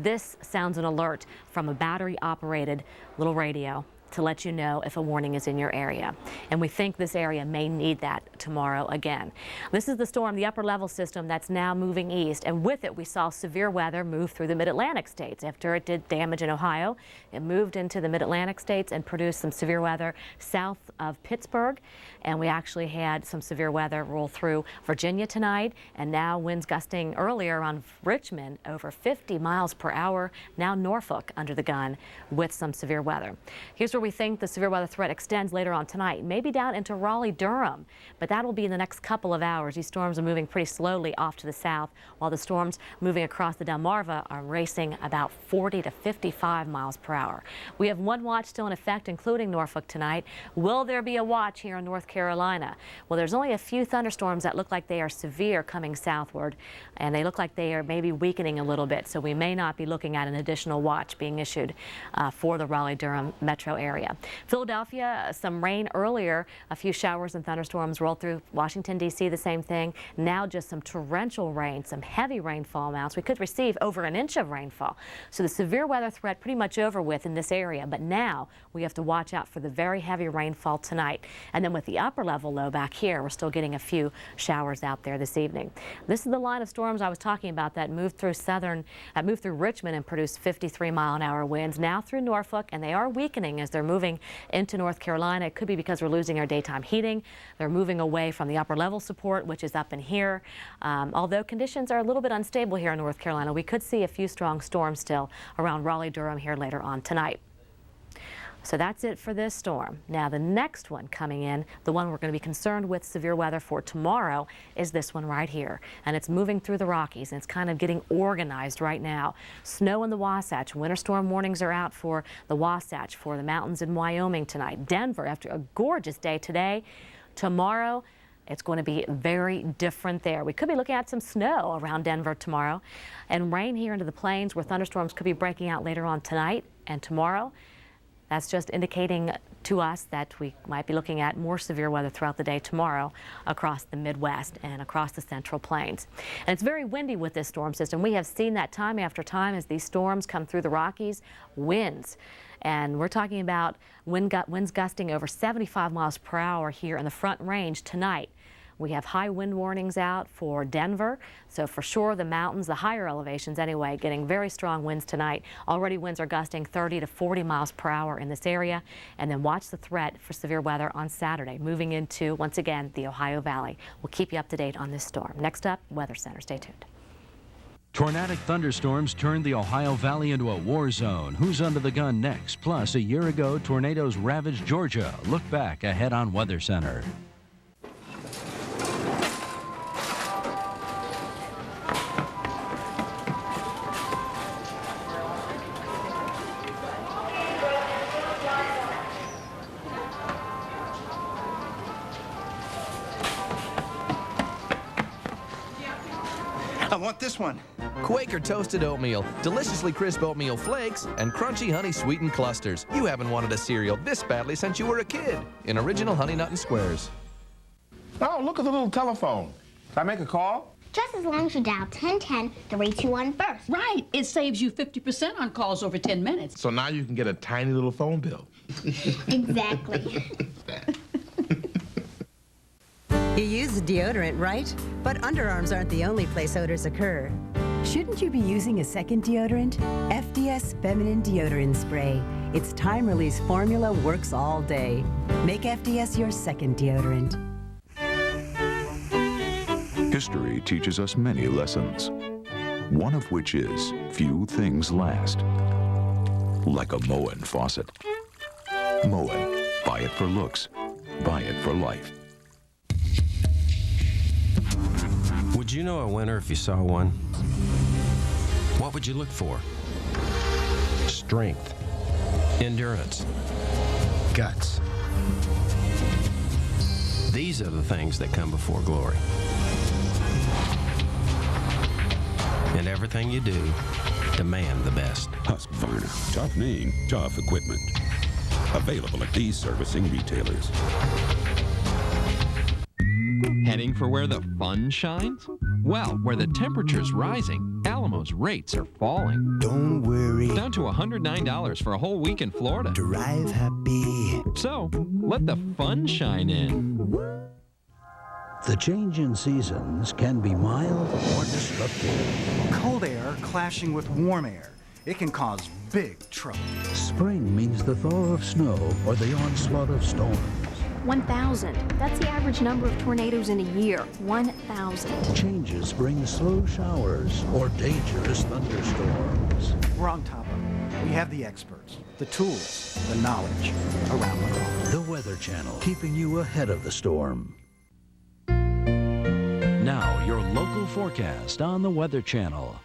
this sounds an alert from a battery-operated little radio to let you know if a warning is in your area. And we think this area may need that tomorrow again. This is the storm, the upper level system that's now moving east, and with it we saw severe weather move through the mid-Atlantic states. After it did damage in Ohio, it moved into the mid-Atlantic states and produced some severe weather south of Pittsburgh, and we actually had some severe weather roll through Virginia tonight, and now winds gusting earlier on Richmond over 50 miles per hour. Now Norfolk under the gun with some severe weather. Here's where we think the severe weather threat extends later on tonight, maybe down into Raleigh-Durham, but that will be in the next couple of hours. These storms are moving pretty slowly off to the south, while the storms moving across the Delmarva are racing about 40 to 55 miles per hour. We have one watch still in effect, including Norfolk tonight. Will there be a watch here in North Carolina? Well, there's only a few thunderstorms that look like they are severe coming southward, and they look like they are maybe weakening a little bit, so we may not be looking at an additional watch being issued for the Raleigh-Durham metro area. Philadelphia, some rain earlier, a few showers and thunderstorms rolled through Washington, D.C., the same thing. Now just some torrential rain, some heavy rainfall amounts. We could receive over an inch of rainfall. So the severe weather threat pretty much over with in this area, but now we have to watch out for the very heavy rainfall tonight. And then with the upper level low back here, we're still getting a few showers out there this evening. This is the line of storms I was talking about that moved through Richmond and produced 53-mile-an-hour winds, now through Norfolk, and they are weakening as they're moving into North Carolina. It could be because we're losing our daytime heating. They're moving away from the upper level support, which is up in here. Although conditions are a little bit unstable here in North Carolina, we could see a few strong storms still around Raleigh-Durham here later on tonight. So that's it for this storm. Now the next one coming in, the one we're going to be concerned with severe weather for tomorrow, is this one right here. And it's moving through the Rockies, and it's kind of getting organized right now. Snow in the Wasatch. Winter storm warnings are out for the Wasatch, for the mountains in Wyoming tonight. Denver, after a gorgeous day today, tomorrow it's going to be very different there. We could be looking at some snow around Denver tomorrow, and rain here into the plains where thunderstorms could be breaking out later on tonight and tomorrow. That's just indicating to us that we might be looking at more severe weather throughout the day tomorrow across the Midwest and across the Central Plains. And it's very windy with this storm system. We have seen that time after time as these storms come through the Rockies. Winds. And we're talking about winds gusting over 75 miles per hour here in the Front Range tonight. We have high wind warnings out for Denver, so for sure the mountains, the higher elevations anyway, getting very strong winds tonight. Already winds are gusting 30 to 40 miles per hour in this area. And then watch the threat for severe weather on Saturday, moving into, once again, the Ohio Valley. We'll keep you up to date on this storm. Next up, Weather Center. Stay tuned. Tornadic thunderstorms turned the Ohio Valley into a war zone. Who's under the gun next? Plus, a year ago, tornadoes ravaged Georgia. Look back ahead on Weather Center. I want this one. Quaker toasted oatmeal, deliciously crisp oatmeal flakes, and crunchy honey sweetened clusters. You haven't wanted a cereal this badly since you were a kid. In original Honey Nut and Squares. Oh, look at the little telephone. Can I make a call? Just as long as you dial 1010-321 first. Right. It saves you 50% on calls over 10 minutes. So now you can get a tiny little phone bill. Exactly. You use deodorant, right? But underarms aren't the only place odors occur. Shouldn't you be using a second deodorant? FDS Feminine Deodorant Spray. Its time-release formula works all day. Make FDS your second deodorant. History teaches us many lessons, one of which is few things last. Like a Moen faucet. Moen, buy it for looks, buy it for life. Would you know a winner if you saw one? What would you look for? Strength, endurance, guts. These are the things that come before glory. In everything you do, demand the best. Husqvarna. Tough name, tough equipment. Available at these servicing retailers. Heading for where the fun shines? Well, where the temperature's rising, Alamo's rates are falling. Don't worry. Down to $109 for a whole week in Florida. Drive happy. So, let the fun shine in. The change in seasons can be mild or disruptive. Cold air clashing with warm air. It can cause big trouble. Spring means the thaw of snow or the onslaught of storms. 1,000. That's the average number of tornadoes in a year. 1,000. Changes bring slow showers or dangerous thunderstorms. We're on top of it. We have the experts, the tools, the knowledge around the clock. The Weather Channel, keeping you ahead of the storm. Now, your local forecast on the Weather Channel.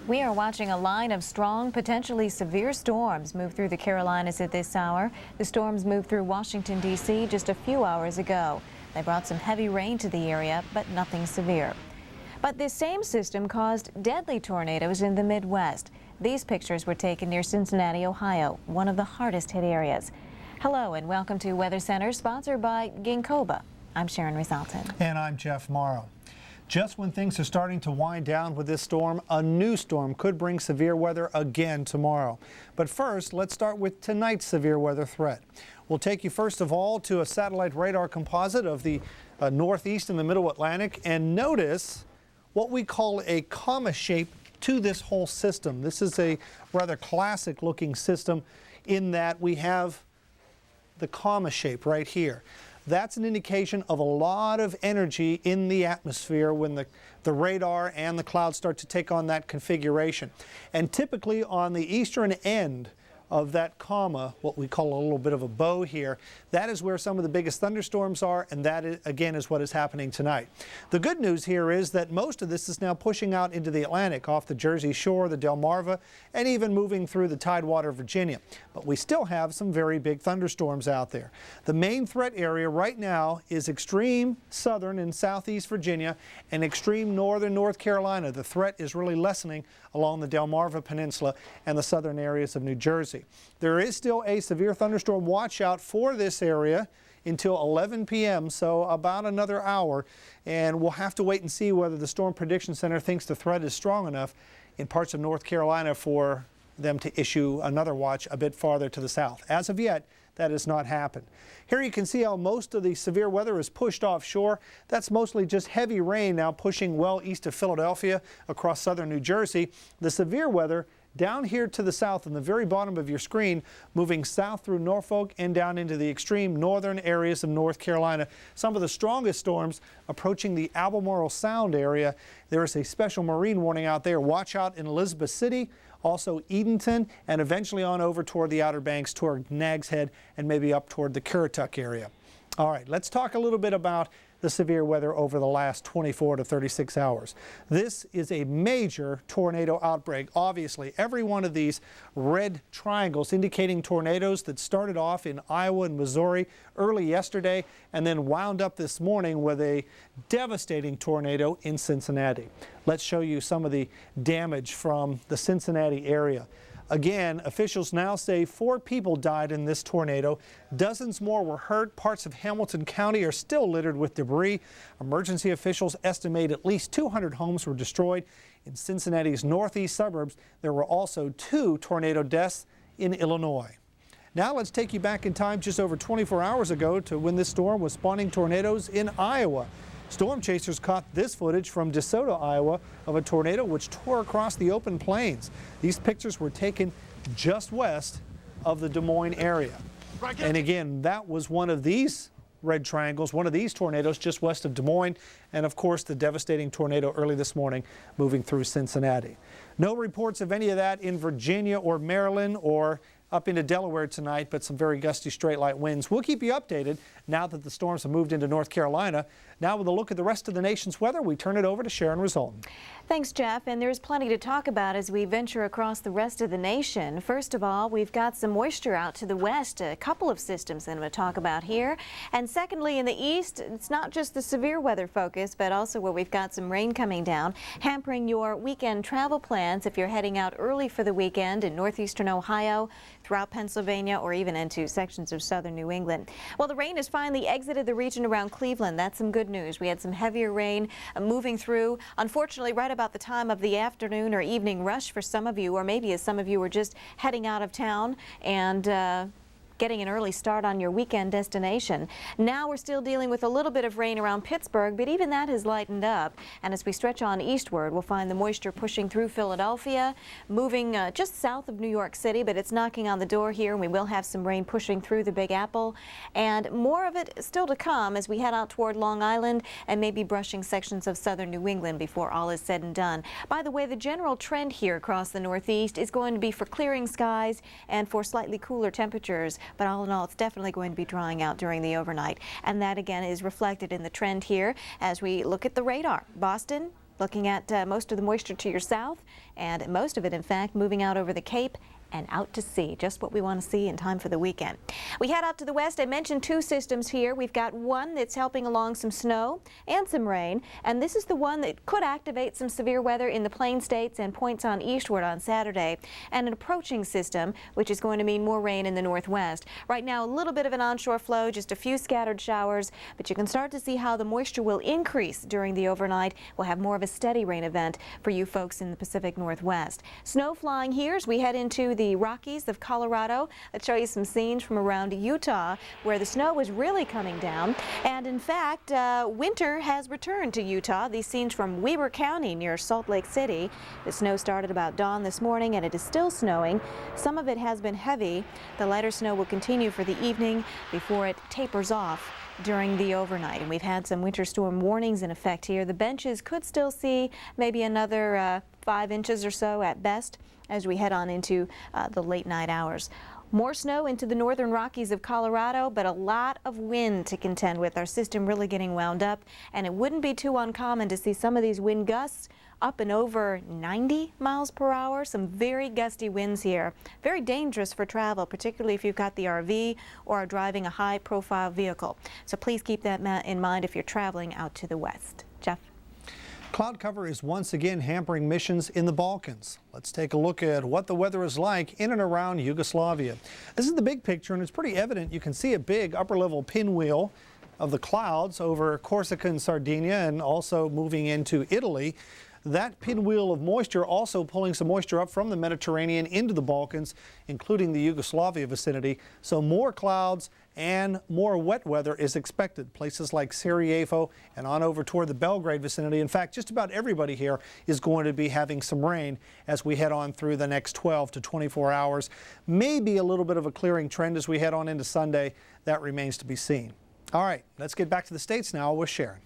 We are watching a line of strong, potentially severe storms move through the Carolinas at this hour. The storms moved through Washington, D.C. just a few hours ago. They brought some heavy rain to the area, but nothing severe. But this same system caused deadly tornadoes in the Midwest. These pictures were taken near Cincinnati, Ohio, one of the hardest hit areas. Hello and welcome to Weather Center, sponsored by Ginkgoba. I'm Sharon Resultan. And I'm Jeff Morrow. Just when things are starting to wind down with this storm, a new storm could bring severe weather again tomorrow. But first, let's start with tonight's severe weather threat. We'll take you first of all to a satellite radar composite of the northeast and the middle Atlantic, and notice what we call a comma shape to this whole system. This is a rather classic looking system in that we have the comma shape right here. That's an indication of a lot of energy in the atmosphere when the radar and the clouds start to take on that configuration. And typically on the eastern end of that comma, what we call a little bit of a bow here, that is where some of the biggest thunderstorms are, and that is, again, is what is happening tonight. The good news here is that most of this is now pushing out into the Atlantic off the Jersey Shore, the Delmarva, and even moving through the Tidewater, Virginia. But we still have some very big thunderstorms out there. The main threat area right now is extreme southern and southeast Virginia and extreme northern North Carolina. The threat is really lessening along the Delmarva Peninsula and the southern areas of New Jersey. There is still a severe thunderstorm watch out for this area until 11 p.m., so about another hour, and we'll have to wait and see whether the Storm Prediction Center thinks the threat is strong enough in parts of North Carolina for them to issue another watch a bit farther to the south. As of yet, that has not happened. Here you can see how most of the severe weather is pushed offshore. That's mostly just heavy rain now pushing well east of Philadelphia across southern New Jersey. The severe weather down here to the south in the very bottom of your screen, moving south through Norfolk and down into the extreme northern areas of North Carolina. Some of the strongest storms approaching the Albemarle Sound area. There is a special marine warning out there. Watch out in Elizabeth City, also Edenton, and eventually on over toward the Outer Banks, toward Nags Head, and maybe up toward the Currituck area. All right, let's talk a little bit about the severe weather over the last 24 to 36 hours. This is a major tornado outbreak. Obviously, every one of these red triangles indicating tornadoes that started off in Iowa and Missouri early yesterday and then wound up this morning with a devastating tornado in Cincinnati. Let's show you some of the damage from the Cincinnati area. Again, officials now say 4 people died in this tornado. Dozens more were hurt. Parts of Hamilton County are still littered with debris. Emergency officials estimate at least 200 homes were destroyed. In Cincinnati's northeast suburbs, there were also 2 tornado deaths in Illinois. Now let's take you back in time just over 24 hours ago to when this storm was spawning tornadoes in Iowa. Storm chasers caught this footage from DeSoto, Iowa, of a tornado which tore across the open plains. These pictures were taken just west of the Des Moines area. And again, that was one of these red triangles, one of these tornadoes just west of Des Moines, and of course the devastating tornado early this morning moving through Cincinnati. No reports of any of that in Virginia or Maryland or up into Delaware tonight, but some very gusty straight line winds. We'll keep you updated now that the storms have moved into North Carolina. Now with a look at the rest of the nation's weather, we turn it over to Sharon Resultan. Thanks, Jeff, and there's plenty to talk about as we venture across the rest of the nation. First of all, we've got some moisture out to the west, a couple of systems that I'm going to talk about here. And secondly, in the east, it's not just the severe weather focus, but also where we've got some rain coming down, hampering your weekend travel plans if you're heading out early for the weekend in northeastern Ohio, throughout Pennsylvania, or even into sections of southern New England. Well, the rain has finally exited the region around Cleveland. That's some good news. We had some heavier rain moving through, unfortunately, right about the time of the afternoon or evening rush for some of you, or maybe as some of you were just heading out of town and getting an early start on your weekend destination. Now we're still dealing with a little bit of rain around Pittsburgh, but even that has lightened up. And as we stretch on eastward, we'll find the moisture pushing through Philadelphia, moving just south of New York City, but it's knocking on the door here, and we will have some rain pushing through the Big Apple. And more of it still to come as we head out toward Long Island and maybe brushing sections of southern New England before all is said and done. By the way, the general trend here across the Northeast is going to be for clearing skies and for slightly cooler temperatures. But all in all, it's definitely going to be drying out during the overnight. And that again is reflected in the trend here as we look at the radar. Boston, looking at most of the moisture to your south, and most of it, in fact, moving out over the Cape and out to sea. Just what we want to see in time for the weekend. We head out to the west. I mentioned two systems here. We've got one that's helping along some snow and some rain, and this is the one that could activate some severe weather in the Plain States and points on eastward on Saturday, and an approaching system which is going to mean more rain in the northwest. Right now, a little bit of an onshore flow, just a few scattered showers, but you can start to see how the moisture will increase during the overnight. We'll have more of a steady rain event for you folks in the Pacific Northwest. Snow flying here as we head into the Rockies of Colorado. Let's show you some scenes from around Utah where the snow was really coming down. And in fact, winter has returned to Utah. These scenes from Weber County near Salt Lake City. The snow started about dawn this morning and it is still snowing. Some of it has been heavy. The lighter snow will continue for the evening before it tapers off during the overnight. And we've had some winter storm warnings in effect here. The benches could still see maybe another 5 inches or so at best as we head on into the late night hours. More snow into the northern Rockies of Colorado, but a lot of wind to contend with. Our system really getting wound up, and it wouldn't be too uncommon to see some of these wind gusts up and over 90 miles per hour. Some very gusty winds here. Very dangerous for travel, particularly if you've got the RV or are driving a high-profile vehicle. So please keep that in mind if you're traveling out to the west. Jeff? Cloud cover is once again hampering missions in the Balkans. Let's take a look at what the weather is like in and around Yugoslavia. This is the big picture, and it's pretty evident. You can see a big upper-level pinwheel of the clouds over Corsica and Sardinia, and also moving into Italy. That pinwheel of moisture also pulling some moisture up from the Mediterranean into the Balkans, including the Yugoslavia vicinity. So more clouds and more wet weather is expected. Places like Sarajevo and on over toward the Belgrade vicinity. In fact, just about everybody here is going to be having some rain as we head on through the next 12 to 24 hours. Maybe a little bit of a clearing trend as we head on into Sunday. That remains to be seen. All right, let's get back to the States now with Sharon.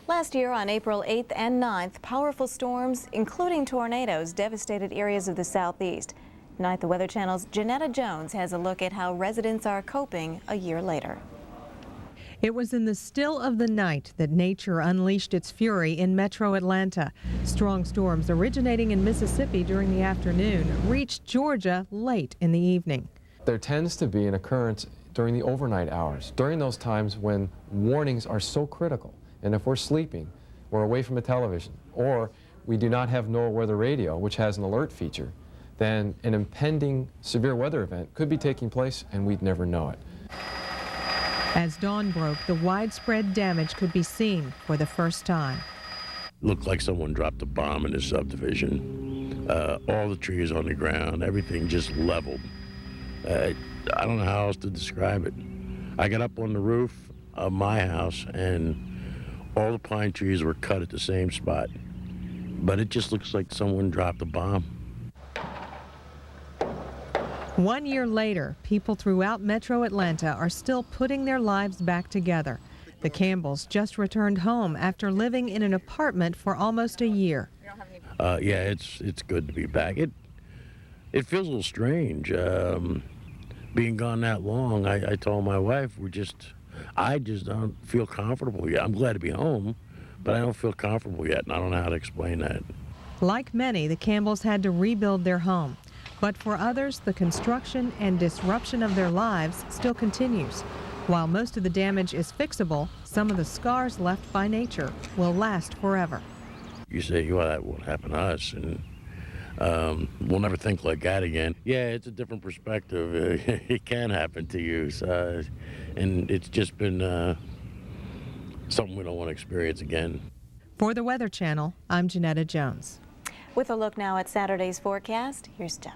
Last year on April 8th and 9th, powerful storms, including tornadoes, devastated areas of the southeast. Tonight, the Weather Channel's Janetta Jones has a look at how residents are coping a year later. It was in the still of the night that nature unleashed its fury in metro Atlanta. Strong storms originating in Mississippi during the afternoon reached Georgia late in the evening. There tends to be an occurrence during the overnight hours, during those times when warnings are so critical. And if we're sleeping, we're away from a television, or we do not have NOAA weather radio, which has an alert feature, then an impending severe weather event could be taking place and we'd never know it. As dawn broke, the widespread damage could be seen for the first time. Looked like someone dropped a bomb in the subdivision. All the trees on the ground, everything just leveled. I don't know how else to describe it. I got up on the roof of my house and all the pine trees were cut at the same spot. But it just looks like someone dropped a bomb. 1 year later, people throughout metro Atlanta are still putting their lives back together. The Campbells just returned home after living in an apartment for almost a year. Yeah, it's good to be back. It feels a little strange being gone that long. I told my wife I just don't feel comfortable yet. I'm glad to be home, but I don't feel comfortable yet, and I don't know how to explain that. Like many, the Campbells had to rebuild their home. But for others, the construction and disruption of their lives still continues. While most of the damage is fixable, some of the scars left by nature will last forever. You say, well, that won't happen to us, and we'll never think like that again. Yeah, it's a different perspective. It can happen to you, and it's just been something we don't want to experience again. For the Weather Channel, I'm Janetta Jones. With a look now at Saturday's forecast, here's Jeff.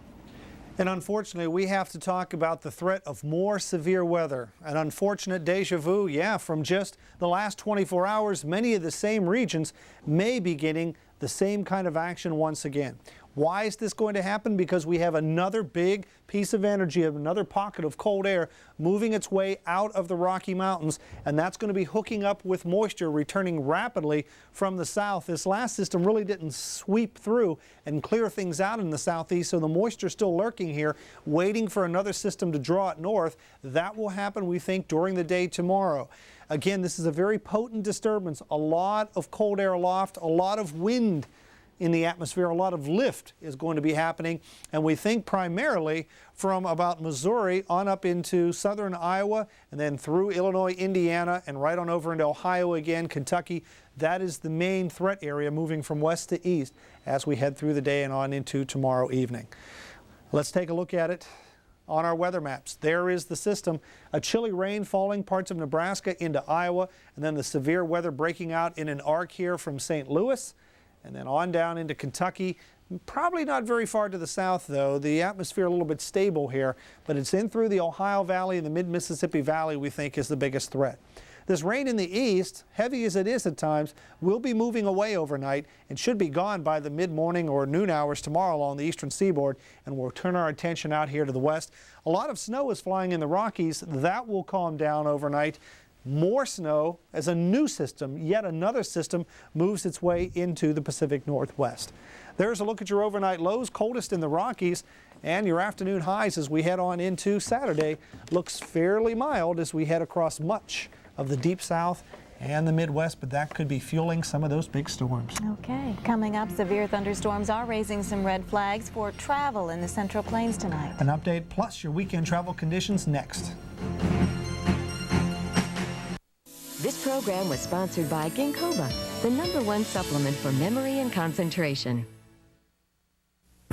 And unfortunately, we have to talk about the threat of more severe weather. An unfortunate deja vu, yeah, from just the last 24 hours, many of the same regions may be getting the same kind of action once again. Why is this going to happen? Because we have another big piece of energy, another pocket of cold air moving its way out of the Rocky Mountains, and that's going to be hooking up with moisture returning rapidly from the south. This last system really didn't sweep through and clear things out in the southeast, so the moisture is still lurking here, waiting for another system to draw it north. That will happen, we think, during the day tomorrow. Again, this is a very potent disturbance, a lot of cold air aloft, a lot of wind in the atmosphere. A lot of lift is going to be happening, and we think primarily from about Missouri on up into southern Iowa and then through Illinois, Indiana, and right on over into Ohio again, Kentucky. That is the main threat area moving from west to east as we head through the day and on into tomorrow evening. Let's take a look at it on our weather maps. There is the system, a chilly rain falling parts of Nebraska into Iowa, and then the severe weather breaking out in an arc here from St. Louis, and then on down into Kentucky. Probably not very far to the south, though. The atmosphere a little bit stable here, but it's in through the Ohio Valley and the mid-Mississippi Valley we think is the biggest threat. This rain in the east, heavy as it is at times, will be moving away overnight and should be gone by the mid-morning or noon hours tomorrow along the eastern seaboard, and we'll turn our attention out here to the west. A lot of snow is flying in the Rockies. That will calm down overnight. More snow as a new system, yet another system, moves its way into the Pacific Northwest. There's a look at your overnight lows, coldest in the Rockies, and your afternoon highs as we head on into Saturday. Looks fairly mild as we head across much of the deep south and the Midwest, but that could be fueling some of those big storms. Okay, coming up, severe thunderstorms are raising some red flags for travel in the Central Plains tonight. An update plus your weekend travel conditions next. This program was sponsored by Ginkgoba, the #1 supplement for memory and concentration.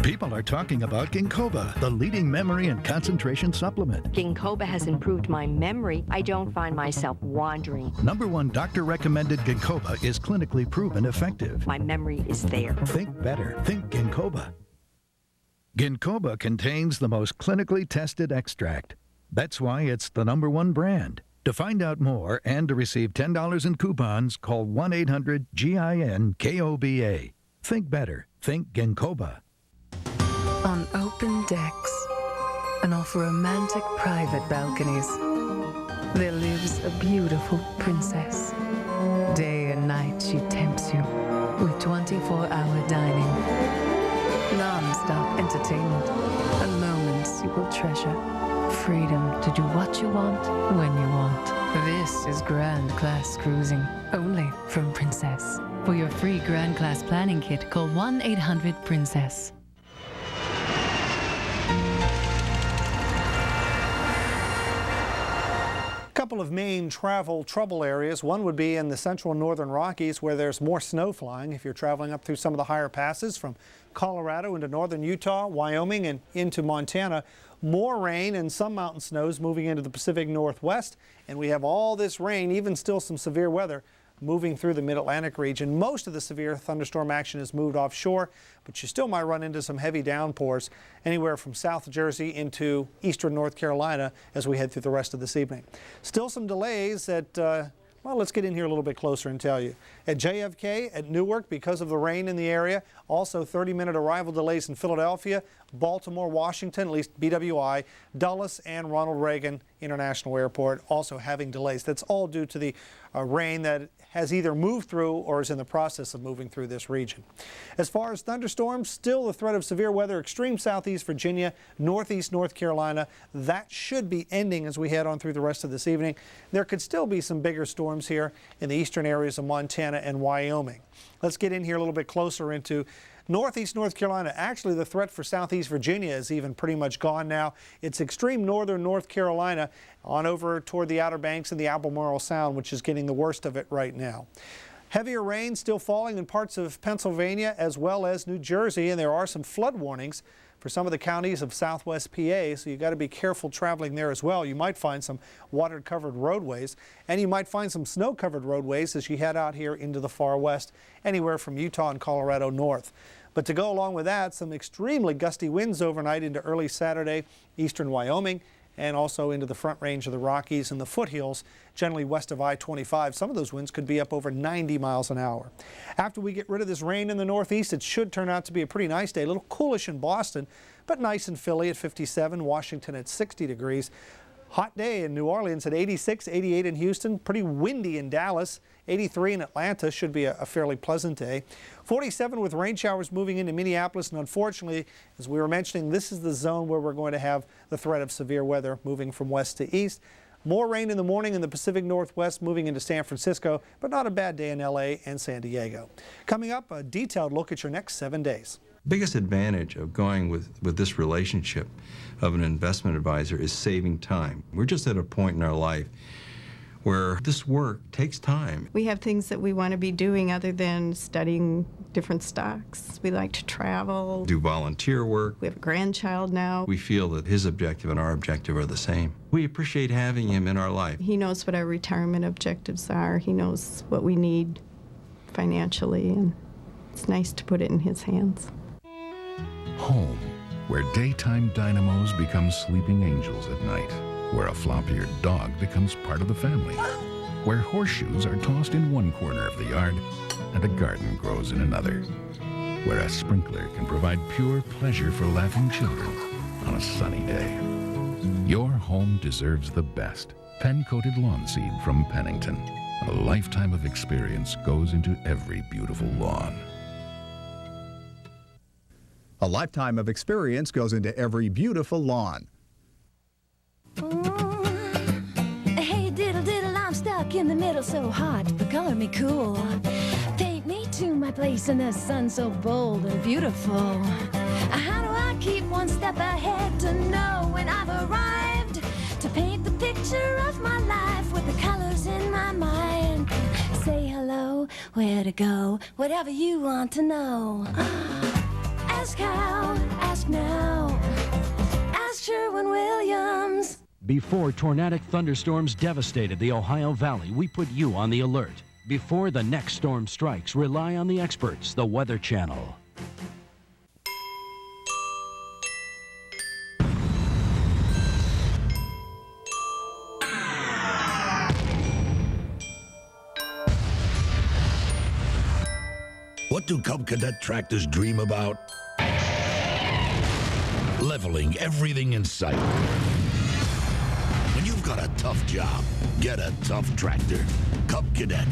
People are talking about Ginkgoba, the leading memory and concentration supplement. Ginkgoba has improved my memory. I don't find myself wandering. #1 doctor-recommended Ginkgoba is clinically proven effective. My memory is there. Think better. Think Ginkgoba. Ginkgoba contains the most clinically tested extract. That's why it's the #1 brand. To find out more and to receive $10 in coupons, call 1-800-GIN-KOBA. Think better. Think Ginkgoba. On open decks and off romantic private balconies, there lives a beautiful princess. Day and night she tempts you with 24-hour dining, non-stop entertainment, and moments you will treasure. Freedom to do what you want, when you want. This is Grand Class Cruising, only from Princess. For your free Grand Class planning kit, call 1-800-PRINCESS. Couple of main travel trouble areas. One would be in the central and northern Rockies where there's more snow flying if you're traveling up through some of the higher passes from Colorado into northern Utah, Wyoming, and into Montana. More rain and some mountain snows moving into the Pacific Northwest, and we have all this rain, even still some severe weather, moving through the mid-Atlantic region. Most of the severe thunderstorm action has moved offshore, but you still might run into some heavy downpours anywhere from South Jersey into eastern North Carolina as we head through the rest of this evening. Still some delays at, well, let's get in here a little bit closer and tell you. At JFK, at Newark, because of the rain in the area, also 30-minute arrival delays in Philadelphia, Baltimore, Washington, at least BWI, Dulles, and Ronald Reagan International Airport also having delays. That's all due to the rain that has either moved through or is in the process of moving through this region. As far as thunderstorms, still the threat of severe weather, extreme southeast Virginia, northeast North Carolina. That should be ending as we head on through the rest of this evening. There could still be some bigger storms here in the eastern areas of Montana and Wyoming. Let's get in here a little bit closer into northeast North Carolina. Actually, the threat for southeast Virginia is even pretty much gone now. It's extreme northern North Carolina on over toward the Outer Banks and the Albemarle Sound, which is getting the worst of it right now. Heavier rain still falling in parts of Pennsylvania as well as New Jersey, and there are some flood warnings for some of the counties of southwest PA, so you've got to be careful traveling there as well. You might find some water-covered roadways, and you might find some snow-covered roadways as you head out here into the far west, anywhere from Utah and Colorado north. But to go along with that, some extremely gusty winds overnight into early Saturday, eastern Wyoming, and also into the front range of the Rockies and the foothills, generally west of I-25. Some of those winds could be up over 90 miles an hour. After we get rid of this rain in the northeast, it should turn out to be a pretty nice day. A little coolish in Boston, but nice in Philly at 57, Washington at 60 degrees. Hot day in New Orleans at 86, 88 in Houston, pretty windy in Dallas, 83 in Atlanta, should be a fairly pleasant day. 47 with rain showers moving into Minneapolis, and unfortunately, as we were mentioning, this is the zone where we're going to have the threat of severe weather moving from west to east. More rain in the morning in the Pacific Northwest, moving into San Francisco, but not a bad day in LA and San Diego. Coming up, a detailed look at your next 7 days. Biggest advantage of going with this relationship of an investment advisor is saving time. We're just at a point in our life where this work takes time. We have things that we want to be doing other than studying different stocks. We like to travel. Do volunteer work. We have a grandchild now. We feel that his objective and our objective are the same. We appreciate having him in our life. He knows what our retirement objectives are. He knows what we need financially, and it's nice to put it in his hands. Home, where daytime dynamos become sleeping angels at night, where a flop-eared dog becomes part of the family, where horseshoes are tossed in one corner of the yard and a garden grows in another, where a sprinkler can provide pure pleasure for laughing children on a sunny day. Your home deserves the best. Pen-coated lawn seed from Pennington. A lifetime of experience goes into every beautiful lawn. A lifetime of experience goes into every beautiful lawn. Hey, diddle diddle, I'm stuck in the middle, so hot, but color me cool. Paint me to my place in the sun, so bold and beautiful. How do I keep one step ahead to know when I've arrived? To paint the picture of my life with the colors in my mind. Say hello, where to go, whatever you want to know. Ask how, ask now, ask Sherwin-Williams. Before tornadic thunderstorms devastated the Ohio Valley, we put you on the alert. Before the next storm strikes, rely on the experts, the Weather Channel. What do Cub Cadet tractors dream about? Leveling everything in sight. When you've got a tough job, get a tough tractor. Cub Cadet,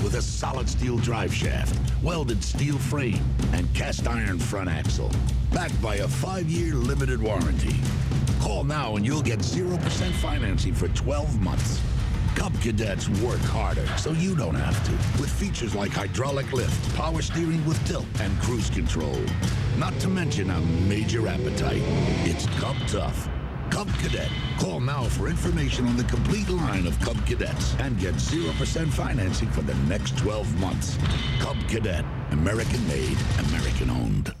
with a solid steel drive shaft, welded steel frame, and cast iron front axle. Backed by a 5-year limited warranty. Call now and you'll get 0% financing for 12 months. Cub Cadets work harder, so you don't have to. With features like hydraulic lift, power steering with tilt, and cruise control. Not to mention a major appetite. It's Cub Tough. Cub Cadet. Call now for information on the complete line of Cub Cadets and get 0% financing for the next 12 months. Cub Cadet. American made, American owned.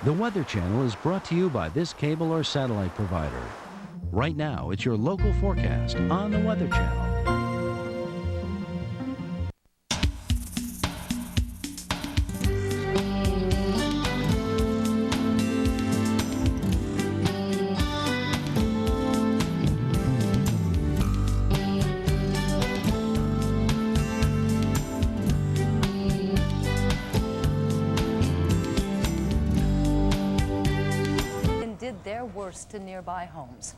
The Weather Channel is brought to you by this cable or satellite provider. Right now, it's your local forecast on the Weather Channel. Did their worst to nearby homes.